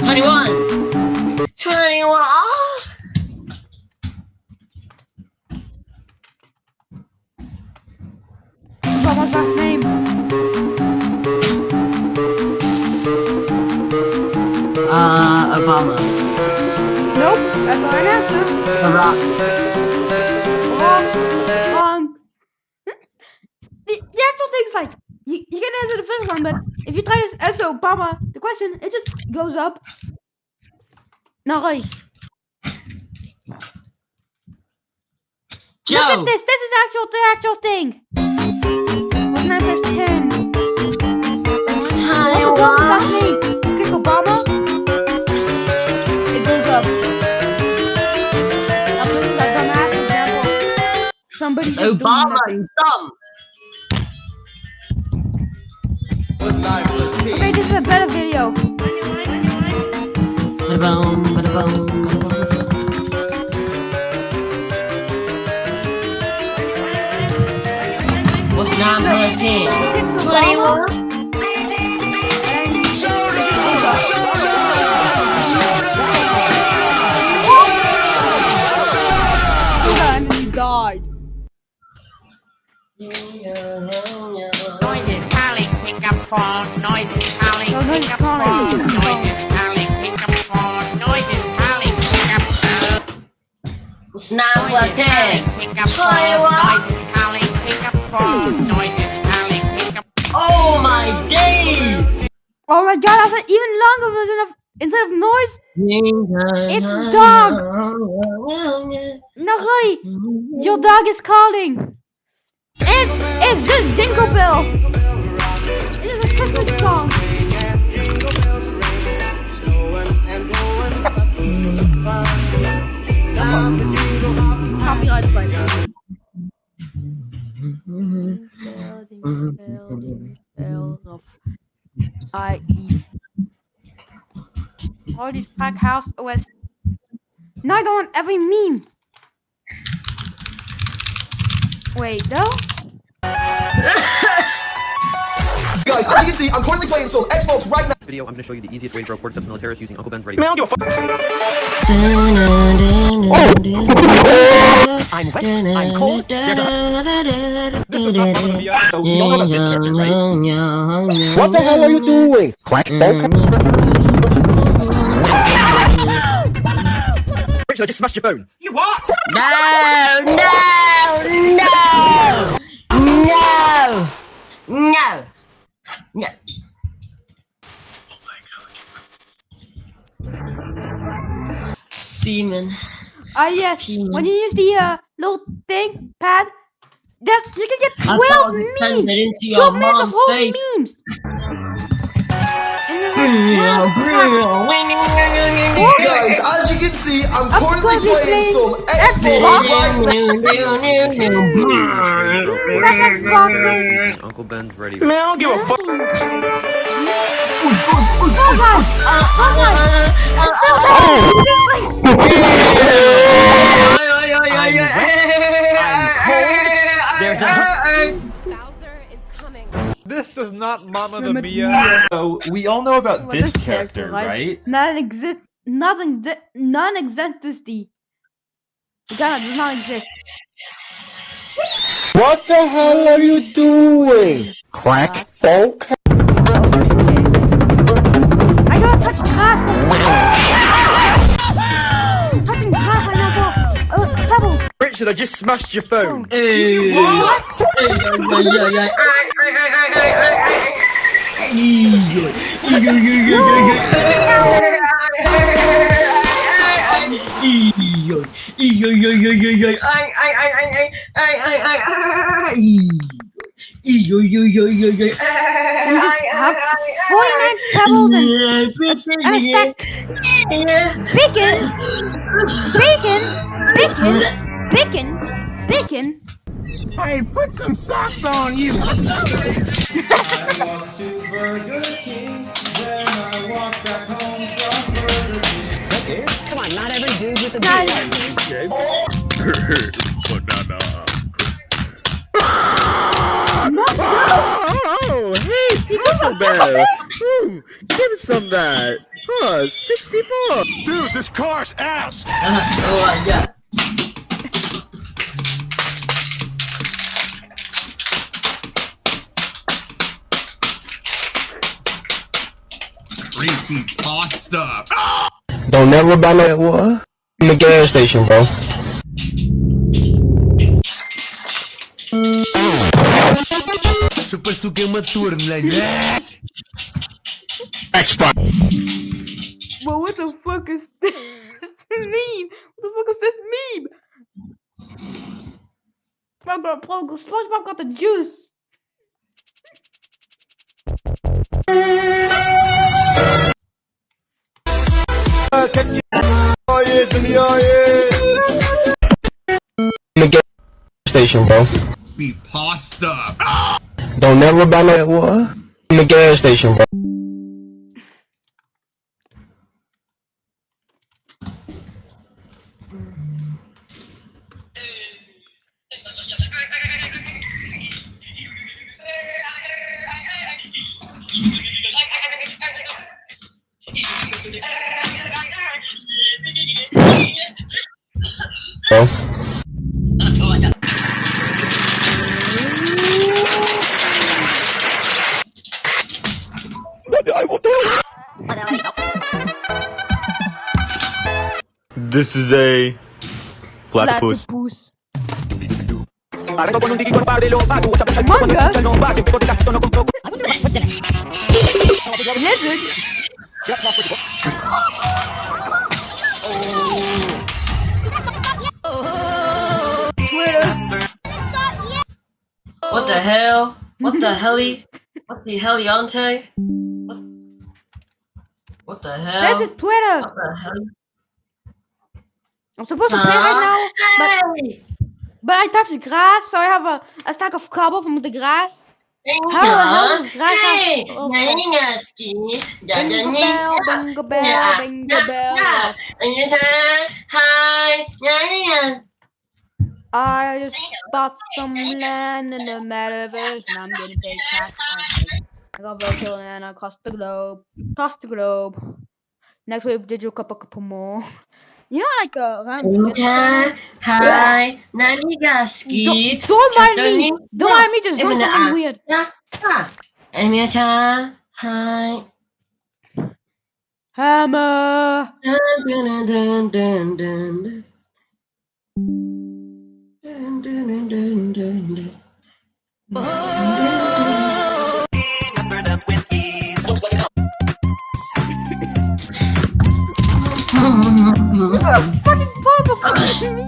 21! 21! What's my last name? Obama. answer. Wrong. The actual thing's like, you can answer the first one, but if you try to answer Obama, the question, it just goes up. No, right. Joe. Look at this. This is the actual thing. What's 9 plus 10? Taiwan. Click Obama. It goes up. Now, this is like an actual example. Somebody just Obama, you dumb. Okay, this is a better video. Ba-da-boom, ba-da-boom, ba-da-boom. What's 9 plus 10? 21. He died. Noises calling, pick up phone. Noises calling, pick up phone. Noises calling, pick up phone. Noises calling, pick up phone. What's 9 plus 10? Pick up phone. Noises calling, pick up phone. Noises calling, pick up. Oh my days! Oh my god, that's an even longer version of, instead of noise, it's dog. No, right. Your dog is calling. It's just Jingle Bell. It is a Christmas song. Copyright strike. I.E. All these pack house OS. No, I don't want every meme. Wait, no? Guys, as you can see, I'm currently playing some Xbox right now. In this video, I'm going to show you the easiest way to grow Cordyceps militaris using Uncle Ben's Ready. Man, I don't give a fuck. I'm wet, I'm cold, you're done. This does not Mamma Mia, so you all know about this character, right? What the hell are you doing? Quack. Rachel, I just smashed your phone. You what? No! Semen. Ah yes, when you use the little thing pad, that you can get 12 memes. 12 minutes of whole memes. Guys, as you can see, I'm currently playing some Xbox right now. Uncle Ben's Ready. Man, I don't give a fuck. This does not Mamma Mia. So we all know about this character, right? Non-existency. The guy does not exist. What the hell are you doing? Quack. Okay. I gotta touch grass. Touching grass, I know pebbles. Richard, I just smashed your phone. What? Bacon. Hey, put some socks on you. I walked to Burger King, then I walked back home from Burger King. Come on, not every dude with a beard. Banana. Oh, hey, Taco Bell. Give me some of that. 64. Dude, this car's ass. Oh, yeah. Creepy pasta. Don't never buy that what? In the gas station, bro. Super suka matur lagi. Xbox. But what the fuck is this meme? What the fuck is this meme? SpongeBob got the juice. In the gas station, bro. Be pasta. Don't never buy that what? In the gas station, bro. Bro. This is a platypus. What the hell? What the helly? What the heliante? What the hell? This is Twitter. What the hell? I'm supposed to play right now, but I touched the grass, so I have a stack of cobble from the grass. How the hell is grass? Hey, Bingo bell, bingo bell, bingo bell. Hi. I just bought some land in the metaverse, and I'm getting paid cash. I got virtual and I cost the globe. Next week, digital couple more. You know, like Hi, Nanigaski. Don't mind me. Don't mind me. Just doing something weird. Hi. Hammer. What the fucking fuck to me?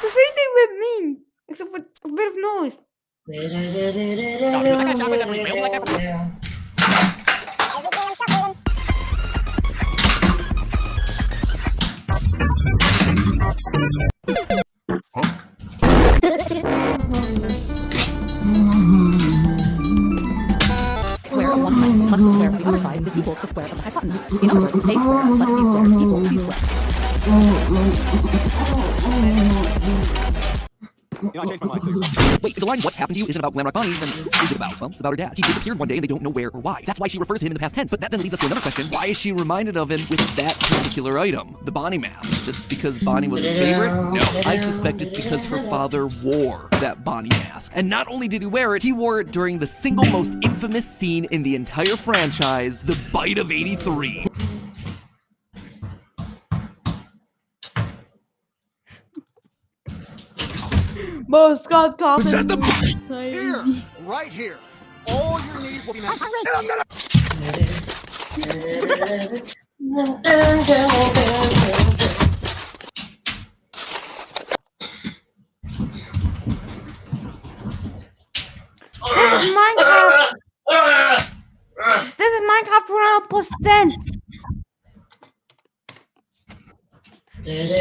The same thing with me, except with a bit of noise. Square on one side plus the square on the other side is equal to the square of the hypotenuse. In other words, a square plus b squared equals c squared. You know, I changed my mind. Wait, if the line "What happened to you" isn't about Glamrock Bonnie, then what is it about? Well, it's about her dad. He disappeared one day and they don't know where or why. That's why she refers to him in the past tense. But that then leads us to another question. Why is she reminded of him with that particular item? The Bonnie mask. Just because Bonnie was his favorite? No. I suspect it's because her father wore that Bonnie mask. And not only did he wear it, he wore it during the single most infamous scene in the entire franchise, the Bite of 83. Most Scott Coffin. Was that the here? Right here. All your needs will be met. And I'm gonna. This is Minecraft. This is Minecraft 100%. Maybe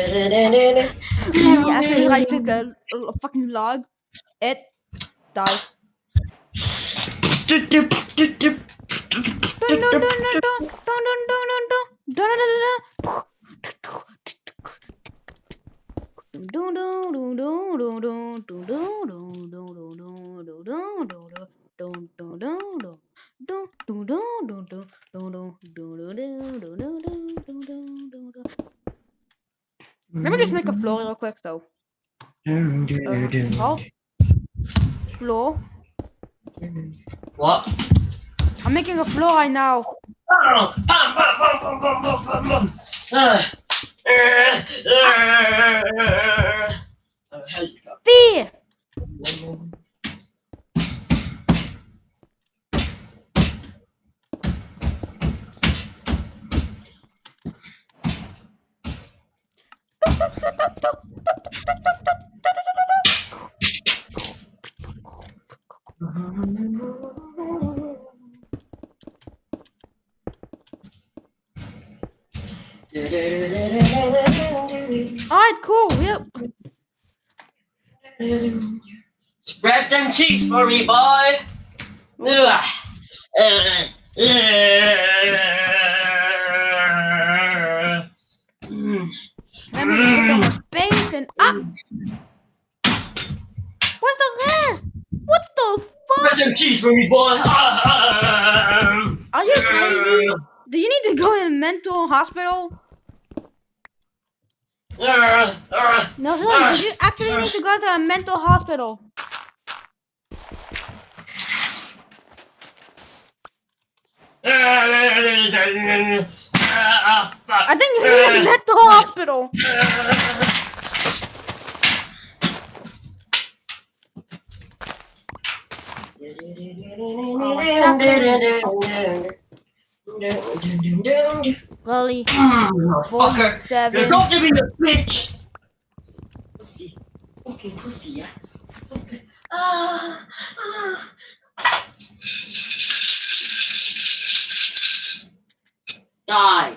I can right click a fucking log. It dies. Let me just make a floor real quick though. Floor. What? I'm making a floor right now. Fear. Alright, cool. Yep. Spread them cheeks for me, boy. Let me put on my base and up. What's the rest? What the fuck? Spread them cheeks for me, boy. Are you crazy? Do you need to go to a mental hospital? No, do you actually need to go to a mental hospital? I think you need a mental hospital. Lolly. Fucker. 7. You're not giving the bitch. Pussy. Fucking pussy, yeah. Die.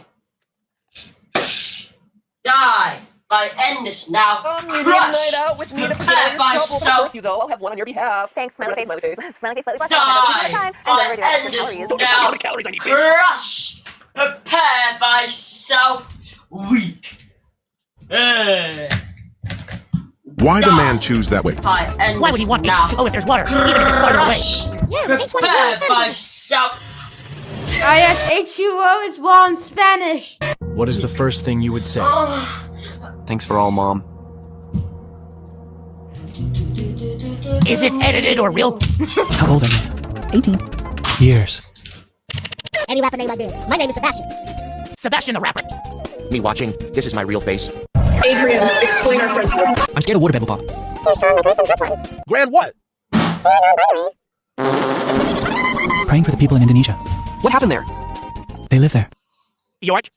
Die. If I end this now, You crush. night out with me to Prepare myself. you though. I'll have one on your behalf. Thanks, smiley face. Smiley face. Smiley face, slightly blushing. Die. And don't I overdo end it. this Calories. Don't tell me how now, many calories I need, bitch. crush. Prepare thyself, weak. Why the man choose that way? If I end Why would this he want now, H2O if there's water, even if it's farther away? crush. Prepare thyself. Oh yes, H2O is well in Spanish. What is the first thing you would say? Thanks for all, Mom. Is it edited or real? How old are you? 18. Years. Any rapper name like this. My name is Sebastian. Sebastian the rapper. Me watching, this is my real face. Adrian, explain our friendship. I'm scared of water, Pop. Grand what? Praying for the people in Indonesia. What happened there? They live there. York.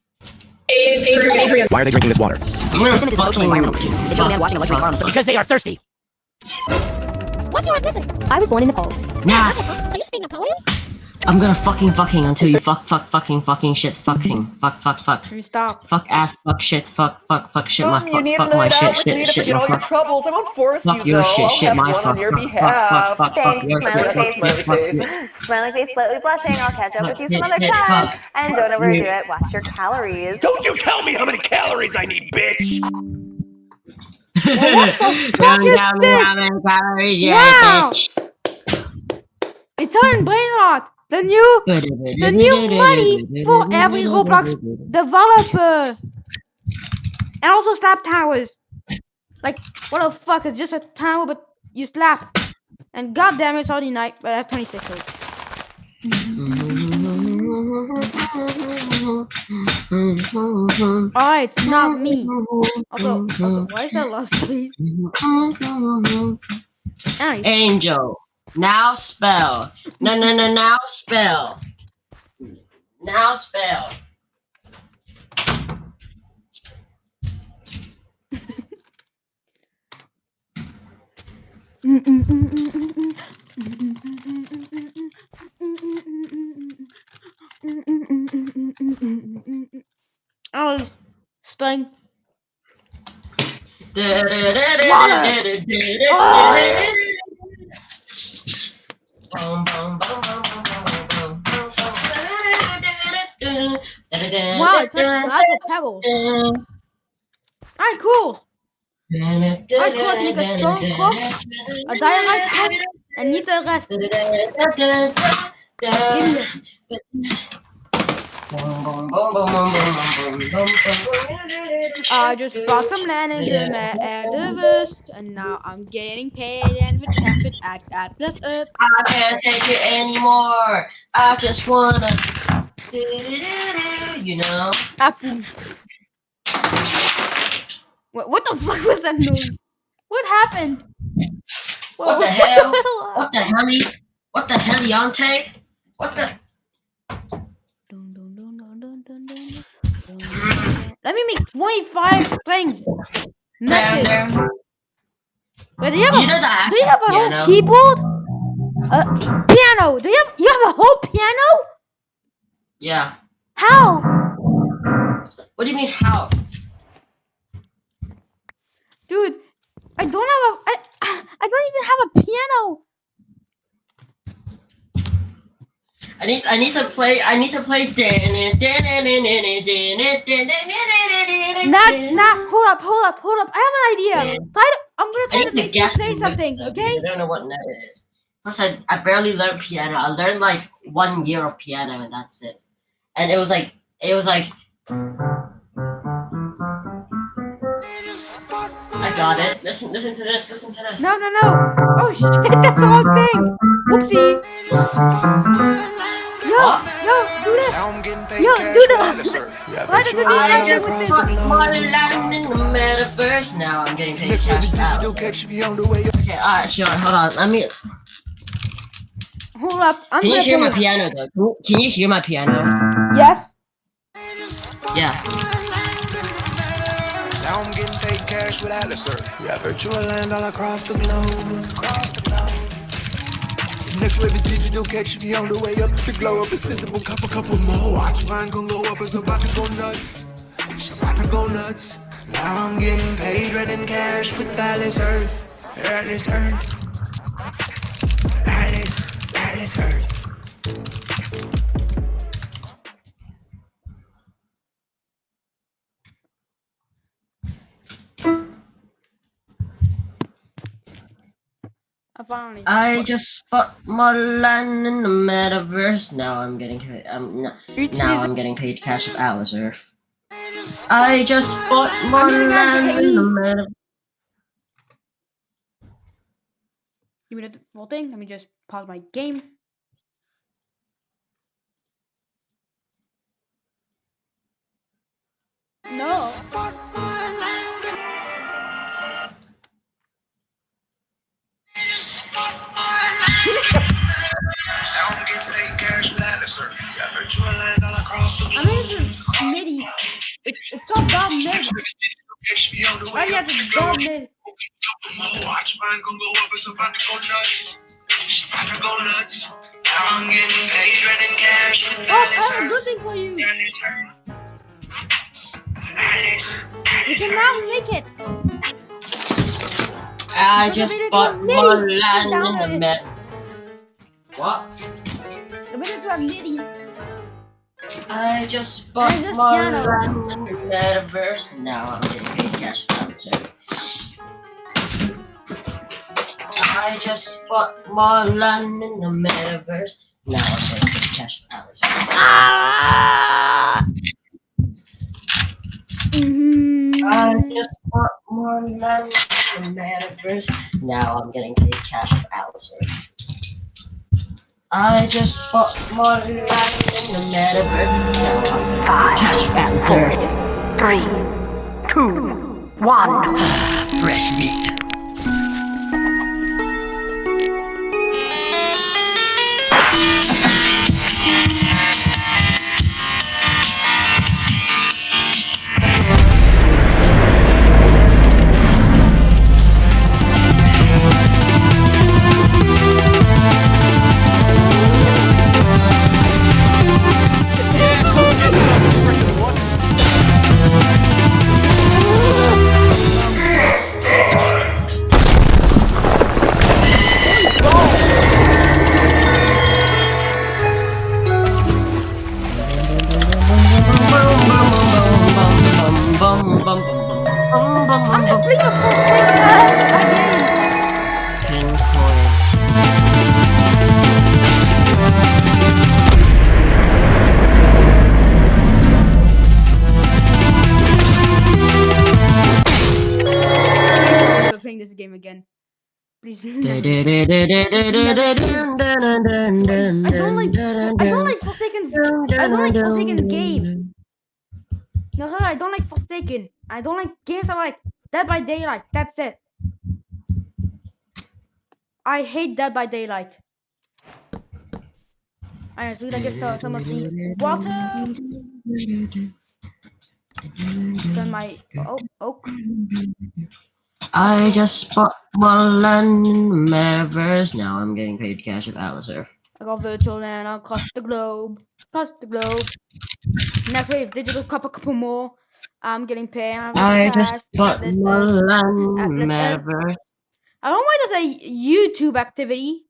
Adrian. Why are they drinking this water? Listen to this socially environmental. It's a man watching a luxury car on the because they are thirsty. What's your ethnicity? I was born in Nepal. Nah. So you speak Napoleon? I'm gonna fucking until you fuck shit fuck. You stop. Fuck ass, fuck shit, fuck shit, my You need fuck a my night out shit, with me to shit, forget my all your fuck. troubles. I won't force Fuck you your though. shit, I'll shit, have my one fuck. on your Fuck behalf. Thanks, your smiley shit, face. fuck, Smiley fuck, face. Smiley face, slightly blushing. I'll catch up with you some other Hit, time. fuck. And don't overdo it. Watch your calories. Don't you tell me how many calories I need, bitch. What the fuck is this? Wow! It's on Brainrot, the new money for every Roblox developer, and also slap towers. Like, what the fuck? It's just a tower, but you slapped. And goddamn, it's already night, but I have 26 days. Alright, it's not me. Also, why is that last please? Nice. Angel. Now spell. No, now spell. Now spell. Oh, sting. Wow, it touched lots of pebbles. Alright, cool. Alright, cool. I make a strong cross, a dialite cross, and need the rest. I just bought some land into my universe, and now I'm getting paid and with traffic at this earth. I can't take it anymore. I just wanna You know? Apple. What the fuck was that noise? What happened? What the hell? What the hell? What the heliante? What the? Let me make 25 things. There. Wait, do you have You know that do you have a piano? whole keyboard? Piano. Do you have a whole piano? Yeah. How? What do you mean how? Dude, I don't even have a piano. I need to play. Hold up. I have an idea. I'm gonna try to make you say something, okay? I don't know what note it is. Plus, I barely learned piano. I learned like 1 year of piano and that's it. And it was like. I got it. Listen to this. No. Oh shit, that's the wrong thing. Whoopsie. Yo, do this. Yo, do this. Why does it do with this? Land in the metaverse. Now I'm getting paid cash out. Okay, alright, sure. Hold on. Let me. Hold up. Can you hear my piano though? Can you hear my piano? Yes. Yeah. Now I'm getting paid cash with Atlas Earth. Yeah, virtual land all across the globe. Next wave is digital, catch me on the way up. The glow up is visible, couple more. Watch mine gon' go up, it's about to go nuts. Now I'm getting paid, running cash with Atlas Earth. Atlas Earth. Atlas Earth. I just bought more land in the metaverse. Now I'm getting paid. Now I'm getting paid cash with Atlas Earth. I just bought more land in the metaverse. Give me the full thing. Let me just pause my game. No. I'm getting paid cash with Atlas Earth. Got virtual land all across the globe. I mean, this is MIDI. It's called Bob Mid. Why do you have to Bob Mid? Watch mine gon' go up, it's about to go nuts. Now I'm getting paid, running cash with Oh, I have a good thing for you. You can now make it. I just bought more land in the met. What? The minute to have MIDI. I just bought more land in the metaverse. Now I'm getting paid cash with Atlas Earth. I just bought more land in the metaverse. Now I'm getting paid cash with Atlas Earth. I just bought more land in the metaverse. Now I'm getting paid cash with Atlas Earth. I just bought more land in the metaverse. Now I'm cash with Atlas Earth. 3, 2, 1. Fresh meat. Please. I I don't like Forsaken's. I don't like Forsaken's game. No, I don't like Forsaken. I don't like games that are like Dead by Daylight. That's it. I hate Dead by Daylight. Alright, so we gotta get some of the water. Done my oak. I just bought one land in the metaverse. Now I'm getting paid cash with Atlas Earth. I got virtual land across the globe. Next wave, digital couple more. I'm getting paid. I just bought one land in the metaverse. I don't know why there's a YouTube activity.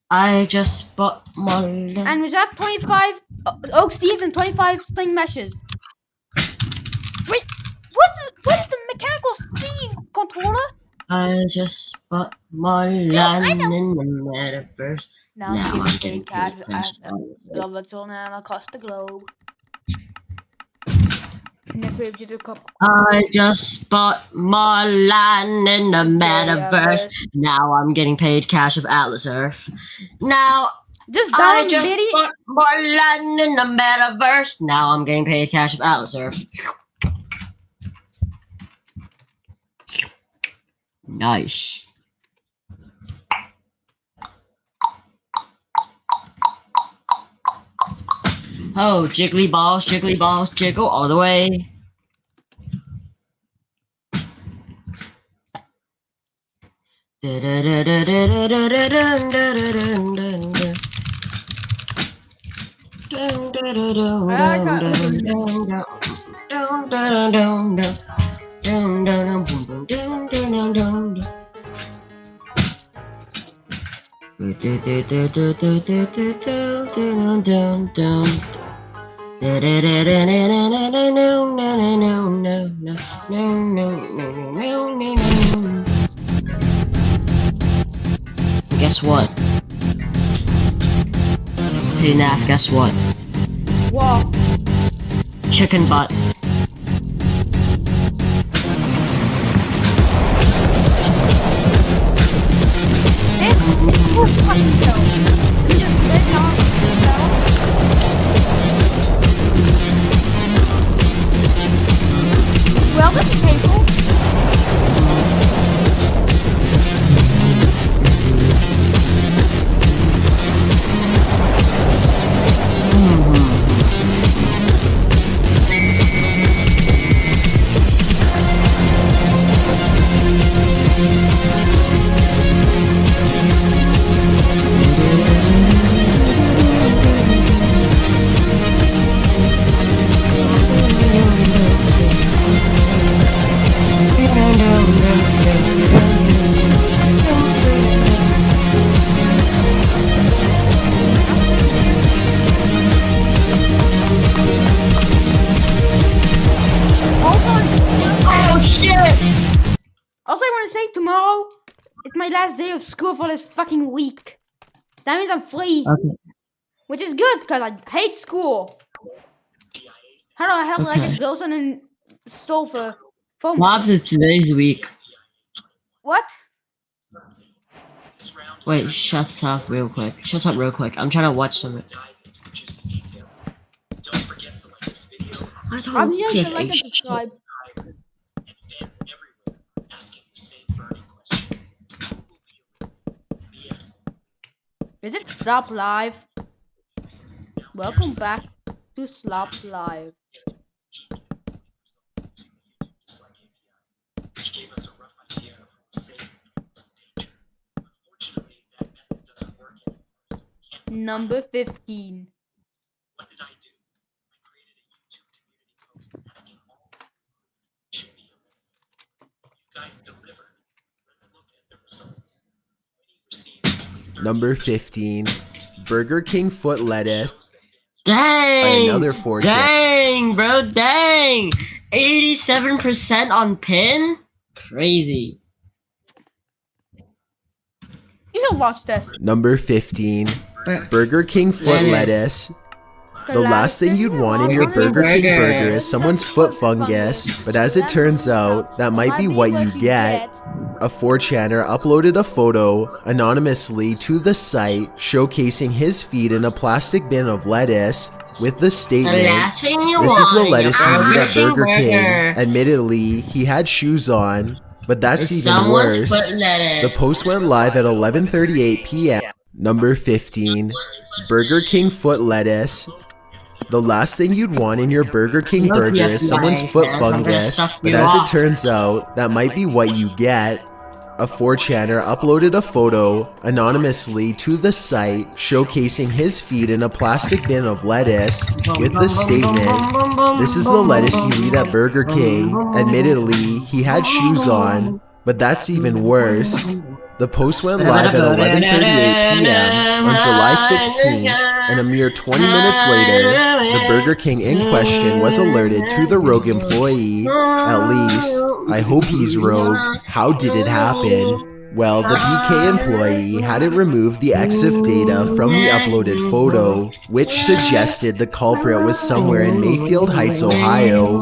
I just bought my land. And we have 25 oak steves and 25 sling meshes. Wait, what is the mechanical steve controller? I just bought my land in the metaverse. Now I'm getting cash as a virtual land across the globe. I just bought my land in the metaverse. Now I'm getting paid cash of Atlas Earth. Now I just bought my land in the metaverse. Now I'm getting paid cash of Atlas Earth. Nice. Oh, jiggly balls, jiggle all the way. Guess what? Hey Naf, guess what? What? Chicken butt. Well, this is painful. Also, I want to say tomorrow it's my last day of school for this fucking week. That means I'm free, which is good because I hate school. How do I help like a Wilson and store for phone? Mobs is today's week. What? Wait, shut up real quick. Shut up real quick. I'm trying to watch something. I'm here to like and subscribe. Is it Slop Live? Welcome back to Slop Live. Number 15. What did I do? I created a YouTube community post asking all who should be eliminated. You guys delivered. Let's look at the results. Number 15, Burger King foot lettuce. Dang! Another 4 Dang, bro, dang! 87% on pin? Crazy. You can watch this. Number 15, Burger King foot lettuce. The last thing you'd want in your Burger King burger is someone's foot fungus, but as it turns out, that might be what you get. a 4chaner uploaded a photo anonymously to the site showcasing his feet in a plastic bin of lettuce with the statement, last thing you "This is the want, lettuce you your eat at Burger Burger King." King. Admittedly, he had shoes on, but that's It's even someone's worse. foot lettuce. The post went live at 11:38 p.m. Number 15, Burger King foot lettuce. The last thing you'd want in your Burger King Look, burger yes, is someone's guys, foot man, I'm gonna fungus, suck but you as it off. turns out, that might be what you get. A 4chaner uploaded a photo anonymously to the site showcasing his feet in a plastic bin of lettuce with the statement, "This is the lettuce you eat at Burger King." Admittedly, he had shoes on, but that's even worse. The post went live at 11:38 p.m. on July 16th, and a mere 20 minutes later, the Burger King in question was alerted to the rogue employee. At least, I hope he's rogue. How did it happen? Well, the BK employee hadn't removed the EXIF data from the uploaded photo, which suggested the culprit was somewhere in Mayfield Heights, Ohio.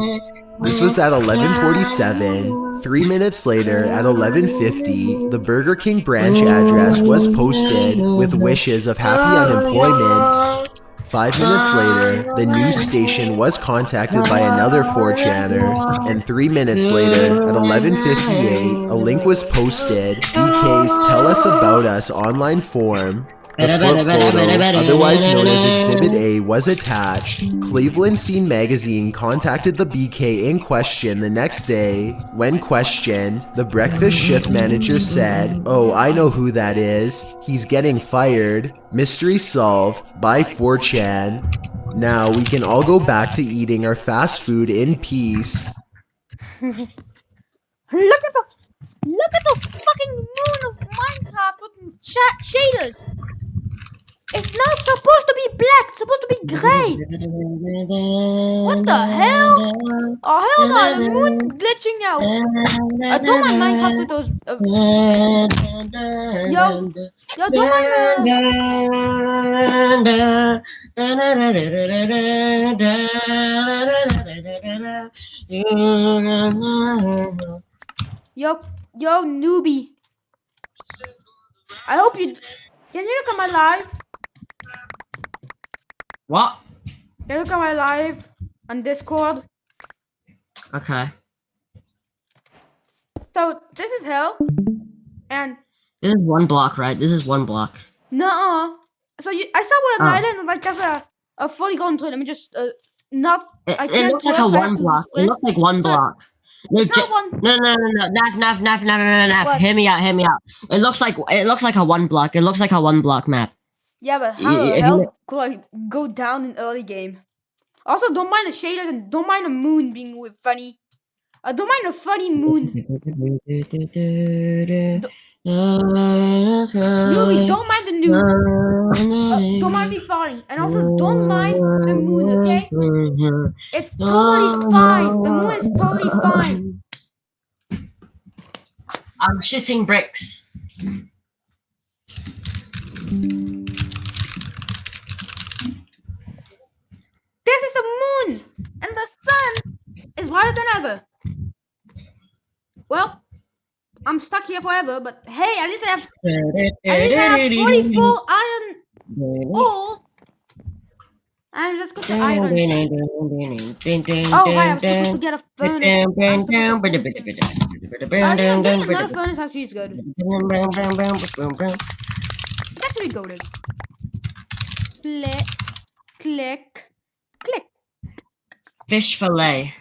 This was at 11:47. 3 minutes later, at 11:50, the Burger King branch address was posted with wishes of happy unemployment. 5 minutes later, the news station was contacted by another 4chaner, and 3 minutes later, at 11:58, a link was posted, BK's Tell Us About Us online form. The foot photo, otherwise known as Exhibit A, was attached. Cleveland Scene magazine contacted the BK in question the next day. When questioned, the breakfast shift manager said, "Oh, I know who that is. He's getting fired. Mystery solved by 4chan. Now we can all go back to eating our fast food in peace." Look at the fucking moon of Minecraft with shaders. It's not supposed to be black, it's supposed to be gray. What the hell? Oh hell no, the moon glitching out. I don't mind Minecraft with those yo, don't mind Yo newbie. I hope you can you look at my live? What? Can you look at my live on Discord? Okay. So this is hell, and This is one block, right? This is one block. no. So I saw what an Oh. island like that's a fully gone through. Let me just not. I It can't looks like a work, so I have one to block. It sprint. looks like one block. No, It's not one. no, Naf. What? Hear me out. It looks like a one block. It looks like a one block map. Yeah, but how the if you hell look- could I go down in early game? Also, don't mind the shaders and don't mind the moon being funny. Don't mind the funny moon. Newbie, don't mind the moon. Don't mind me falling. And also, don't mind the moon, okay? It's totally fine. The moon is totally fine. I'm shitting bricks. This is the moon, and the sun is brighter than ever. Well, I'm stuck here forever, but hey, at least I have 44 iron ore. And let's go to iron. Oh, hi, I was supposed to get a furnace. Getting another furnace actually is good. That's where we go then. Click. Fish fillet.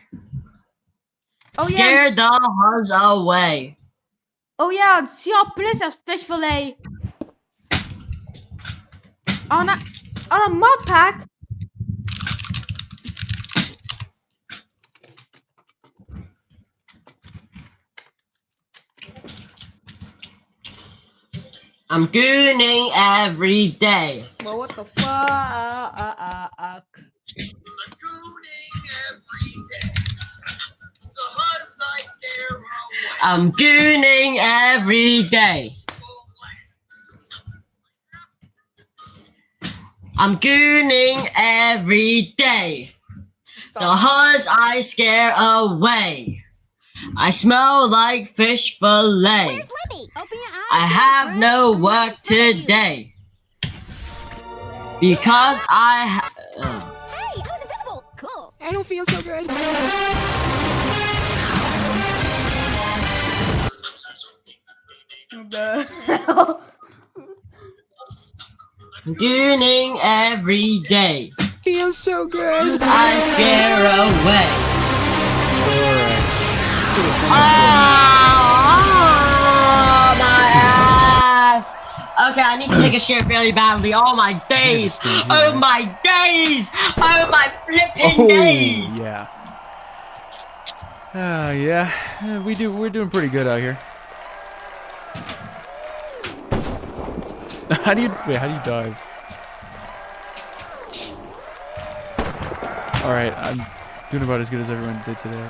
Oh, Scare the huns away. Oh yeah, see our place as fish fillet. On a mod pack. I'm gooning every day. Well, what the fuck? I'm gooning every day. I'm gooning every day. The huns I scare away. I smell like fish fillet. Where's Libby? Open your eyes. I have no work today. Because I Hey, I was invisible. Cool. I don't feel so good. Gooning every day. Feels so good. I scare away. Oh, my ass. Okay, I need to take a shit really badly. Oh my days. Oh my days. Oh my flipping days. Yeah. Yeah. We're doing pretty good out here. How do you dive? All right, I'm doing about as good as everyone did today.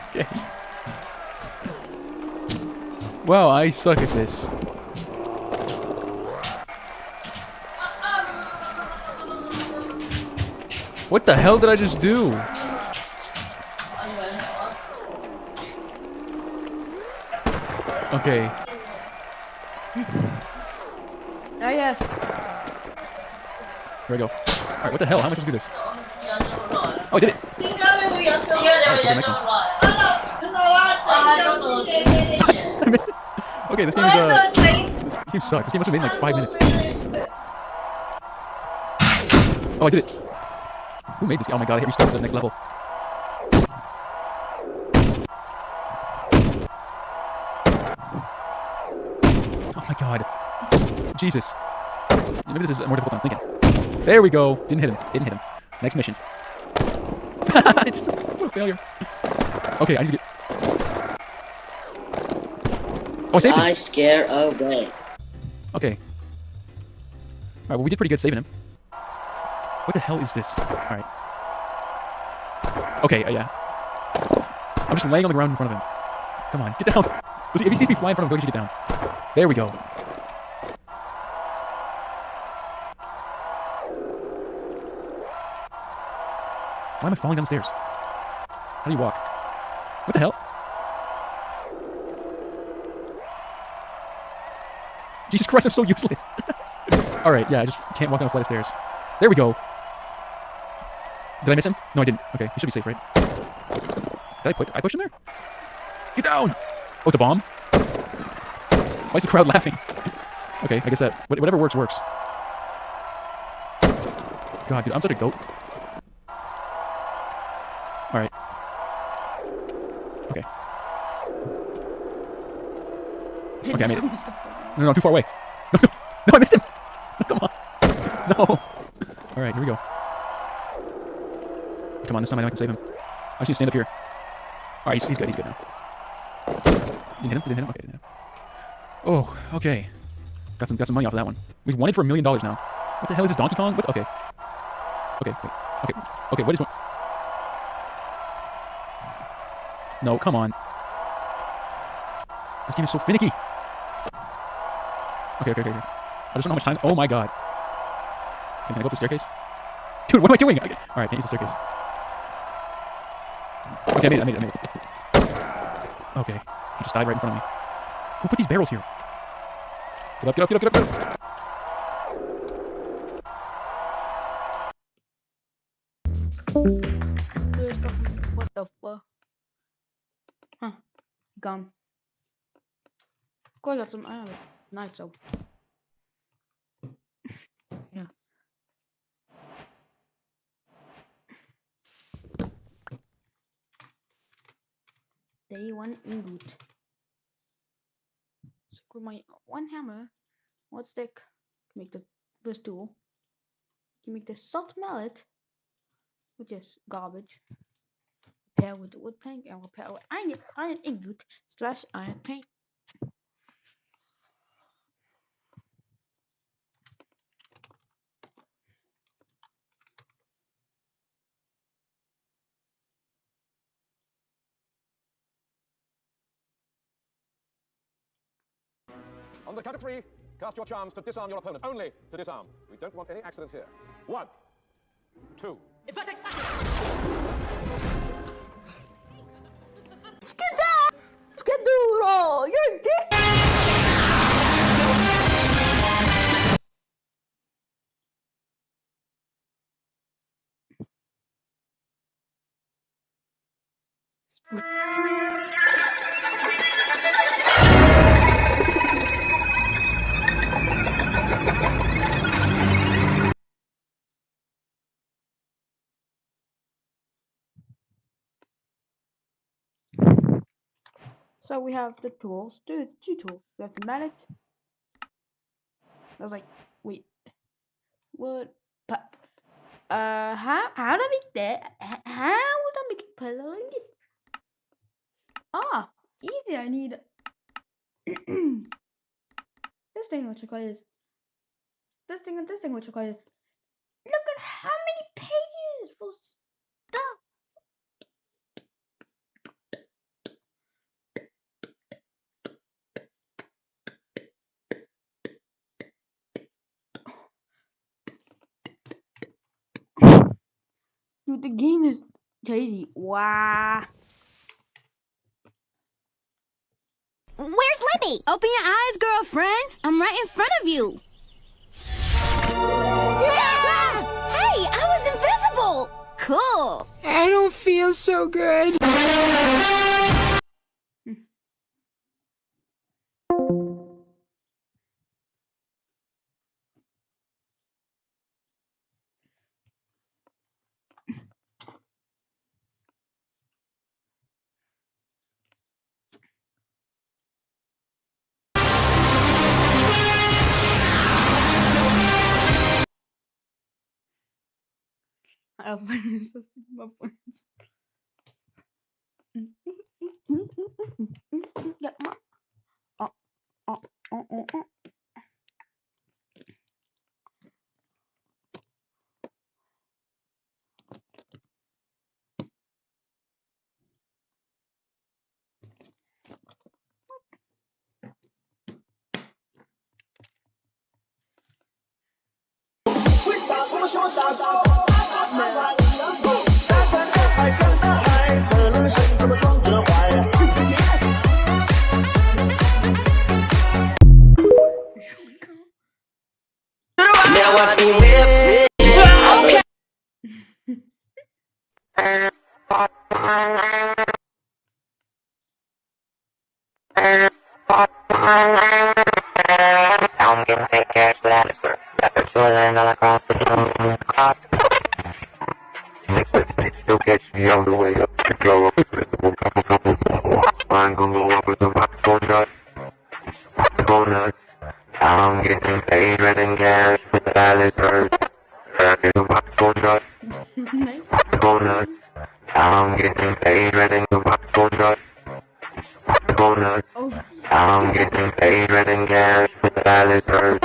Okay. Wow, I suck at this. What the hell did I just do? Okay. Oh yes. Here we go. Alright, what the hell? How am I supposed to do this? Oh, I did it! Alright, okay, next one. I missed it! Okay, this game sucks. This game must have made in like 5 minutes. Oh, I did it! Who made this game? Oh my god, I hit restart to the next level. Oh my god. Jesus. Maybe this is more difficult than I was thinking. There we go. Didn't hit him. Next mission. It's just what a failure. Okay, I need to get... Oh, I saved him. I scare away. Okay. Alright, well we did pretty good saving him. What the hell is this? Alright. Okay, yeah. I'm just laying on the ground in front of him. Come on, get down. If he sees me fly in front of him, he should get down. There we go. Why am I falling down the stairs? How do you walk? What the hell? Jesus Christ, I'm so useless. Alright, yeah, I just can't walk down a flight of stairs. There we go. Did I miss him? No, I didn't. Okay, he should be safe, right? Did I push him there? Get down! Oh, it's a bomb? Why is the crowd laughing? Okay, I guess that... Whatever works, works. God, dude, I'm such a goat. Alright. Okay. Okay, I made it. No, too far away. No, I missed him! Come on. No. Alright, here we go. Come on, this time I know I can save him. I just need to stand up here. Alright, he's good now. Didn't hit him? Okay, didn't hit him. Oh, okay. Got some money off of that one. We've won it for $1 million now. What the hell is this, Donkey Kong? What? Okay. Okay, wait. Okay, what is one? No, come on. This game is so finicky. Okay. I just don't know how much time. Oh my god. Okay, can I go up the staircase? Dude, what am I doing? Okay. Alright, can't use the staircase. Okay, I made it. Okay, he just died right in front of me. Who put these barrels here? Get up. What the fuck? Huh. Gone. Of course, I got some knife, so. Yeah. Day 1 ingot. So with my one hammer, one stick, can make the first tool. Can make the soft mallet, which is garbage. Repair with the wood plank and repair with iron ingot / iron paint. On the count of 3, cast your charms to disarm your opponent. Only to disarm. We don't want any accidents here. 1, 2. Skadoodle! You're dick! So we have the tools, two tools. We have the mallet. I was like, wait, what? How do I make that? How would I make a puzzle? Ah, easy. I need this thing, which requires this thing, and this thing, which requires. Look at how many pages for stuff. Dude, the game is crazy. Wow. Where's Libby? Open your eyes, girlfriend. I'm right in front of you. Yeah! Hey, I was invisible. Cool. I don't feel so good. I'll find this with my friends. Get my. Now watch me whip it. I'm getting fake cash without it, sir. Got the $200 across the clock. 656 still catch me on the way up. The glow up is visible, couple. I'm gonna go up with the rock donut. I'm getting paid red and cash with the valid bird. Is the rock donut. Donut. I'm getting paid red and the rock donut. Donut. I'm getting paid red and cash with the valid bird.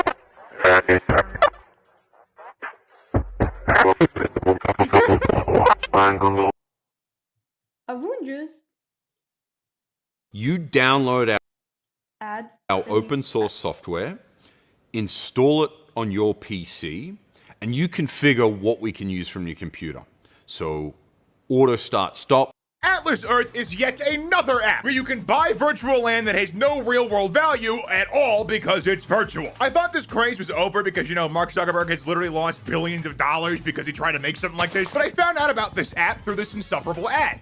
I'm gonna go. Avengers. You download Ads. our open source software, install it on your PC, and you configure what we can use from your computer. So, auto start stop. Atlas Earth is yet another app where you can buy virtual land that has no real world value at all because it's virtual. I thought this craze was over because, you know, Mark Zuckerberg has literally lost billions of dollars because he tried to make something like this, but I found out about this app through this insufferable ad.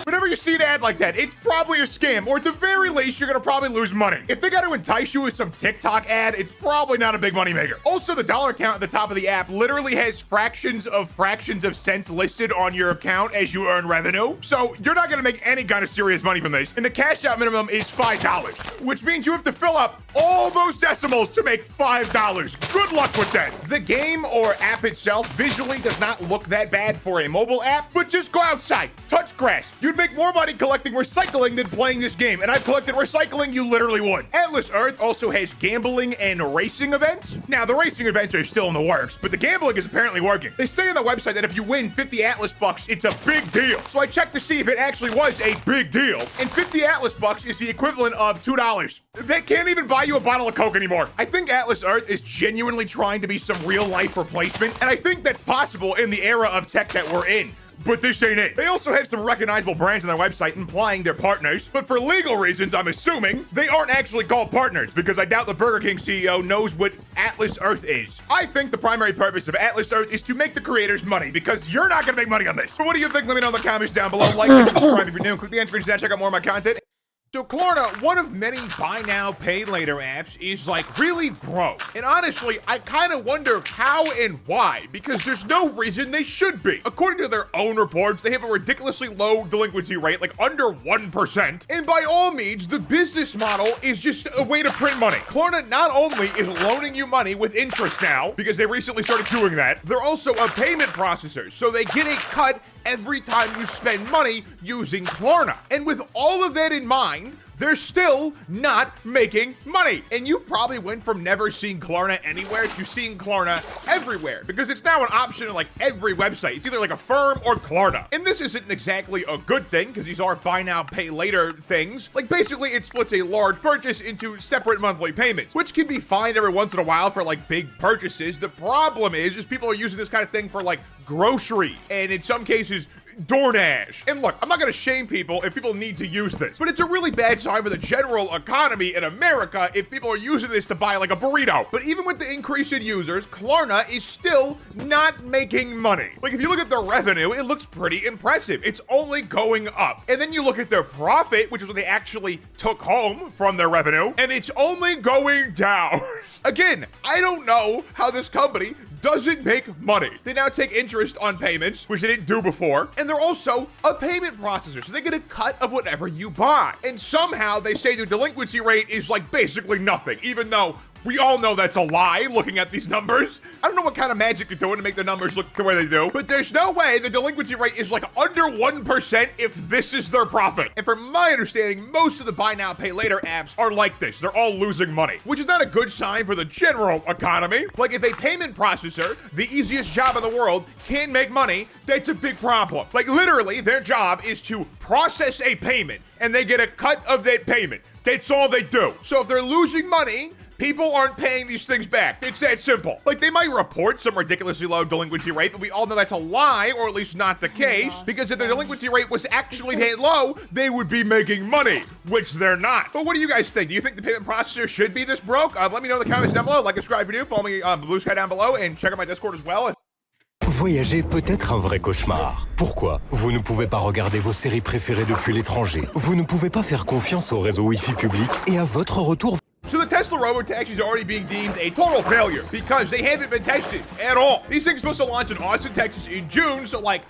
Whenever you see an ad like that, it's probably a scam, or at the very least, you're gonna probably lose money. If they got to entice you with some TikTok ad, it's probably not a big moneymaker. Also, the dollar count at the top of the app literally has fractions of cents listed on your account as you earn revenue. So you're not gonna make any kind of serious money from this. And the cash out minimum is $5, which means you have to fill up all those decimals to make $5. Good luck with that. The game or app itself visually does not look that bad for a mobile app, but just go outside, touch grass, use You'd make more money collecting recycling than playing this game, and I've collected recycling, you literally would. Atlas Earth also has gambling and racing events. Now, the racing events are still in the works, but the gambling is apparently working. They say on the website that if you win 50 Atlas bucks, it's a big deal. So I checked to see if it actually was a big deal, and 50 Atlas bucks is the equivalent of $2. They can't even buy you a bottle of Coke anymore. I think Atlas Earth is genuinely trying to be some real-life replacement, and I think that's possible in the era of tech that we're in. But this ain't it. They also have some recognizable brands on their website implying they're partners, but for legal reasons, I'm assuming they aren't actually called partners, because I doubt the Burger King CEO knows what Atlas Earth is. I think the primary purpose of Atlas Earth is to make the creators money, because you're not gonna make money on this. So what do you think? Let me know in the comments down below. Like and subscribe if you're new. Click the end screen to check out more of my content. So Klarna, one of many buy now, pay later apps, is like really broke. And honestly, I kind of wonder how and why, because there's no reason they should be. According to their own reports, they have a ridiculously low delinquency rate, like under 1%. And by all means, the business model is just a way to print money. Klarna not only is loaning you money with interest now, because they recently started doing that, they're also a payment processor. So they get a cut every time you spend money using Klarna. And with all of that in mind, they're still not making money. And you probably went from never seeing Klarna anywhere to seeing Klarna everywhere, because it's now an option in like every website. It's either like Affirm or Klarna. And this isn't exactly a good thing, because these are buy now, pay later things. Like basically it splits a large purchase into separate monthly payments, which can be fine every once in a while for like big purchases. The problem is people are using this kind of thing for like groceries, and in some cases, DoorDash. And look, I'm not gonna shame people if people need to use this, but it's a really bad sign for the general economy in America if people are using this to buy like a burrito. But even with the increase in users, Klarna is still not making money. Like if you look at their revenue, it looks pretty impressive. It's only going up. And then you look at their profit, which is what they actually took home from their revenue, and it's only going down. Again, I don't know how this company doesn't make money. They now take interest on payments, which they didn't do before, and they're also a payment processor, so they get a cut of whatever you buy. And somehow they say their delinquency rate is like basically nothing, even though we all know that's a lie looking at these numbers. I don't know what kind of magic they're doing to make the numbers look the way they do, but there's no way the delinquency rate is like under 1% if this is their profit. And from my understanding, most of the buy now, pay later apps are like this. They're all losing money, which is not a good sign for the general economy. Like if a payment processor, the easiest job in the world, can make money, that's a big problem. Like literally their job is to process a payment and they get a cut of that payment. That's all they do. So if they're losing money, people aren't paying these things back. It's that simple. Like, they might report some ridiculously low delinquency rate, but we all know that's a lie, or at least not the case, because if the delinquency rate was actually that low, they would be making money, which they're not. But what do you guys think? Do you think the payment processor should be this broke? Let me know in the comments down below. Like and subscribe if you're new. Follow me on Blue Sky down below, and check out my Discord as well. Voyager peut être un vrai cauchemar. Pourquoi? Vous ne pouvez pas regarder vos séries préférées depuis l'étranger. Vous ne pouvez pas faire confiance au réseau Wi-Fi public et à votre retour. So the Tesla Robotaxi is already being deemed a total failure because they haven't been tested at all. These things are supposed to launch in Austin, Texas in June, so like,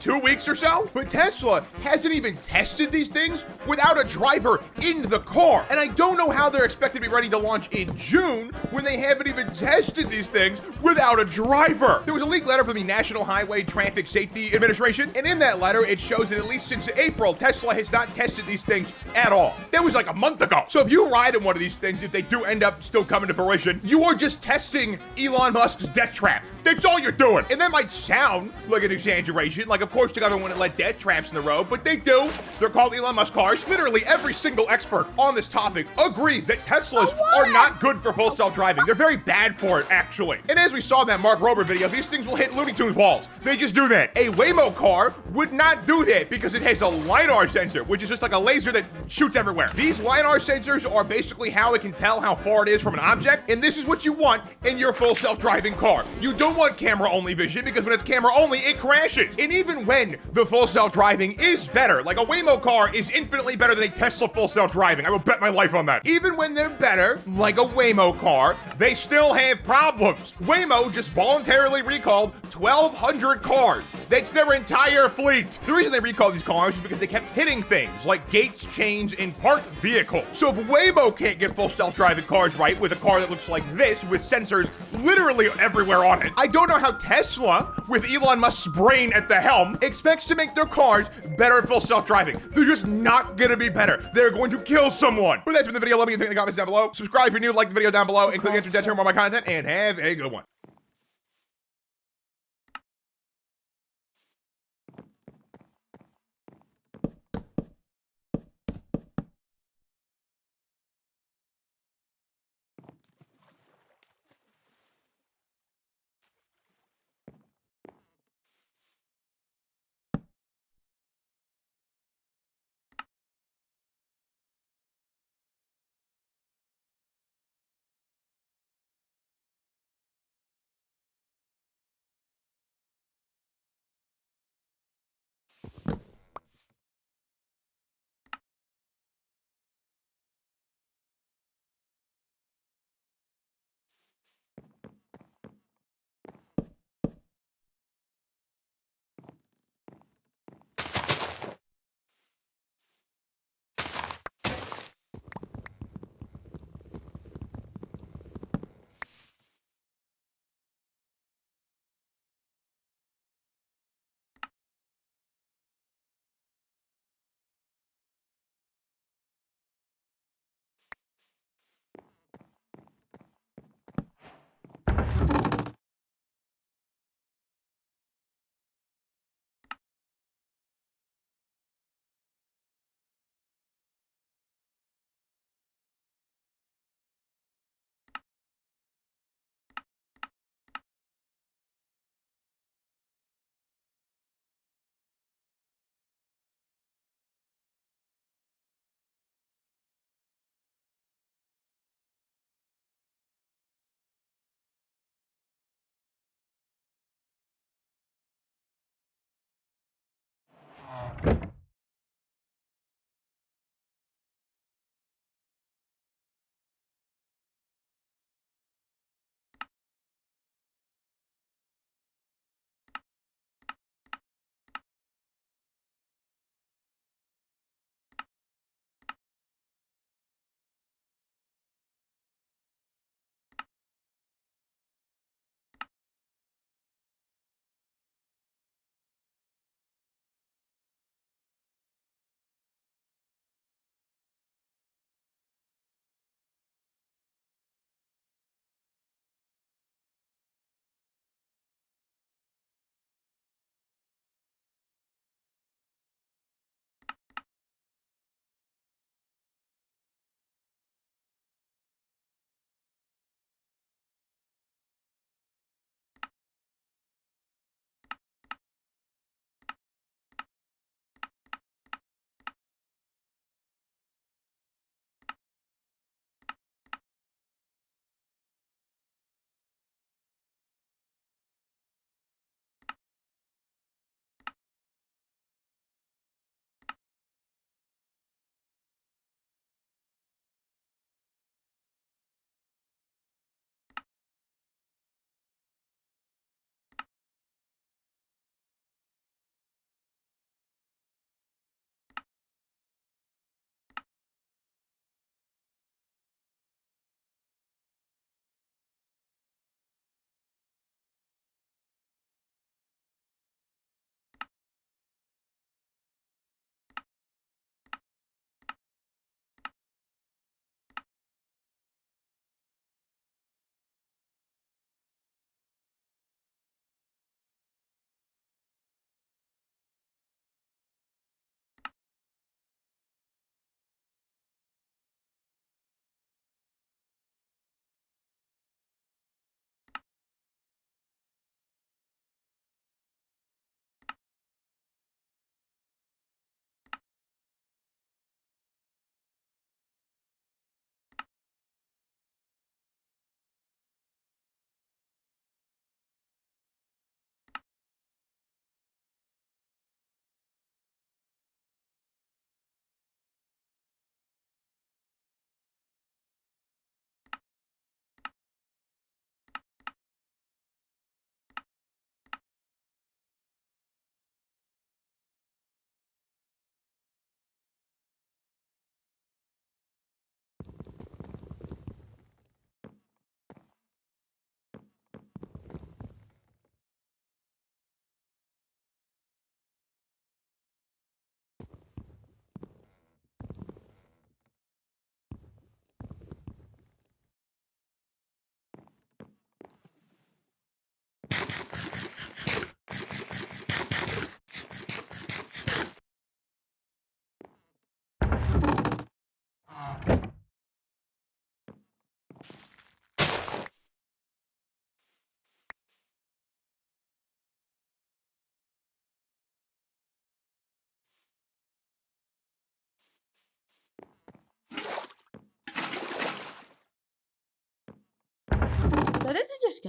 2 weeks or so. But Tesla hasn't even tested these things without a driver in the car. And I don't know how they're expected to be ready to launch in June when they haven't even tested these things without a driver. There was a leaked letter from the National Highway Traffic Safety Administration, and in that letter, it shows that at least since April, Tesla has not tested these things at all. That was like a month ago. So if you ride in one of these things, if they do end up still coming to fruition, you are just testing Elon Musk's death trap. That's all you're doing. And that might sound like an exaggeration. Like, of course, the government wouldn't let death traps in the road, but they do. They're called Elon Musk cars. Literally every single expert on this topic agrees that Teslas are not good for full self-driving. They're very bad for it, actually. And as we saw in that Mark Rober video, these things will hit Looney Tunes walls. They just do that. A Waymo car would not do that because it has a LiDAR sensor, which is just like a laser that shoots everywhere. These LiDAR sensors are basically how it can tell how far it is from an object, and this is what you want in your full self-driving car. You don't want camera-only vision because when it's camera-only, it crashes. And even when the full self-driving is better, like a Waymo car is infinitely better than a Tesla full self-driving. I will bet my life on that. Even when they're better, like a Waymo car, they still have problems. Waymo just voluntarily recalled 1,200 cars. That's their entire fleet. The reason they recalled these cars is because they kept hitting things like gates, chains, and parked vehicles. So if Waymo can't get full self self-driving cars, right? With a car that looks like this, with sensors literally everywhere on it. I don't know how Tesla, with Elon Musk's brain at the helm, expects to make their cars better at full self-driving. They're just not gonna be better. They're going to kill someone. But that's been the video. Let me know in the comments down below. Subscribe if you're new, like the video down below, and click the extra for more of my content, and have a good one.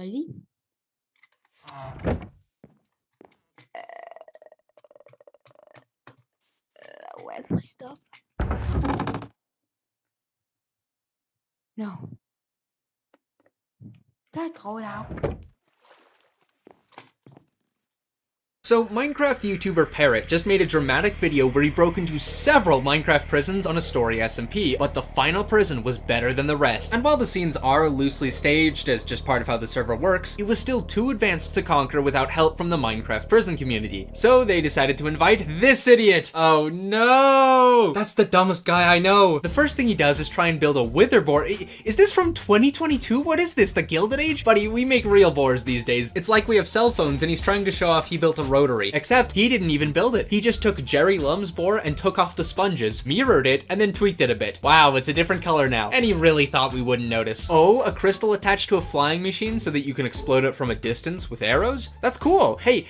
lazy. Where's my stuff? No. Did I throw it out? So, Minecraft YouTuber Parrot just made a dramatic video where he broke into several Minecraft prisons on a story SMP, but the final prison was better than the rest. And while the scenes are loosely staged as just part of how the server works, it was still too advanced to conquer without help from the Minecraft prison community. So they decided to invite this idiot. Oh no! That's the dumbest guy I know. The first thing he does is try and build a wither boar. Is this from 2022? What is this, the Gilded Age? Buddy, we make real boars these days. It's like we have cell phones and he's trying to show off he built a rotary. Except he didn't even build it. He just took Jerry Lum's boar and took off the sponges, mirrored it, and then tweaked it a bit. Wow, it's a different color now. And he really thought we wouldn't notice. Oh, a crystal attached to a flying machine so that you can explode it from a distance with arrows? That's cool. Hey,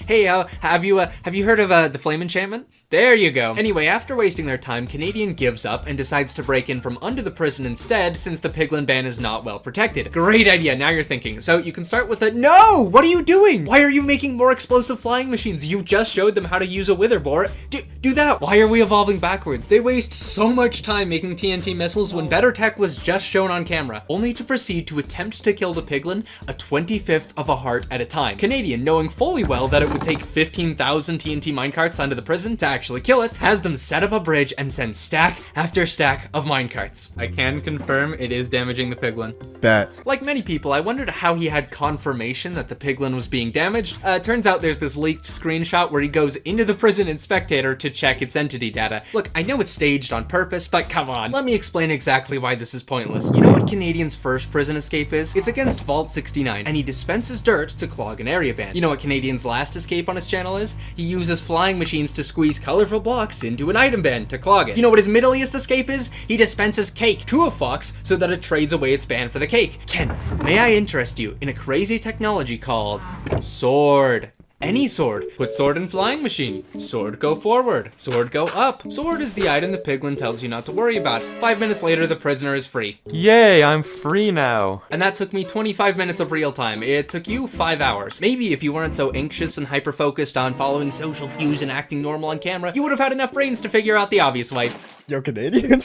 have you heard of the flame enchantment? There you go. Anyway, after wasting their time, Canadian gives up and decides to break in from under the prison instead, since the piglin ban is not well protected. Great idea, now you're thinking. So you can start with a— No! What are you doing? Why are you making more explosive flying machines? You just showed them how to use a wither boar. Do that. Why are we evolving backwards? They waste so much time making TNT missiles when better tech was just shown on camera, only to proceed to attempt to kill the piglin a 25th of a heart at a time. Canadian, knowing fully well that it would take 15,000 TNT minecarts under the prison to actually kill it, has them set up a bridge and send stack after stack of minecarts. I can confirm it is damaging the piglin. Bet. Like many people, I wondered how he had confirmation that the piglin was being damaged. Turns out there's this leaked screenshot where he goes into the prison in Spectator to check its entity data. Look, I know it's staged on purpose, but come on, let me explain exactly why this is pointless. You know what Canadian's first prison escape is? It's against Vault 69, and he dispenses dirt to clog an area ban. You know what Canadian's last escape on his channel is? He uses flying machines to squeeze colorful blocks into an item ban to clog it. You know what his middleiest escape is? He dispenses cake to a fox so that it trades away its ban for the cake. Ken, may I interest you in a crazy technology called sword? Any sword. Put sword in flying machine. Sword go forward. Sword go up. Sword is the item the piglin tells you not to worry about. 5 minutes later, the prisoner is free. Yay, I'm free now. And that took me 25 minutes of real time. It took you 5 hours. Maybe if you weren't so anxious and hyper-focused on following social cues and acting normal on camera, you would have had enough brains to figure out the obvious way. Yo, Canadian?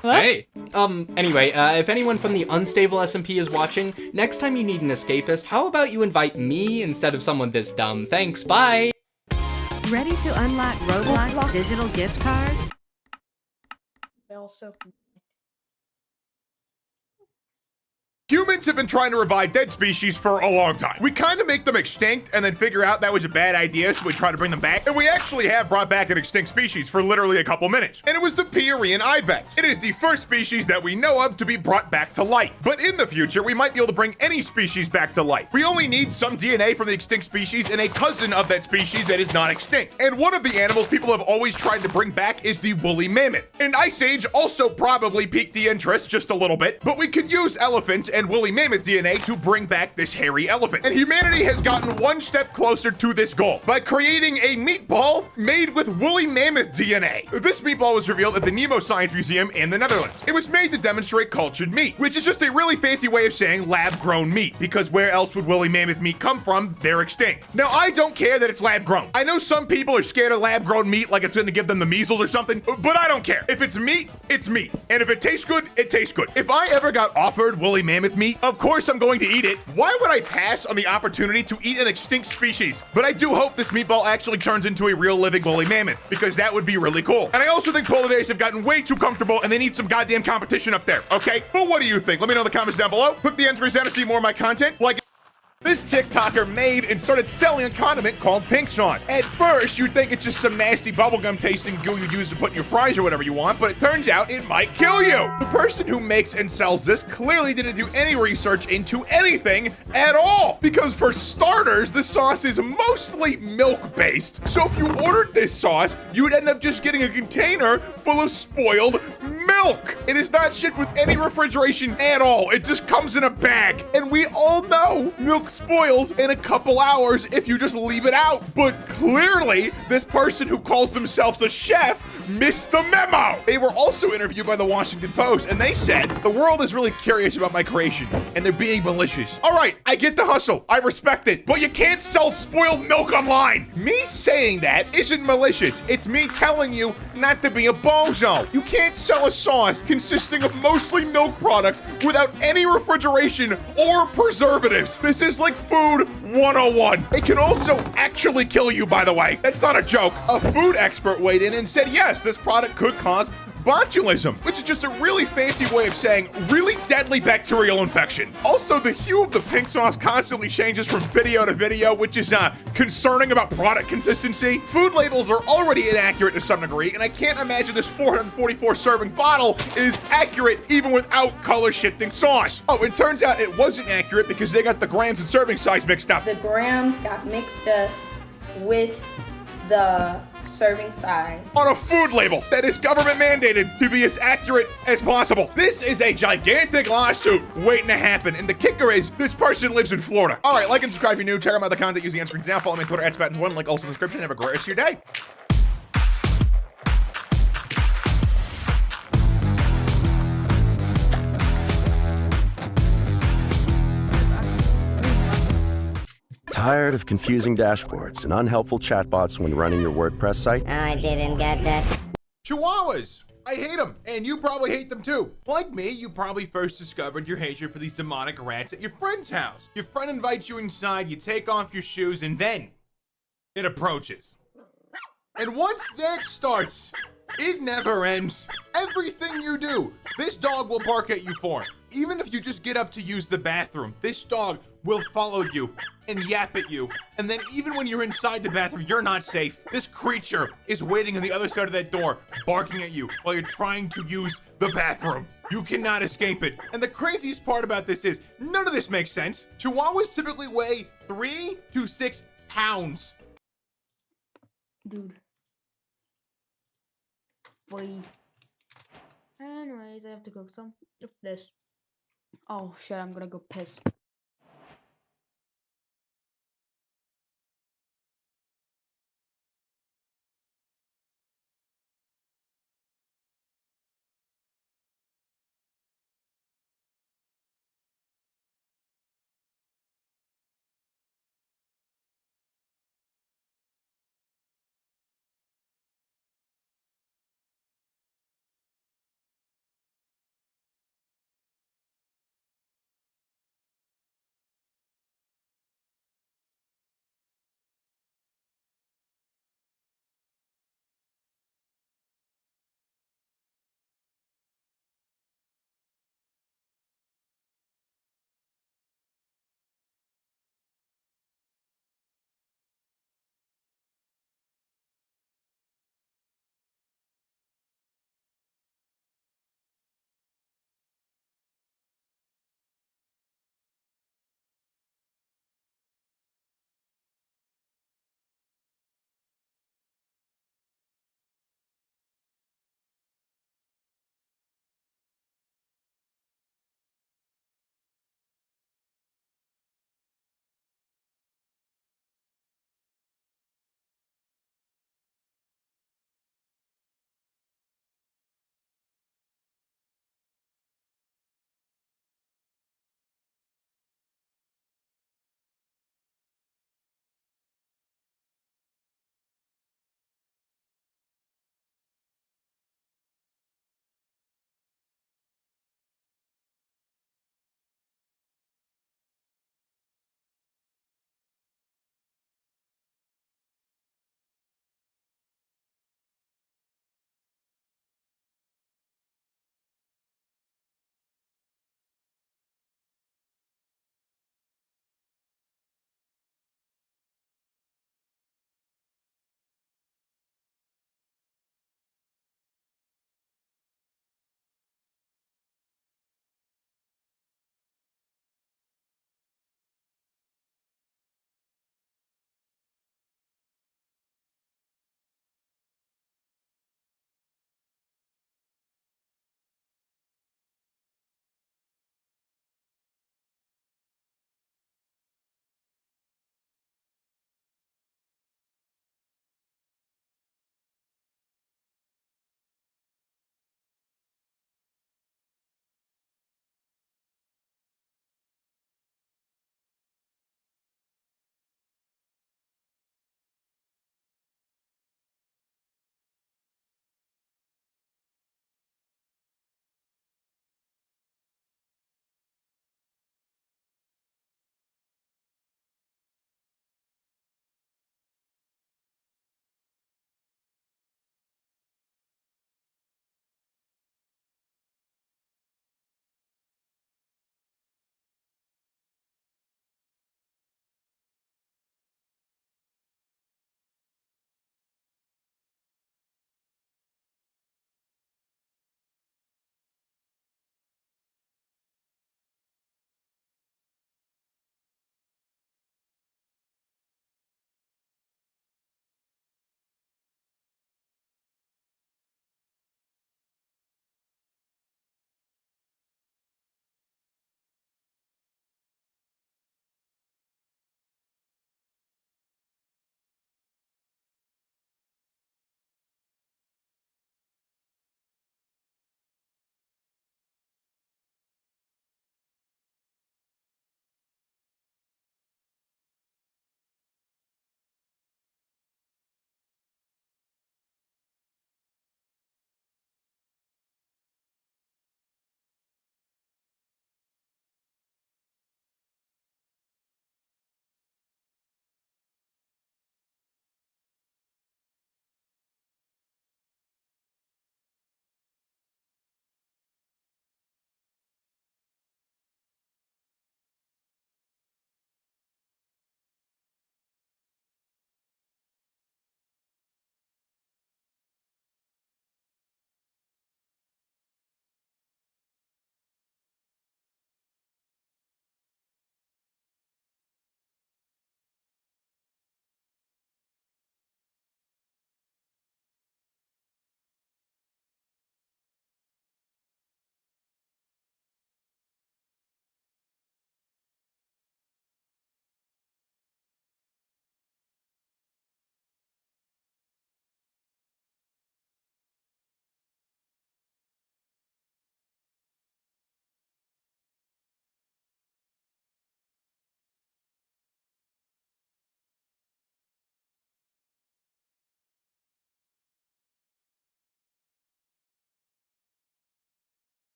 What? Hey. Anyway, if anyone from the Unstable SMP is watching, next time you need an escapist, how about you invite me instead of someone this dumb? Thanks, bye! Ready to unlock Roblox digital gift cards? Humans have been trying to revive dead species for a long time. We kind of make them extinct and then figure out that was a bad idea, so we try to bring them back. And we actually have brought back an extinct species for literally a couple minutes. And it was the Pierian ibex. It is the first species that we know of to be brought back to life. But in the future, we might be able to bring any species back to life. We only need some DNA from the extinct species and a cousin of that species that is not extinct. And one of the animals people have always tried to bring back is the woolly mammoth. And Ice Age also probably piqued the interest just a little bit, but we could use elephants and woolly mammoth DNA to bring back this hairy elephant. And humanity has gotten one step closer to this goal by creating a meatball made with woolly mammoth DNA. This meatball was revealed at the Nemo Science Museum in the Netherlands. It was made to demonstrate cultured meat, which is just a really fancy way of saying lab-grown meat, because where else would woolly mammoth meat come from? They're extinct. Now, I don't care that it's lab-grown. I know some people are scared of lab-grown meat like it's gonna give them the measles or something, but I don't care. If it's meat, it's meat. And if it tastes good, it tastes good. If I ever got offered woolly mammoth meat, of course I'm going to eat it. Why would I pass on the opportunity to eat an extinct species? But I do hope this meatball actually turns into a real living woolly mammoth, because that would be really cool. And I also think polar bears have gotten way too comfortable and they need some goddamn competition up there, okay? But what do you think? Let me know in the comments down below. Click the end screen down to see more of my content. Like this TikToker made and started selling a condiment called pink sauce. At first, you'd think it's just some nasty bubblegum tasting goo you use to put in your fries or whatever you want, but it turns out it might kill you. The person who makes and sells this clearly didn't do any research into anything at all. Because for starters, the sauce is mostly milk-based. So if you ordered this sauce, you would end up just getting a container full of spoiled milk. It is not shipped with any refrigeration at all. It just comes in a bag. And we all know milk spoils in a couple hours if you just leave it out. But clearly, this person who calls themselves a chef missed the memo. They were also interviewed by the Washington Post, and they said, the world is really curious about my creation, and they're being malicious. All right, I get the hustle. I respect it. But you can't sell spoiled milk online. Me saying that isn't malicious. It's me telling you not to be a bozo. You can't sell a sauce consisting of mostly milk products without any refrigeration or preservatives. This is like food 101. It can also actually kill you, by the way. That's not a joke. A food expert weighed in and said, yes, this product could cause botulism, which is just a really fancy way of saying really deadly bacterial infection. Also, the hue of the pink sauce constantly changes from video to video, which is concerning about product consistency. Food labels are already inaccurate to some degree, and I can't imagine this 444 serving bottle is accurate even without color shifting sauce. Oh, it turns out it wasn't accurate because they got the grams and serving size mixed up. The grams got mixed up with the serving size on a food label that is government mandated to be as accurate as possible. This is a gigantic lawsuit waiting to happen, and the kicker is this person lives in Florida. All right, like and subscribe if you're new. Check out my other content using on-screen example. Follow me on Twitter @Spartans1. Link also in the description. Have a great rest of your day. Tired of confusing dashboards and unhelpful chatbots when running your WordPress site? I didn't get that. Chihuahuas. I hate them, and you probably hate them too. Like me, you probably first discovered your hatred for these demonic rats at your friend's house. Your friend invites you inside, you take off your shoes, and then it approaches. And once that starts, it never ends. Everything you do, this dog will bark at you for. Even if you just get up to use the bathroom, this dog will follow you and yap at you. And then even when you're inside the bathroom, you're not safe. This creature is waiting on the other side of that door, barking at you while you're trying to use the bathroom. You cannot escape it. And the craziest part about this is, none of this makes sense. Chihuahuas typically weigh 3 to 6 pounds. Dude. Boy. Anyways, I have to cook some of this. Oh shit, I'm gonna go piss.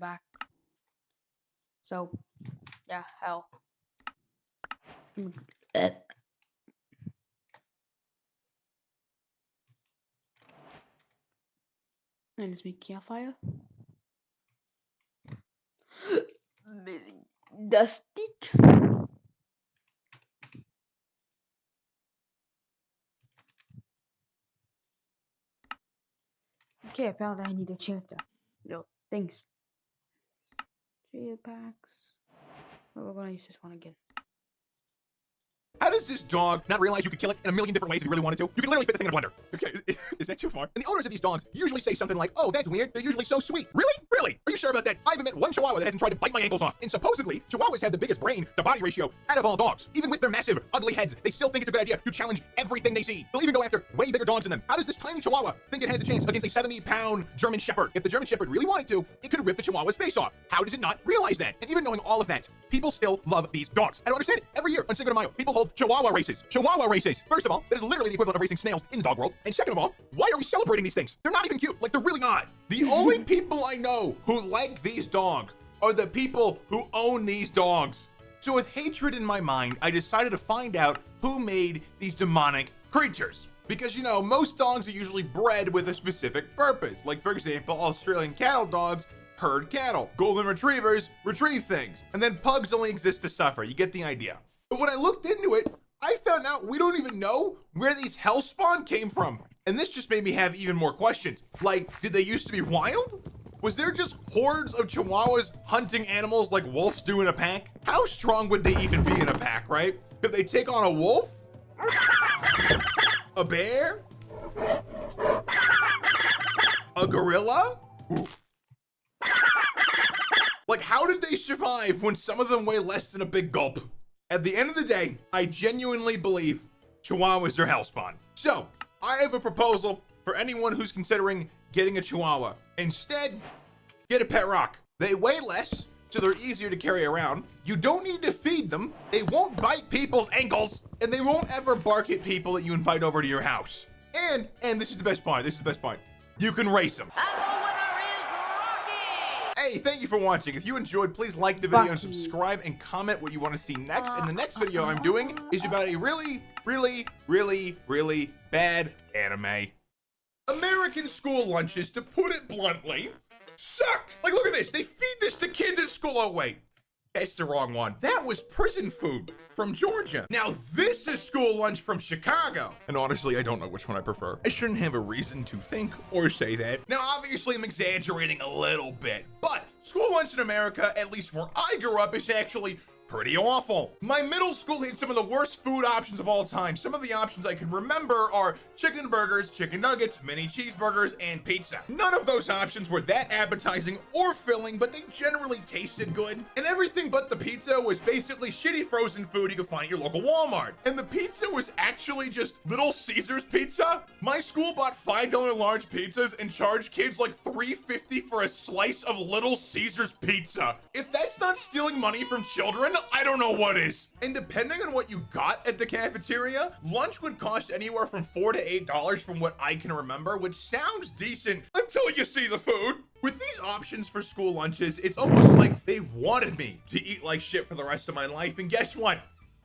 back. So, yeah, hell. And let's make campfire. Amazing. The stick. Okay, apparently I need a chapter. No, thanks. Packs. But we're gonna use this one again. How does this dog not realize you could kill it in a million different ways if you really wanted to? You can literally fit the thing in a blender. Okay, is that too far? And the owners of these dogs usually say something like, oh, that's weird. They're usually so sweet. Really? Really? Are you sure about that? I haven't met one Chihuahua that hasn't tried to bite my ankles off. And supposedly, Chihuahuas have the biggest brain to body ratio out of all dogs. Even with their massive, ugly heads, they still think it's a good idea to challenge everything they see. They'll even go after way bigger dogs than them. How does this tiny Chihuahua think it has a chance against a 70-pound German Shepherd? If the German Shepherd really wanted to, it could rip the Chihuahua's face off. How does it not realize that? And even knowing all of that, people still love these dogs. I don't understand it. Every year on Cinco de Mayo, people hold Chihuahua races. Chihuahua races. First of all, that is literally the equivalent of racing snails in the dog world. And second of all, why are we celebrating these things? They're not even cute. Like, they're really not. The only people I know who like these dogs are the people who own these dogs. So with hatred in my mind, I decided to find out who made these demonic creatures. Because, you know, most dogs are usually bred with a specific purpose. Like, for example, Australian cattle dogs herd cattle. Golden retrievers retrieve things. And then pugs only exist to suffer. You get the idea. But when I looked into it, I found out we don't even know where these hellspawn came from. And this just made me have even more questions. Like, did they used to be wild? Was there just hordes of Chihuahuas hunting animals like wolves do in a pack? How strong would they even be in a pack, right? Could they take on a wolf? A bear? A gorilla? Like, how did they survive when some of them weigh less than a big gulp? At the end of the day, I genuinely believe Chihuahuas are hellspawn. So, I have a proposal for anyone who's considering getting a Chihuahua. Instead, get a pet rock. They weigh less, so they're easier to carry around. You don't need to feed them. They won't bite people's ankles, and they won't ever bark at people that you invite over to your house. And this is the best part, you can race them. Hey, thank you for watching. If you enjoyed, please like the video and subscribe and comment what you want to see next. And the next video I'm doing is about a really, really, really, really bad anime. American school lunches, to put it bluntly, suck. Like, look at this. They feed this to kids at school. Oh, wait. That's the wrong one. That was prison food from Georgia. Now, this is school lunch from Chicago. And honestly, I don't know which one I prefer. I shouldn't have a reason to think or say that. Now, obviously, I'm exaggerating a little bit, but school lunch in America, at least where I grew up, is actually pretty awful. My middle school had some of the worst food options of all time. Some of the options I can remember are chicken burgers, chicken nuggets, mini cheeseburgers, and pizza. None of those options were that appetizing or filling, but they generally tasted good. And everything but the pizza was basically shitty frozen food you could find at your local Walmart. And the pizza was actually just Little Caesars pizza. My school bought $5 large pizzas and charged kids like $3.50 for a slice of Little Caesars pizza. If that's not stealing money from children, I don't know what is. And depending on what you got at the cafeteria, lunch would cost anywhere from $4 to $8 from what I can remember, which sounds decent until you see the food. With these options for school lunches, it's almost like they wanted me to eat like shit for the rest of my life, and guess what?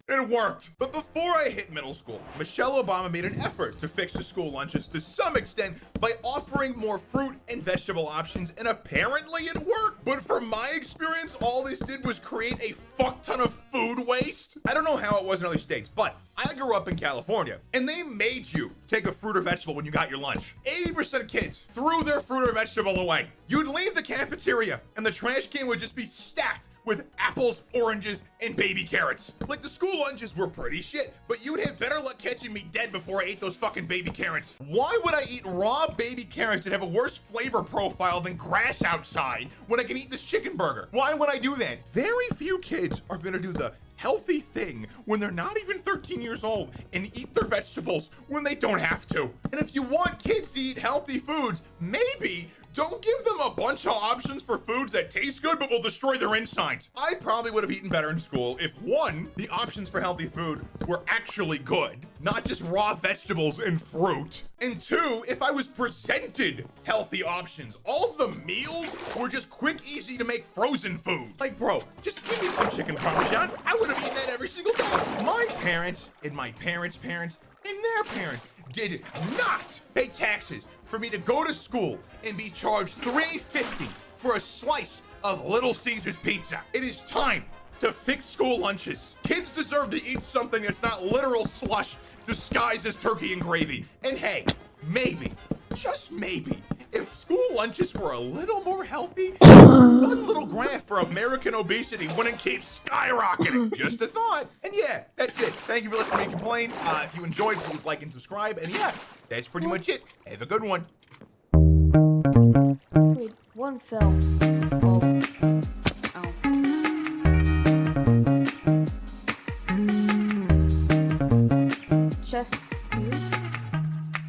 It worked. But before I hit middle school, Michelle Obama made an effort to fix the school lunches to some extent by offering more fruit and vegetable options, and apparently it worked. But from my experience, all this did was create a fuck ton of food waste. I don't know how it was in other states, but I grew up in California, and they made you take a fruit or vegetable when you got your lunch. 80% of kids threw their fruit or vegetable away. You'd leave the cafeteria, and the trash can would just be stacked with apples, oranges, and baby carrots. Like, the school lunches were pretty shit, but you'd have better luck catching me dead before I ate those fucking baby carrots. Why would I eat raw baby carrots that have a worse flavor profile than grass outside when I can eat this chicken burger? Why would I do that? Very few kids are gonna do the healthy thing when they're not even 13 years old and eat their vegetables when they don't have to. And if you want kids to eat healthy foods, maybe Don't give them a bunch of options for foods that taste good but will destroy their insides. I probably would have eaten better in school if, one, the options for healthy food were actually good, not just raw vegetables and fruit, and two, if I was presented healthy options. All of the meals were just quick, easy to make frozen food. Like, bro, just give me some chicken parmesan. I would have eaten that every single day. My parents and my parents' parents and their parents did not pay taxes for me to go to school and be charged $3.50 for a slice of Little Caesars pizza. It is time to fix school lunches. Kids deserve to eat something that's not literal slush disguised as turkey and gravy. And hey, maybe, just maybe, if school lunches were a little more healthy, this one little graph for American obesity wouldn't keep skyrocketing. Just a thought. And yeah, that's it. Thank you for listening to me complain. If you enjoyed, please like and subscribe. And yeah, that's pretty much it. Have a good one. Wait, one fell. Just you?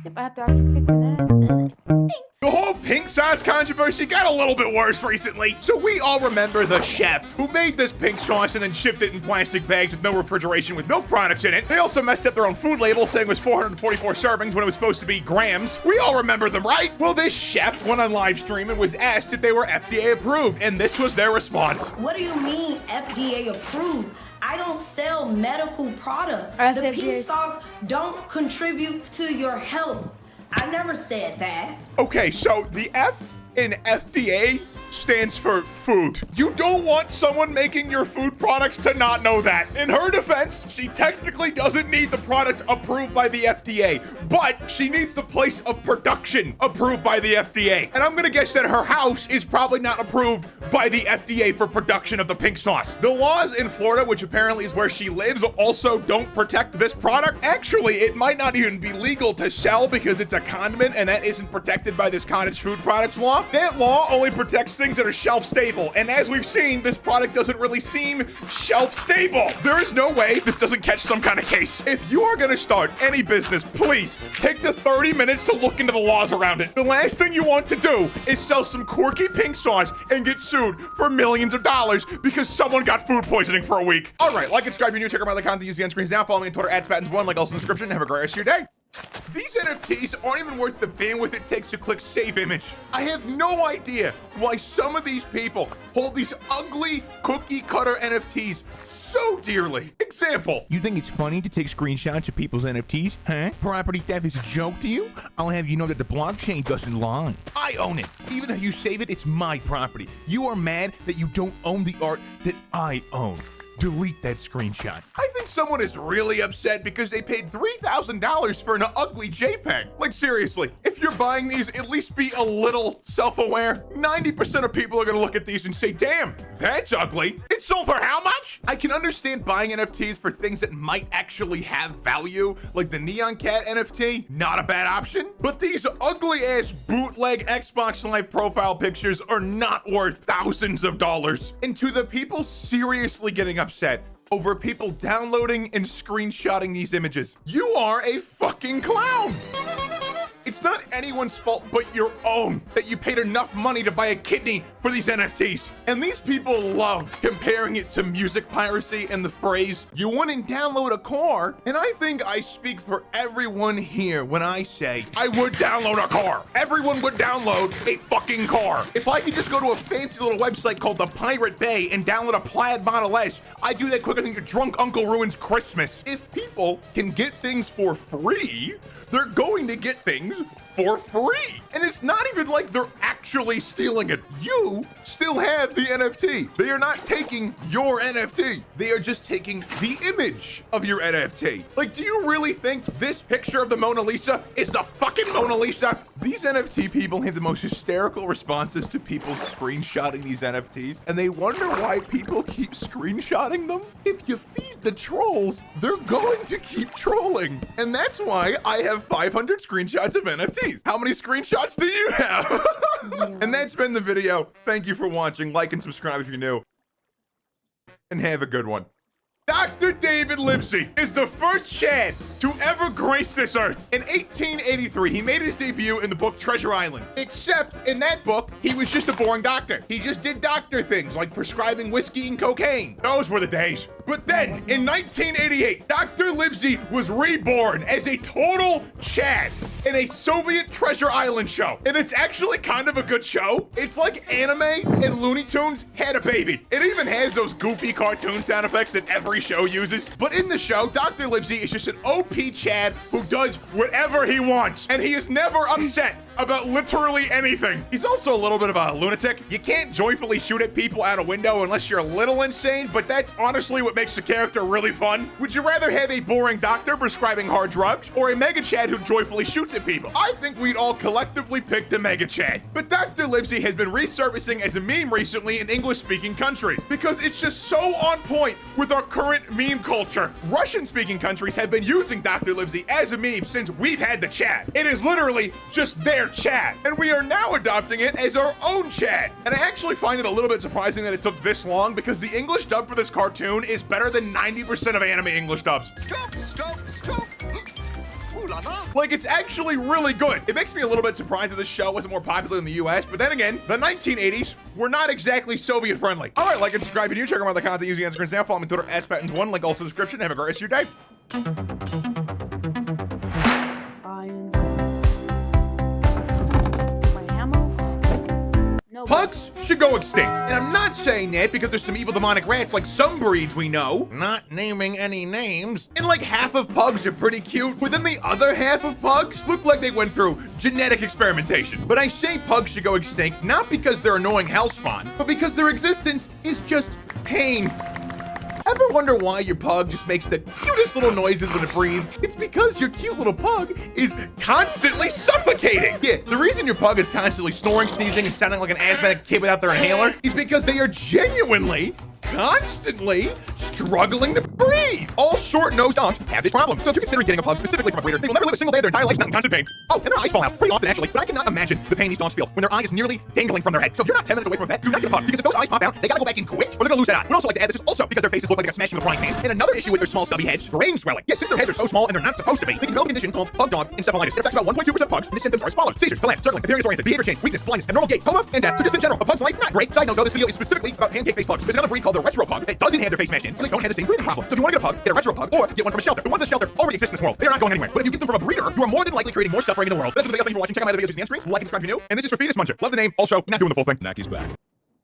Yep, I have to actually fix that. The whole pink sauce controversy got a little bit worse recently. So we all remember the chef who made this pink sauce and then shipped it in plastic bags with no refrigeration with milk products in it. They also messed up their own food label saying it was 444 servings when it was supposed to be grams. We all remember them, right? Well, this chef went on live stream and was asked if they were FDA approved, and this was their response. What do you mean FDA approved? I don't sell medical product. The pink sauce don't contribute to your health. I never said that. Okay, so the F in FDA stands for food. You don't want someone making your food products to not know that. In her defense, she technically doesn't need the product approved by the FDA, but she needs the place of production approved by the FDA. And I'm gonna guess that her house is probably not approved by the FDA for production of the pink sauce. The laws in Florida, which apparently is where she lives, also don't protect this product. Actually, it might not even be legal to sell because it's a condiment and that isn't protected by this cottage food products law. That law only protects things that are shelf stable. And as we've seen, this product doesn't really seem shelf stable. There is no way this doesn't catch some kind of case. If you are gonna start any business, please take the 30 minutes to look into the laws around it. The last thing you want to do is sell some quirky pink sauce and get sued for millions of dollars because someone got food poisoning for a week. All right, like and subscribe if you're new, check out my other content, use the end screens now, follow me on Twitter @Spattons1, like also in the description. Have a great rest of your day. These NFTs aren't even worth the bandwidth it takes to click save image. I have no idea why some of these people hold these ugly cookie cutter NFTs so dearly. Example. You think it's funny to take screenshots of people's NFTs? Huh? Property theft is a joke to you? I'll have you know that the blockchain doesn't lie. I own it. Even if you save it, it's my property. You are mad that you don't own the art that I own. Delete that screenshot. I think someone is really upset because they paid $3,000 for an ugly JPEG. Like seriously, if you're buying these, at least be a little self-aware. 90% of people are gonna look at these and say, damn, that's ugly. It sold for how much? I can understand buying NFTs for things that might actually have value, like the Neon Cat NFT, not a bad option. But these ugly ass bootleg Xbox Live profile pictures are not worth thousands of dollars. And to the people seriously getting upset over people downloading and screenshotting these images, you are a fucking clown. It's not anyone's fault but your own that you paid enough money to buy a kidney for these NFTs. And these people love comparing it to music piracy and the phrase, you wouldn't download a car. And I think I speak for everyone here when I say, I would download a car. Everyone would download a fucking car. If I could just go to a fancy little website called the Pirate Bay and download a Plaid Model S, I'd do that quicker than your drunk uncle ruins Christmas. If people can get things for free, they're going to get things for free. And it's not even like they're actually stealing it. You still have the NFT. They are not taking your NFT. They are just taking the image of your NFT. Like, do you really think this picture of the Mona Lisa is the fucking Mona Lisa? These NFT people have the most hysterical responses to people screenshotting these NFTs, and they wonder why people keep screenshotting them. If you feed the trolls, they're going to keep trolling. And that's why I have 500 screenshots of NFTs. How many screenshots do you have? And that's been the video. Thank you for watching. Like and subscribe if you're new. And have a good one. Dr. David Livesey is the first Chad to ever grace this earth. In 1883, he made his debut in the book Treasure Island. Except in that book, he was just a boring doctor. He just did doctor things like prescribing whiskey and cocaine. Those were the days. But then, in 1988, Dr. Livesey was reborn as a total Chad in a Soviet Treasure Island show. And it's actually kind of a good show. It's like anime and Looney Tunes had a baby. It even has those goofy cartoon sound effects that every show uses. But in the show, Dr. Livesey is just an OP Chad who does whatever he wants. And he is never upset about literally anything. He's also a little bit of a lunatic. You can't joyfully shoot at people out a window unless you're a little insane, but that's honestly what makes the character really fun. Would you rather have a boring doctor prescribing hard drugs or a Mega Chad who joyfully shoots at people? I think we'd all collectively pick the Mega Chad. But Dr. Livesey has been resurfacing as a meme recently in English-speaking countries because it's just so on point with our current meme culture. Russian-speaking countries have been using Dr. Livesey as a meme since we've had the Chad. It is literally just their Chad, and we are now adopting it as our own Chad. And I actually find it a little bit surprising that it took this long because the English dub for this cartoon is better than 90% of anime English dubs. Stop. Like, it's actually really good. It makes me a little bit surprised that this show wasn't more popular in the US, but then again, the 1980s were not exactly Soviet friendly. All right, like and subscribe if you check out my other content using Instagram now. Follow me on Twitter @Spattins1, link also in the description. Have a great rest of your day. Pugs should go extinct. And I'm not saying that because there's some evil demonic rats like some breeds we know, not naming any names. And like half of pugs are pretty cute, but then the other half of pugs look like they went through genetic experimentation. But I say pugs should go extinct not because they're annoying hellspawn, but because their existence is just pain. Ever wonder why your pug just makes the cutest little noises when it breathes? It's because your cute little pug is constantly suffocating. Yeah, the reason your pug is constantly snoring, sneezing, and sounding like an asthmatic kid without their inhaler is because they are genuinely, constantly struggling to breathe. All short-nosed dogs have this problem. So if you're considering getting a pug specifically from a breeder, they will never live a single day of their entire life not in constant pain. Oh, and their eyes fall out pretty often actually, but I cannot imagine the pain these dogs feel when their eye is nearly dangling from their head. So if you're not 10 minutes away from a vet, do not get a pug, because if those eyes pop out, they gotta go back in quick, or they're gonna lose that eye. We'd also like to add this is also because their faces look like they got smashed in a frying pan. And another issue with their small stubby heads, brain swelling. Yes, since their heads are so small and they're not supposed to be, they can develop a condition called pug dog encephalitis. It affects about 1.2% of pugs, and the symptoms are as follows: seizures, collapse, circling, appearance-oriented, behavior change, weakness, blindness, abnormal gait, coma, and death. So just in general, a pug's life, not great. Side note, though, this video is specifically about pancake-faced pugs. There's another breed called the retro pug that doesn't have their face smashed in, so they don't have the same breathing problem. So if you want to get a pug, get a retro pug, or get one from a shelter. The ones in the shelter already exist in this world. They are not going anywhere. But if you get them from a breeder, you are more than likely creating more suffering in the world. That's what the thank you for watching. Check out my other videos using the end screen. Like and subscribe if you're new. And this is for Fetus Muncher. Love the name. Also, not doing the full thing. Naki's back.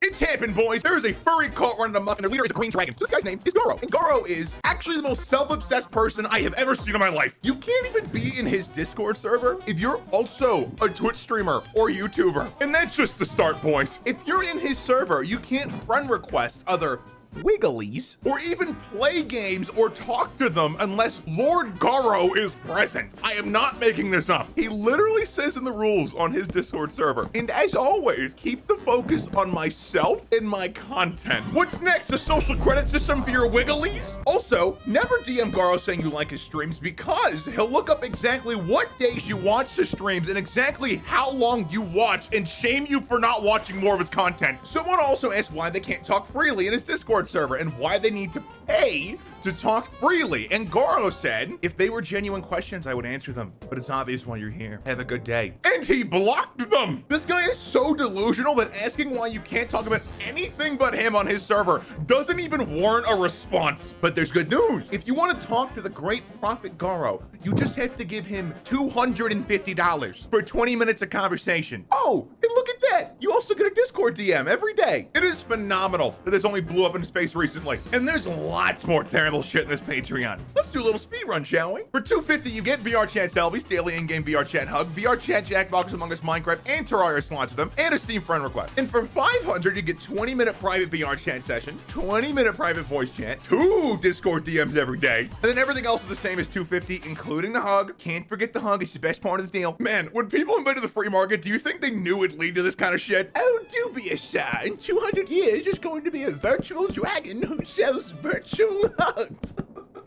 It's happened, boys. There is a furry cult running amok, and their leader is a green dragon. So this guy's name is Goro. And Goro is actually the most self-obsessed person I have ever seen in my life. You can't even be in his Discord server if you're also a Twitch streamer or YouTuber. And that's just the start, boys. If you're in his server, you can't friend request other Wigglies, or even play games or talk to them unless Lord Garo is present. I am not making this up. He literally says in the rules on his Discord server. And as always, keep the focus on myself and my content. What's next? A social credit system for your Wigglies? Also, never DM Garo saying you like his streams because he'll look up exactly what days you watch his streams and exactly how long you watch and shame you for not watching more of his content. Someone also asked why they can't talk freely in his Discord server and why they need to pay to talk freely. And Goro said, if they were genuine questions, I would answer them, but it's obvious why you're here. Have a good day. And he blocked them. This guy is so delusional that asking why you can't talk about anything but him on his server doesn't even warrant a response. But there's good news. If you want to talk to the great prophet Goro, you just have to give him $250 for 20 minutes of conversation. Oh, and look at that. You also get a Discord DM every day. It is phenomenal that this only blew up in his face recently. And there's lots more terrible shit in this Patreon. Let's do a little speed run, shall we? For $250, you get VR chat selfies, daily in-game VR chat hug, VR chat Jackbox Among Us Minecraft, and Terraria slots with them, and a Steam friend request. And for $500, you get 20-minute private VR chat session, 20-minute private voice chat, 2 Discord DMs every day, and then everything else is the same as $250, including the hug. Can't forget the hug. It's the best part of the deal. Man, when people invade the free market, do you think they knew it'd lead to this kind of shit? Oh, do be a sigh. In 200 years, there's going to be a virtual dragon who sells virtual hugs.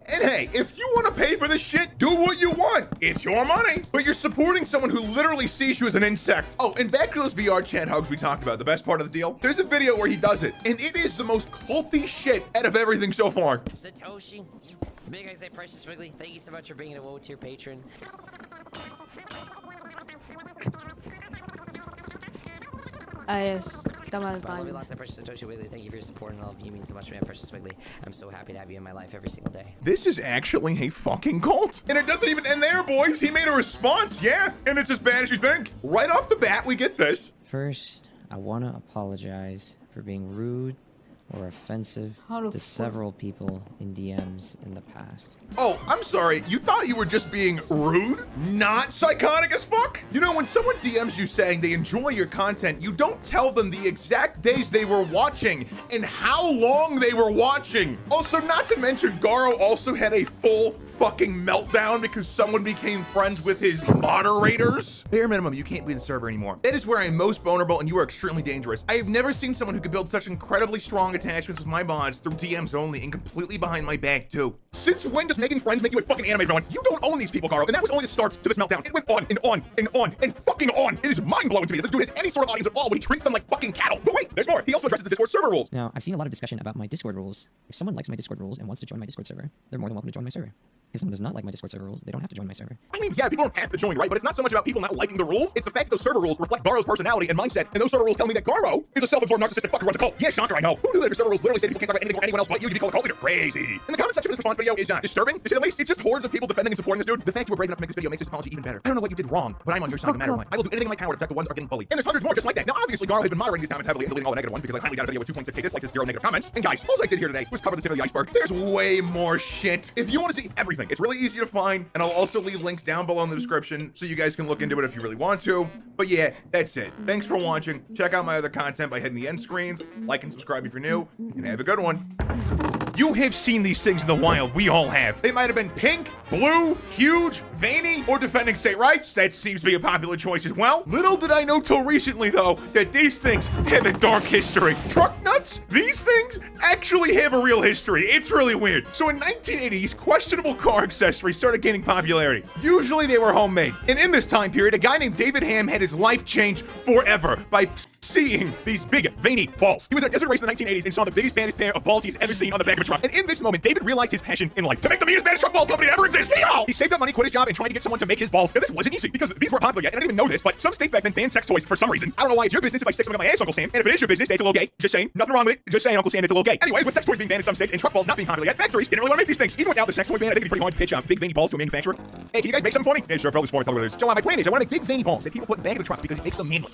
And hey, if you want to pay for this shit, do what you want. It's your money. But you're supporting someone who literally sees you as an insect. Oh, and back to those VR chat hugs we talked about, the best part of the deal. There's a video where he does it, and it is the most culty shit out of everything so far. Satoshi, Big Eyes Precious Wiggly, thank you so much for bringing a woe tier patron. Yes. Come on, I love you lots of Precious Satoshi Wiggly. Thank you for your support and love. You mean so much to me, Precious Wiggly. I'm so happy to have you in my life every single day. This is actually a fucking cult. And it doesn't even end there, boys. He made a response, yeah. And it's as bad as you think. Right off the bat, we get this. First, I want to apologize for being rude or offensive to several people in DMs in the past. Oh, I'm sorry. You thought you were just being rude? Not psychotic as fuck? You know, when someone DMs you saying they enjoy your content, you don't tell them the exact days they were watching and how long they were watching. Also, not to mention, Garo also had a full fucking meltdown because someone became friends with his moderators. Bare minimum, you can't be in the server anymore. That is where I'm most vulnerable and you are extremely dangerous. I have never seen someone who could build such incredibly strong attachments with my mods through DMs only and completely behind my back too. Since when does making friends make you a fucking anime villain? You don't own these people, Garo, and that was only the start to this meltdown. It went on and on and on and fucking on. It is mind-blowing to me that this dude has any sort of audience at all when he treats them like fucking cattle. But wait, there's more. He also addresses the Discord server rules. Now, I've seen a lot of discussion about my Discord rules. If someone likes my Discord rules and wants to join my Discord server, they're more than welcome to join my server. If someone does not like my Discord server rules, they don't have to join my server. I mean, yeah, people don't have to join, right? But it's not so much about people not liking the rules. It's the fact that those server rules reflect Garo's personality and mindset, and those server rules tell me that Garo is a self-absorbed narcissistic fucker who runs a cult. Yeah, shocker, I know. Who knew that if server rules literally say people can't talk about anything or anyone else but you, you'd be called a cult leader? Crazy. And the comment section of this response video is disturbing, to say the least. It's just hordes of people defending and supporting this dude. The fact you were brave enough to make this video makes this apology even better. I don't know what you did wrong, but I'm on your side no matter what. I will do anything in my power to protect the ones that are getting bullied. And there's hundreds more just like that. Now, obviously, Garo has been moderating these comments heavily and deleting all the negative ones because I finally got a video with 2.6K dislikes and 0 negative comments. And guys, all I did here today was cover the tip of the iceberg. There's way more shit. If you want to see everything, it's really easy to find, and I'll also leave links down below in the description so you guys can look into it if you really want to. But yeah, that's it. Thanks for watching. Check out my other content by hitting the end screens. Like and subscribe if you're new, and have a good one. You have seen these things in the wild. We all have. They might have been pink, blue, huge, veiny, or defending state rights. That seems to be a popular choice as well. Little did I know till recently, though, that these things have a dark history. Truck nuts? These things actually have a real history. It's really weird. So in 1980s, questionable car accessories started gaining popularity. Usually they were homemade. And in this time period, a guy named David Ham had his life changed forever by seeing these big, veiny balls. He was at a desert race in the 1980s and saw the biggest, baddest pair of balls he's ever seen on the back of a truck. And in this moment, David realized his passion in life: to make the biggest, baddest truck ball company that ever exists. He saved up money, quit his job, and tried to get someone to make his balls. Now, this wasn't easy because these weren't popular yet, and I didn't even know this, but some states back then banned sex toys for some reason. I don't know why it's your business if I stick something on my ass, Uncle Sam. And if it is your business, that's a little gay. Just saying. Nothing wrong with it. Just saying, Uncle Sam, it's a little gay. Anyways, with sex toys being banned in some states and truck balls not being popular yet, factories didn't really want to make these things. Even without the sex toy ban, I think it'd be pretty hard to pitch big, veiny balls to a manufacturer. Hey, can you guys make something for me? Yeah, sure, fellas, for it. So my plan is I want to make big, veiny balls that people put in the back of the truck because it makes them manly.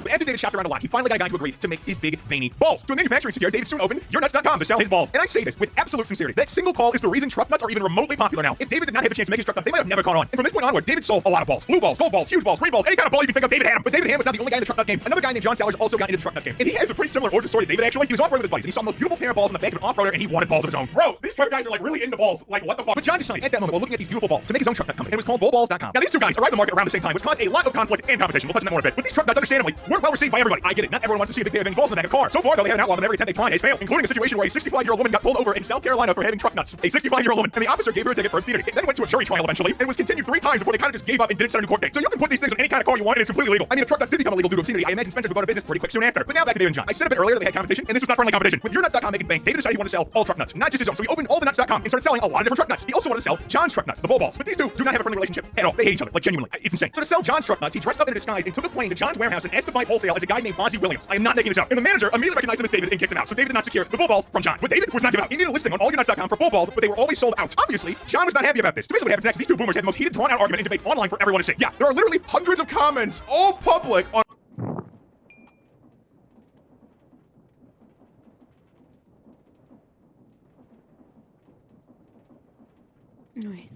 But after David shopped around a lot, he finally got a guy to agree to make his big, veiny balls. To a manufacturing superior, David soon opened YourNuts.com to sell his balls. And I say this with absolute sincerity. That single call is the reason truck nuts are even remotely popular now. If David did not have a chance to make his truck nuts, they might have never caught on. And from this point onward, David sold a lot of balls. Blue balls, gold balls, huge balls, green balls, any kind of ball you can think of, David had them. But David Ham was not the only guy in the truck nut game. Another guy named John Sellers also got into the truck nut game. And he has a pretty similar origin story to David, actually. He was off-roading with his buddies, and he saw the most beautiful pair of balls in the back of an off-roader, and he wanted balls of his own. Bro, these truck guys are like really into balls. Like, what the fuck? But John decided at that moment, while looking at these beautiful balls, to make his own truck nuts company. And it was called BullBalls.com. Now, these two guys arrived at the market around the same time, which caused a lot of conflict and competition. We'll touch on that more in a bit. But these truck nuts, understandably, weren't well received by everybody. I get it. Not everyone wants to see a big pair of veiny balls in the back of a car. So far, though, they have an outlaw, and every attempt they tried has failed, including a situation where a 65-year-old woman got pulled over in South Carolina for having truck nuts. A 65-year-old woman. And the officer gave her a ticket for obscenity. It then went to a jury trial eventually, and was continued 3 times before they kind of just gave up and didn't set a new court date. So you can put these things on any kind of car you want, and it's completely legal. I mean, if truck nuts did become illegal due to obscenity, I imagine Spencer would go to business pretty quick soon after. But now back to David and John. I said a bit earlier they had competition, and this was not friendly competition. With YourNuts.com making bank, David decided he wanted to sell all truck nuts, not just his own. So he opened allthenuts.com and started selling a lot of different truck nuts. He also wanted to sell John's truck nuts, the Bull Balls. But these two do not have a friendly relationship at all. They hate each other, like genuinely. It's insane. So to sell John's truck nuts, he dressed up in a disguise and took a plane to John's warehouse and asked to buy wholesale as a guy named Ozzie Williams. I am not making this up. And the manager immediately recognized him as David and kicked him out. So David did not secure the Bull Balls from John. But David was not giving up. He needed a listing on allyournuts.com for Bull Balls, but they were always sold out. Obviously, John was not happy about this. So basically what happens next, these two boomers had the most heated, drawn-out argument and debates online for everyone to see. Yeah, there are literally hundreds of comments, all public, on Wait.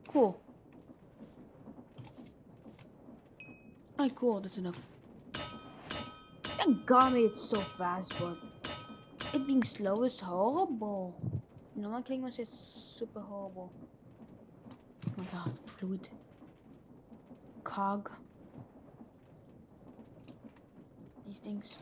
Cool. Alright, cool, that's enough. That got me, it's so fast, but it being slow is horrible. No, I'm not kidding when I say it's super horrible. Oh my god, fluid. Cog. These things.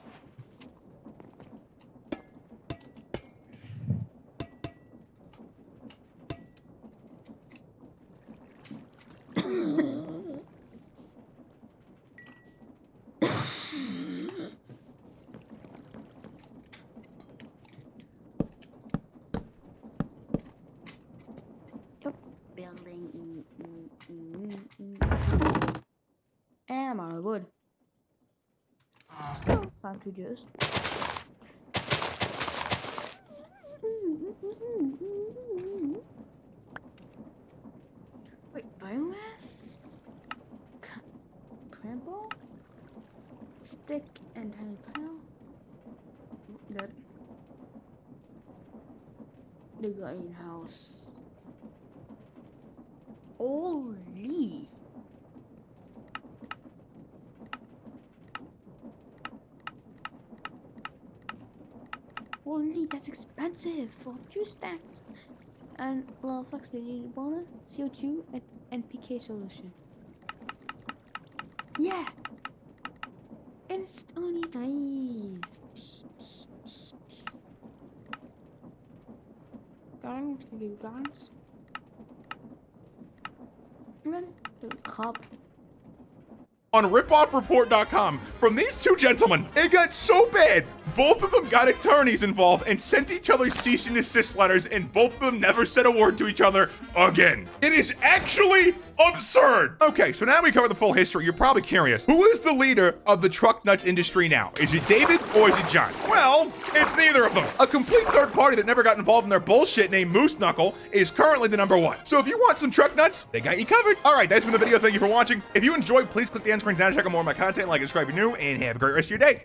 to just. Wait, biomass? Trample? Stick and tiny pile? That. The greenhouse. Holy! Holy, that's expensive for 2 stacks. And well, flexibility bonus, CO2, and NPK solution. Yeah! And it's only nice. Gardens, can give gardens. And then the cup. On ripoffreport.com from these two gentlemen. It got so bad, both of them got attorneys involved and sent each other cease and desist letters, and both of them never said a word to each other again. It is actually absurd. Okay, so now we cover the full history. You're probably curious. Who is the leader of the truck nuts industry now? Is it David or is it John? Well, it's neither of them. A complete third party that never got involved in their bullshit named Moose Knuckle is currently the #1. So if you want some truck nuts, they got you covered. All right, that's been the video. Thank you for watching. If you enjoyed, please click the end screen now to check out more of my content, like and subscribe if you're new, and have a great rest of your day.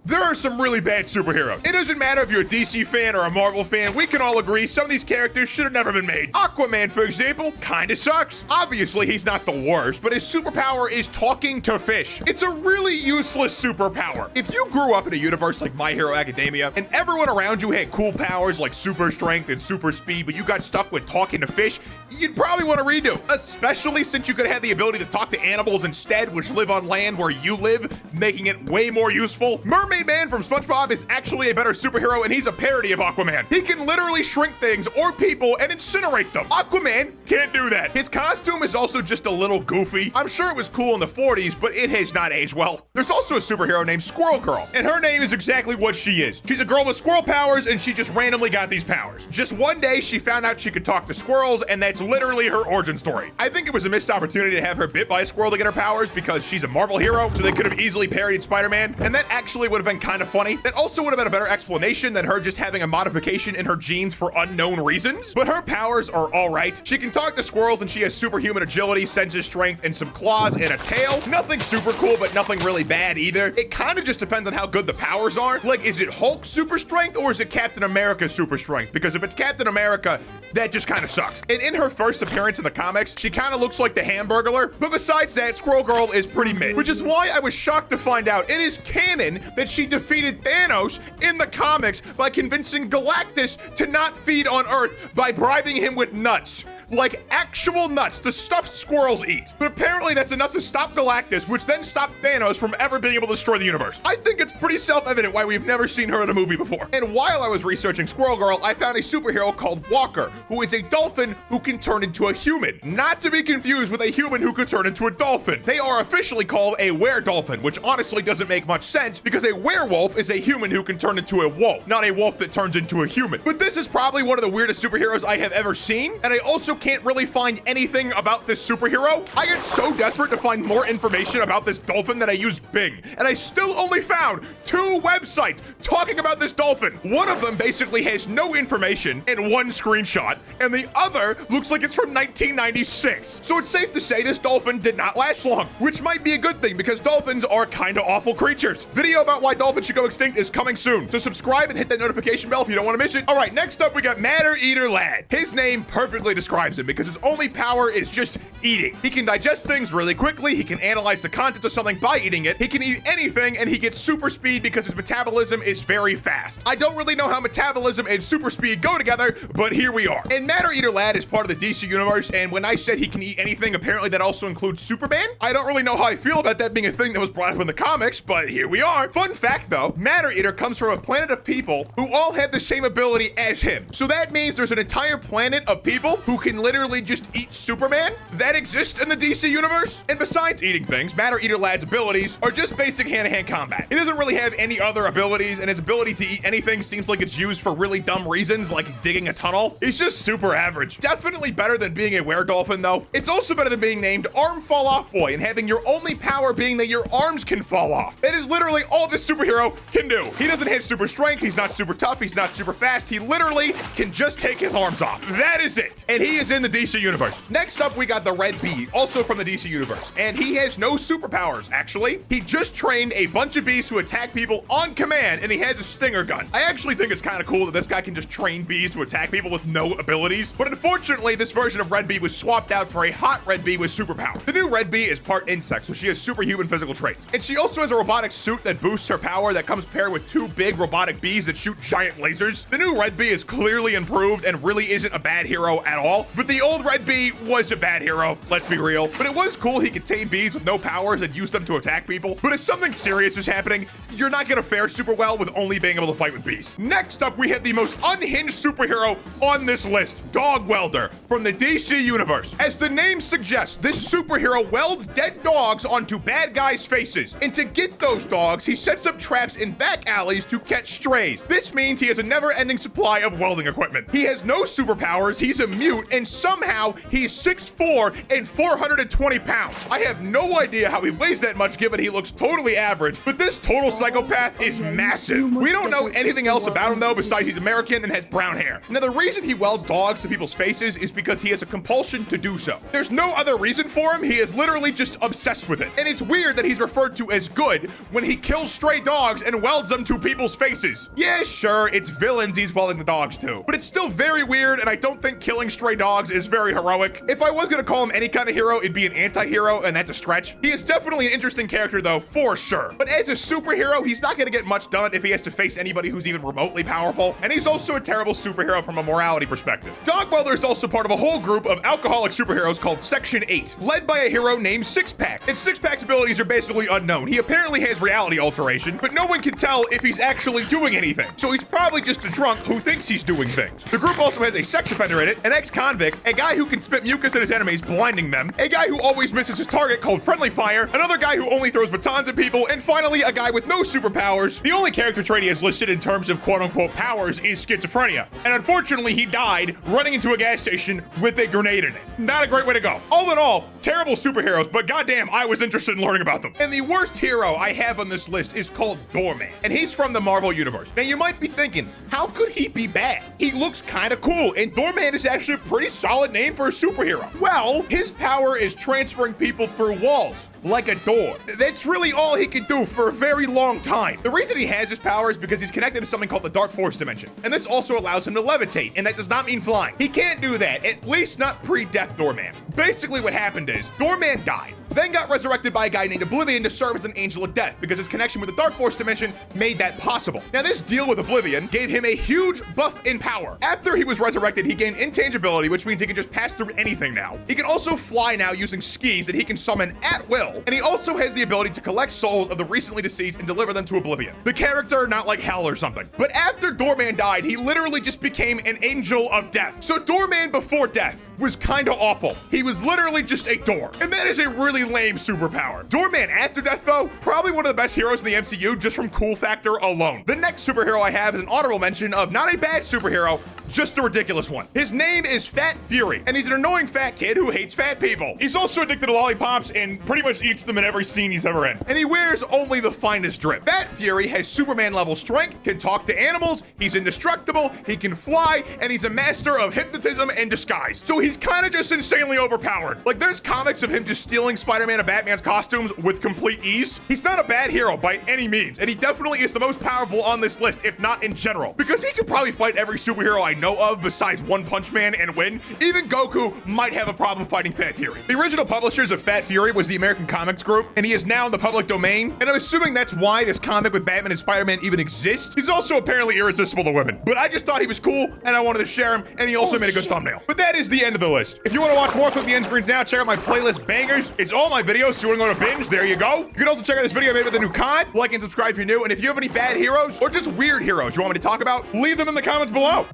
There are some really bad superheroes. It doesn't matter if you're a DC fan or a Marvel fan, we can all agree some of these characters should have never been made. Aquaman, for example, kinda sucks. Obviously, he's not the worst, but his superpower is talking to fish. It's a really useless superpower. If you grew up in a universe like My Hero Academia, and everyone around you had cool powers like super strength and super speed, but you got stuck with talking to fish, you'd probably want to redo. Especially since you could have had the ability to talk to animals instead, which live on land where you live, making it way more useful. Mermaid Man from SpongeBob is actually a better superhero, and he's a parody of Aquaman. He can literally shrink things or people and incinerate them. Aquaman can't do that. His costume is also just a little goofy. I'm sure it was cool in the 40s, but it has not aged well. There's also a superhero named Squirrel Girl, and her name is exactly what she is. She's a girl with squirrel powers, and she just randomly got these powers. Just one day, she found out she could talk to squirrels, and that's literally her origin story. I think it was a missed opportunity to have her bit by a squirrel to get her powers because she's a Marvel hero, so they could have easily parodied Spider-Man, and that actually would have been kind of funny. That also would have been a better explanation than her just having a modification in her genes for unknown reasons. But her powers are all right. She can talk to squirrels, and she has superhuman agility, senses strength, and some claws and a tail. Nothing super cool, but nothing really bad either. It kind of just depends on how good the powers are. Like, is it Hulk super strength or is it Captain America super strength? Because if it's Captain America, that just kind of sucks. And in her first appearance in the comics, she kind of looks like the Hamburglar. But besides that, Squirrel Girl is pretty mid, which is why I was shocked to find out it is canon that she defeated Thanos in the comics by convincing Galactus to not feed on Earth by bribing him with nuts. Like actual nuts, the stuff squirrels eat. But apparently that's enough to stop Galactus, which then stopped Thanos from ever being able to destroy the universe. I think it's pretty self-evident why we've never seen her in a movie before. And while I was researching Squirrel Girl, I found a superhero called Walker, who is a dolphin who can turn into a human. Not to be confused with a human who could turn into a dolphin. They are officially called a were-dolphin, which honestly doesn't make much sense because a werewolf is a human who can turn into a wolf, not a wolf that turns into a human. But this is probably one of the weirdest superheroes I have ever seen, and I also can't really find anything about this superhero. I get so desperate to find more information about this dolphin that I used Bing, and I still only found 2 websites talking about this dolphin. One of them basically has no information in one screenshot, and the other looks like it's from 1996. So it's safe to say this dolphin did not last long, which might be a good thing because dolphins are kind of awful creatures. Video about why dolphins should go extinct is coming soon, so subscribe and hit that notification bell if you don't want to miss it. All right, next up we got Matter Eater Lad. His name perfectly describes him because his only power is just eating. He can digest things really quickly, he can analyze the contents of something by eating it, he can eat anything, and he gets super speed because his metabolism is very fast. I don't really know how metabolism and super speed go together, but here we are. And Matter Eater Lad is part of the DC universe, and when I said he can eat anything, apparently that also includes Superman. I don't really know how I feel about that being a thing that was brought up in the comics, but here we are. Fun fact though, Matter Eater comes from a planet of people who all have the same ability as him. So that means there's an entire planet of people who can can literally just eat Superman that exist in the DC universe. And besides eating things, Matter Eater Lad's abilities are just basic hand-to-hand combat. He doesn't really have any other abilities, and his ability to eat anything seems like it's used for really dumb reasons, like digging a tunnel. He's just super average. Definitely better than being a were-dolphin, though. It's also better than being named Arm Fall Off Boy and having your only power being that your arms can fall off. It is literally all this superhero can do. He doesn't have super strength, he's not super tough, he's not super fast, he literally can just take his arms off. That is it. And he is in the DC universe. Next up, we got the Red Bee, also from the DC universe. And he has no superpowers, actually. He just trained a bunch of bees to attack people on command, and he has a stinger gun. I actually think it's kind of cool that this guy can just train bees to attack people with no abilities. But unfortunately, this version of Red Bee was swapped out for a hot Red Bee with superpowers. The new Red Bee is part insect, so she has superhuman physical traits. And she also has a robotic suit that boosts her power that comes paired with two big robotic bees that shoot giant lasers. The new Red Bee is clearly improved and really isn't a bad hero at all. But the old Red Bee was a bad hero, let's be real. But it was cool he could tame bees with no powers and use them to attack people. But if something serious is happening, you're not gonna fare super well with only being able to fight with bees. Next up, we have the most unhinged superhero on this list, Dog Welder from the DC universe. As the name suggests, this superhero welds dead dogs onto bad guys' faces. And to get those dogs, he sets up traps in back alleys to catch strays. This means he has a never-ending supply of welding equipment. He has no superpowers, he's a mute, and somehow he's 6'4" and 420 pounds. I have no idea how he weighs that much given he looks totally average, but this total psychopath is massive. We don't know anything else about him though besides he's American and has brown hair. Now the reason he welds dogs to people's faces is because he has a compulsion to do so. There's no other reason for him, he is literally just obsessed with it. And it's weird that he's referred to as good when he kills stray dogs and welds them to people's faces. Yeah, sure, it's villains he's welding the dogs to, but it's still very weird, and I don't think killing stray dogs is very heroic. If I was gonna call him any kind of hero, it'd be an anti-hero, and that's a stretch. He is definitely an interesting character though, for sure. But as a superhero, he's not gonna get much done if he has to face anybody who's even remotely powerful, and he's also a terrible superhero from a morality perspective. Dog Welder is also part of a whole group of alcoholic superheroes called Section 8, led by a hero named Sixpack. And Sixpack's abilities are basically unknown. He apparently has reality alteration, but no one can tell if he's actually doing anything. So he's probably just a drunk who thinks he's doing things. The group also has a sex offender in it, an ex-convict, a guy who can spit mucus at his enemies, blinding them, a guy who always misses his target called Friendly Fire, another guy who only throws batons at people, and finally a guy with no superpowers. The only character trait he has listed in terms of quote-unquote powers is schizophrenia. And unfortunately, he died running into a gas station with a grenade in it. Not a great way to go. All in all, terrible superheroes, but goddamn, I was interested in learning about them. And the worst hero I have on this list is called Doorman, and he's from the Marvel Universe. Now you might be thinking, how could he be bad? He looks kind of cool, and Doorman is actually a pretty solid name for a superhero. Well, his power is transferring people through walls, like a door. That's really all he can do for a very long time. The reason he has his power is because he's connected to something called the Dark Force Dimension, and this also allows him to levitate, and that does not mean flying. He can't do that, at least not pre-death Doorman. Basically what happened is, Doorman died, then got resurrected by a guy named Oblivion to serve as an angel of death, because his connection with the Dark Force Dimension made that possible. Now this deal with Oblivion gave him a huge buff in power. After he was resurrected, he gained intangibility, which means he can just pass through anything now. He can also fly now using skis that he can summon at will, and he also has the ability to collect souls of the recently deceased and deliver them to Oblivion. The character, not like Hell or something. But after Doorman died, he literally just became an angel of death. So Doorman before death was kinda awful. He was literally just a door. And that is a really lame superpower. Doorman after death though, probably one of the best heroes in the MCU just from cool factor alone. The next superhero I have is an honorable mention of not a bad superhero, just a ridiculous one. His name is Fat Fury, and he's an annoying fat kid who hates fat people. He's also addicted to lollipops and pretty much eats them in every scene he's ever in. And he wears only the finest drip. Fat Fury has Superman level strength, can talk to animals, he's indestructible, he can fly, and he's a master of hypnotism and disguise. So he's kind of just insanely overpowered. Like there's comics of him just stealing Spider-Man and Batman's costumes with complete ease. He's not a bad hero by any means, and he definitely is the most powerful on this list, if not in general, because he could probably fight every superhero I know of besides One Punch Man and win. Even Goku might have a problem fighting Fat Fury. The original publishers of Fat Fury was the American Comics Group, and he is now in the public domain, and I'm assuming that's why this comic with Batman and Spider-Man even exists. He's also apparently irresistible to women, but I just thought he was cool, and I wanted to share him, and he also made a good thumbnail. But that is the end of the list. If you want to watch more, click the end screens now. Check out my playlist bangers. It's all my videos, so you want to go to binge, there you go. You can also check out this video I made with the new COD. Like and subscribe if you're new, and if you have any bad heroes, or just weird heroes you want me to talk about, leave them in the comments below.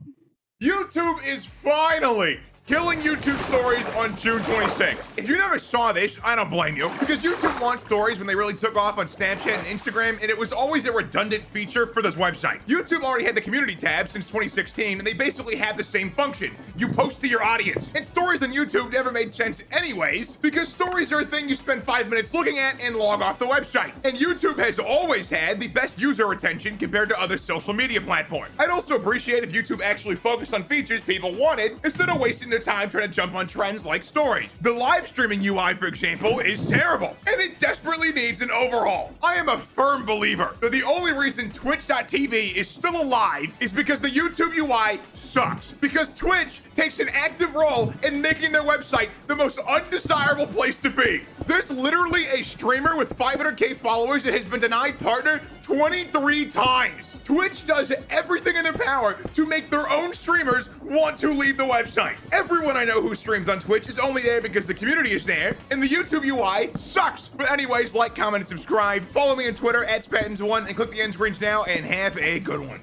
YouTube is finally killing YouTube stories on June 26th. If you never saw this, I don't blame you, because YouTube launched stories when they really took off on Snapchat and Instagram, and it was always a redundant feature for this website. YouTube already had the community tab since 2016, and they basically have the same function. You post to your audience. And stories on YouTube never made sense anyways, because stories are a thing you spend 5 minutes looking at and log off the website. And YouTube has always had the best user retention compared to other social media platforms. I'd also appreciate if YouTube actually focused on features people wanted instead of wasting their time trying to jump on trends like stories. The live streaming UI, for example, is terrible, and it desperately needs an overhaul. I am a firm believer that the only reason Twitch.tv is still alive is because the YouTube UI sucks. Because Twitch takes an active role in making their website the most undesirable place to be. There's literally a streamer with 500K followers that has been denied partner 23 times. Twitch does everything in their power to make their own streamers want to leave the website. Everyone I know who streams on Twitch is only there because the community is there, and the YouTube UI sucks. But anyways, like, comment, and subscribe. Follow me on Twitter @Spattins1 and click the end screens now, and have a good one.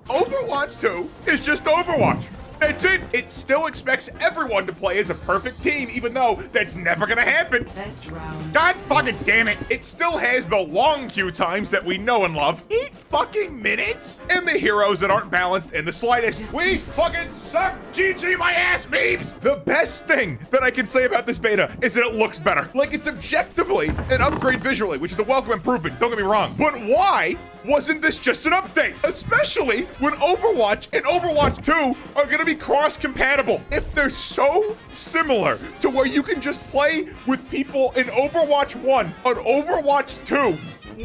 Overwatch 2 is just Overwatch. That's it. It still expects everyone to play as a perfect team, even though that's never gonna happen. Best round. God fucking damn it. It still has the long queue times that we know and love. 8 fucking minutes? And the heroes that aren't balanced in the slightest. We fucking suck. GG my ass, memes. The best thing that I can say about this beta is that it looks better. Like, it's objectively an upgrade visually, which is a welcome improvement, don't get me wrong. But why wasn't this just an update? Especially when Overwatch and Overwatch 2 are gonna be cross-compatible. If they're so similar to where you can just play with people in Overwatch 1 on Overwatch 2,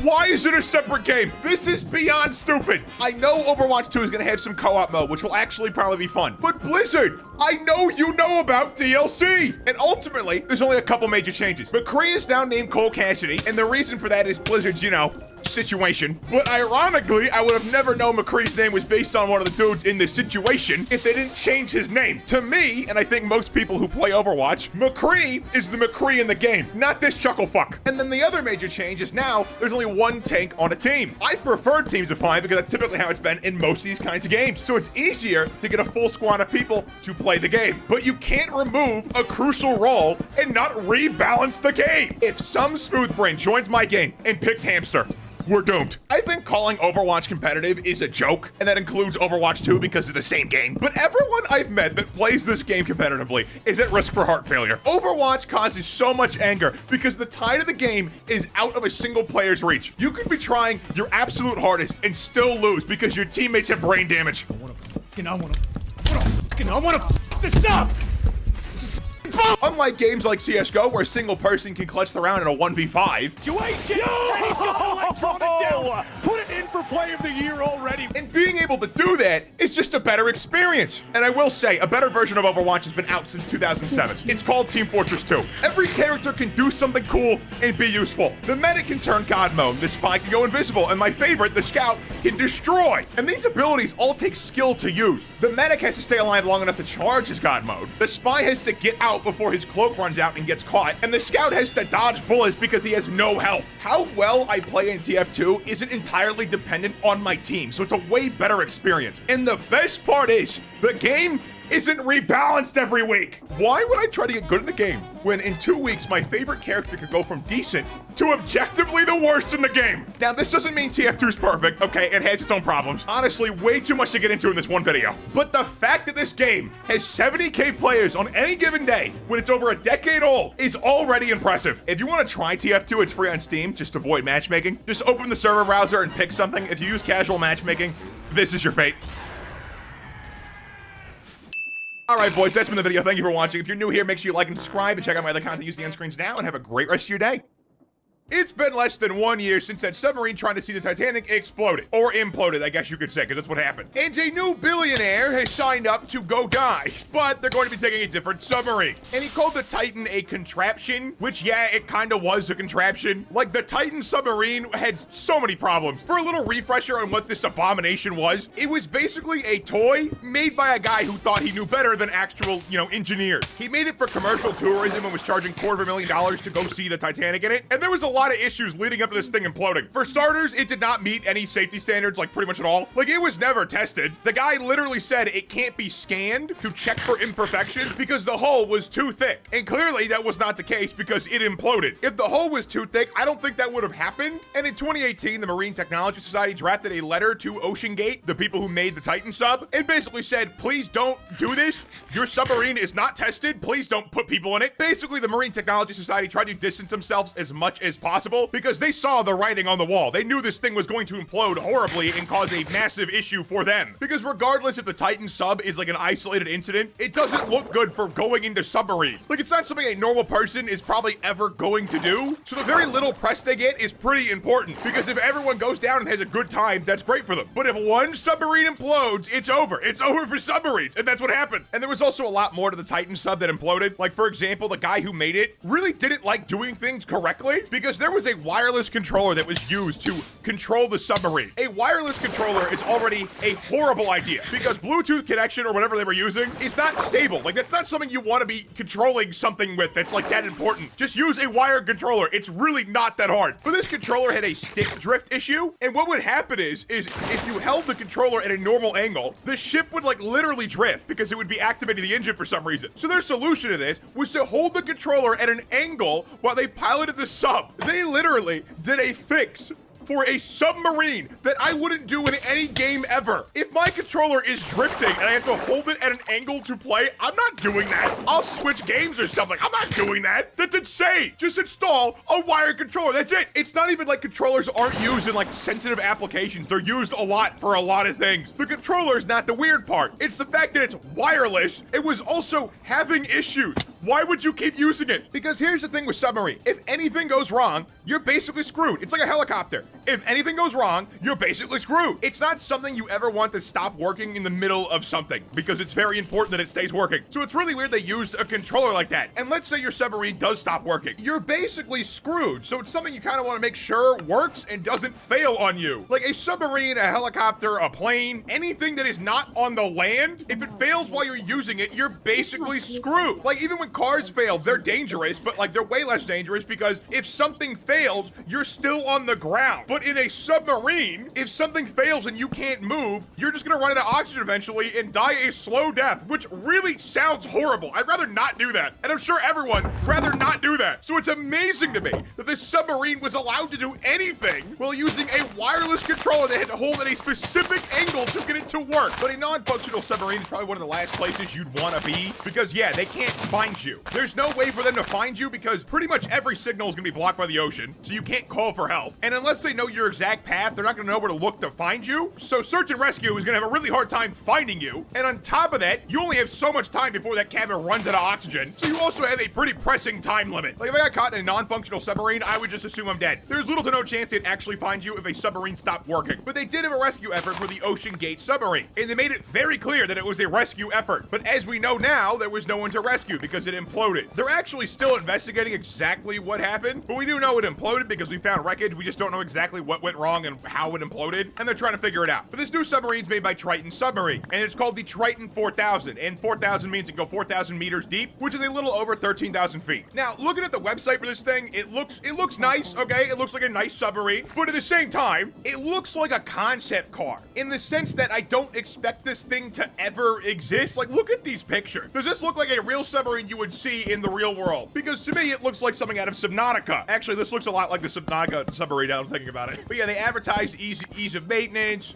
why is it a separate game? This is beyond stupid. I know Overwatch 2 is gonna have some co-op mode, which will actually probably be fun. But Blizzard, I know you know about DLC. And ultimately, there's only a couple major changes. McCree is now named Cole Cassidy, and the reason for that is Blizzard's, you know, situation. But ironically, I would have never known McCree's name was based on one of the dudes in this situation if they didn't change his name. To me, and I think most people who play Overwatch, McCree is the McCree in the game, not this chuckle fuck. And then the other major change is now there's only one tank on a team. I prefer teams of 5 because that's typically how it's been in most of these kinds of games. So it's easier to get a full squad of people to play the game. But you can't remove a crucial role and not rebalance the game. If some smooth brain joins my game and picks Hamster, we're doomed. I think calling Overwatch competitive is a joke, and that includes Overwatch 2 because of the same game. But everyone I've met that plays this game competitively is at risk for heart failure. Overwatch causes so much anger because the tide of the game is out of a single player's reach. You could be trying your absolute hardest and still lose because your teammates have brain damage. I wanna stop! Unlike games like CSGO, where a single person can clutch the round in a 1v5. Situation! And he's got electronic down! Put it in for play of the year already! And being able to do that is just a better experience. And I will say, a better version of Overwatch has been out since 2007. It's called Team Fortress 2. Every character can do something cool and be useful. The medic can turn God mode, the spy can go invisible, and my favorite, the scout, can destroy. And these abilities all take skill to use. The medic has to stay alive long enough to charge his God mode. The spy has to get out before his cloak runs out and gets caught, and the scout has to dodge bullets because he has no health. How well I play in TF2 isn't entirely dependent on my team, so it's a way better experience. And the best part is, the game isn't rebalanced every week. Why would I try to get good in the game when in 2 weeks my favorite character could go from decent to objectively the worst in the game? Now, this doesn't mean TF2 is perfect, okay? It has its own problems. Honestly, way too much to get into in this one video. But the fact that this game has 70K players on any given day when it's over a decade old is already impressive. If you want to try TF2, it's free on Steam. Just avoid matchmaking. Just open the server browser and pick something. If you use casual matchmaking, this is your fate. All right, boys, that's been the video. Thank you for watching. If you're new here, make sure you like and subscribe and check out my other content using the end screens now, and have a great rest of your day. It's been less than 1 year since that submarine trying to see the Titanic exploded. Or imploded, I guess you could say, because that's what happened. And a new billionaire has signed up to go die. But they're going to be taking a different submarine. And he called the Titan a contraption, which, yeah, it kind of was a contraption. Like, the Titan submarine had so many problems. For a little refresher on what this abomination was, it was basically a toy made by a guy who thought he knew better than actual, engineers. He made it for commercial tourism and was charging $250,000 to go see the Titanic in it. And there was a lot lot of issues leading up to this thing imploding. For starters, it did not meet any safety standards, like pretty much at all. Like, it was never tested. The guy literally said it can't be scanned to check for imperfections because the hull was too thick. And clearly that was not the case because it imploded. If the hull was too thick, I don't think that would have happened. And in 2018, the Marine Technology Society drafted a letter to OceanGate, the people who made the Titan sub, and basically said, please don't do this. Your submarine is not tested. Please don't put people in it. Basically, the Marine Technology Society tried to distance themselves as much as possible because they saw the writing on the wall. They knew this thing was going to implode horribly and cause a massive issue for them. Because regardless if the Titan sub is like an isolated incident, it doesn't look good for going into submarines. Like, it's not something a normal person is probably ever going to do. So the very little press they get is pretty important because if everyone goes down and has a good time, that's great for them. But if one submarine implodes, it's over. It's over for submarines. And that's what happened. And there was also a lot more to the Titan sub that imploded. Like, for example, the guy who made it really didn't like doing things correctly because there was a wireless controller that was used to control the submarine. A wireless controller is already a horrible idea because Bluetooth connection or whatever they were using is not stable. Like, that's not something you want to be controlling something with that's like that important. Just use a wired controller. It's really not that hard. But this controller had a stick drift issue, and what would happen is if you held the controller at a normal angle, the ship would like literally drift because it would be activating the engine for some reason. So their solution to this was to hold the controller at an angle while they piloted the sub. They literally did a fix for a submarine that I wouldn't do in any game ever. If my controller is drifting and I have to hold it at an angle to play, I'm not doing that. I'll switch games or something. I'm not doing that. That's insane. Just install a wired controller. That's it. It's not even like controllers aren't used in like sensitive applications. They're used a lot for a lot of things. The controller is not the weird part. It's the fact that it's wireless. It was also having issues. Why would you keep using it? Because here's the thing with submarine. If anything goes wrong, you're basically screwed. It's like a helicopter. If anything goes wrong, you're basically screwed. It's not something you ever want to stop working in the middle of something because it's very important that it stays working. So it's really weird they used a controller like that. And let's say your submarine does stop working. You're basically screwed. So it's something you kind of want to make sure works and doesn't fail on you. Like a submarine, a helicopter, a plane, anything that is not on the land, if it fails while you're using it, you're basically screwed. Like even when cars fail, they're dangerous, but like they're way less dangerous because if something fails, you're still on the ground. But in a submarine, if something fails and you can't move, you're just gonna run out of oxygen eventually and die a slow death, which really sounds horrible. I'd rather not do that. And I'm sure everyone would rather not do that. So it's amazing to me that this submarine was allowed to do anything while using a wireless controller they had to hold at a specific angle to get it to work. But a non-functional submarine is probably one of the last places you'd want to be because yeah, they can't find you. There's no way for them to find you because pretty much every signal is gonna be blocked by the ocean, so you can't call for help. And unless they know your exact path, they're not gonna know where to look to find you. So search and rescue is gonna have a really hard time finding you. And on top of that, you only have so much time before that cabin runs out of oxygen. So you also have a pretty pressing time limit. Like if I got caught in a non-functional submarine, I would just assume I'm dead. There's little to no chance they'd actually find you if a submarine stopped working. But they did have a rescue effort for the OceanGate submarine. And they made it very clear that it was a rescue effort. But as we know now, there was no one to rescue because it imploded. They're actually still investigating exactly what happened, but we do know it imploded because we found wreckage. We just don't know exactly what went wrong and how it imploded, and they're trying to figure it out. But this new submarine's made by Triton Submarine, and it's called the Triton 4000, and 4,000 means it can go 4,000 meters deep, which is a little over 13,000 feet. Now, looking at the website for this thing, it looks nice, okay? It looks like a nice submarine, but at the same time, it looks like a concept car in the sense that I don't expect this thing to ever exist. Like, look at these pictures. Does this look like a real submarine you would see in the real world? Because to me, it looks like something out of Subnautica. Actually, this looks a lot like the Subnautica submarine now I'm thinking about it. But yeah, they advertise ease of maintenance,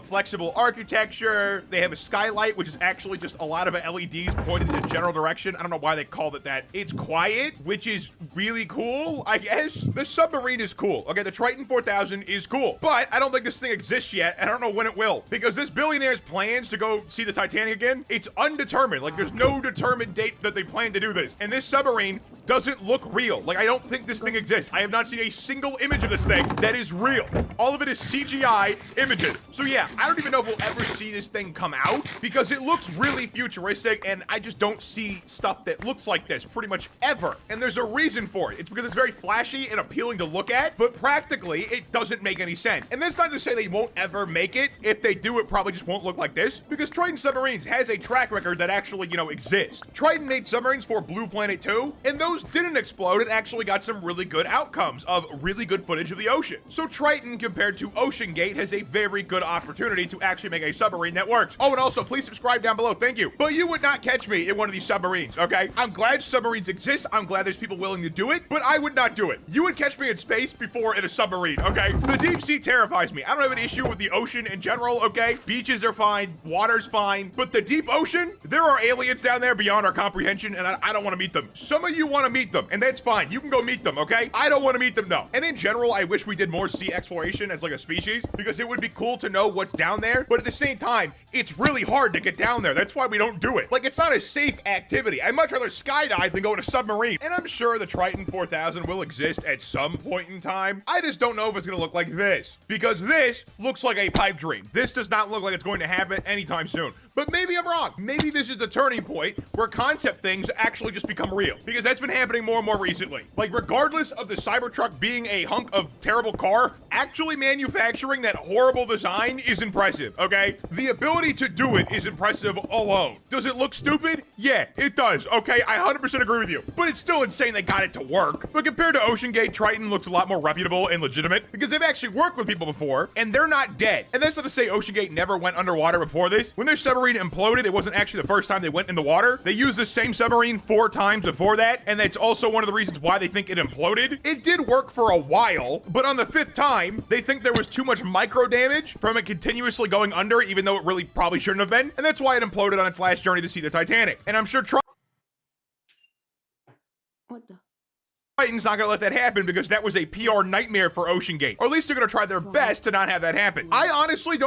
flexible architecture. They have a skylight, which is actually just a lot of LEDs pointed in a general direction. I don't know why they called it that. It's quiet, which is really cool, I guess. The submarine is cool. Okay, the Triton 4000 is cool, but I don't think this thing exists yet. I don't know when it will, because this billionaire's plans to go see the Titanic again, it's undetermined. Like, there's no determined date that they plan to do this. And this submarine doesn't look real. Like, I don't think this thing exists. I have not seen a single image of this thing that is real. All of it is CGI images. So yeah, I don't even know if we'll ever see this thing come out because it looks really futuristic and I just don't see stuff that looks like this pretty much ever. And there's a reason for it. It's because it's very flashy and appealing to look at, but practically it doesn't make any sense. And that's not to say they won't ever make it. If they do, it probably just won't look like this because Triton Submarines has a track record that actually, exists. Triton made submarines for Blue Planet 2, and those those didn't explode and actually got some really good outcomes of really good footage of the ocean. So Triton, compared to OceanGate, has a very good opportunity to actually make a submarine that works. Oh, and also, please subscribe down below. Thank you. But you would not catch me in one of these submarines, okay? I'm glad submarines exist. I'm glad there's people willing to do it, but I would not do it. You would catch me in space before in a submarine, okay? The deep sea terrifies me. I don't have an issue with the ocean in general, okay? Beaches are fine, water's fine, but the deep ocean, there are aliens down there beyond our comprehension, and I don't want to meet them. Some of you want to meet them, and that's fine. You can go meet them, okay? I don't want to meet them, though. And in general, I wish we did more sea exploration as like a species, because it would be cool to know what's down there, but at the same time, it's really hard to get down there. That's why we don't do it. Like, it's not a safe activity. I'd much rather skydive than go in a submarine. And I'm sure the Triton 4000 will exist at some point in time. I just don't know if it's gonna look like this, because this looks like a pipe dream. This does not look like it's going to happen anytime soon. But maybe I'm wrong. Maybe this is the turning point where concept things actually just become real, because that's been happening more and more recently. Like, regardless of the Cybertruck being a hunk of terrible car, actually manufacturing that horrible design is impressive, okay? The ability to do it is impressive alone. Does it look stupid? Yeah, it does, okay? I 100% agree with you. But it's still insane they got it to work. But compared to OceanGate, Triton looks a lot more reputable and legitimate, because they've actually worked with people before, and they're not dead. And that's not to say OceanGate never went underwater before this. When their submarine imploded, it wasn't actually the first time they went in the water. They used the same submarine 4 times before that, and that's also one of the reasons why they think it imploded. It did work for a while, but on the 5th time, they think there was too much micro damage from it continuously going under, even though it really probably shouldn't have been, and that's why it imploded on its last journey to see the Titanic. And I'm sure Triton's not gonna let that happen, because that was a PR nightmare for OceanGate. Or at least they're gonna try their best to not have that happen. I honestly don't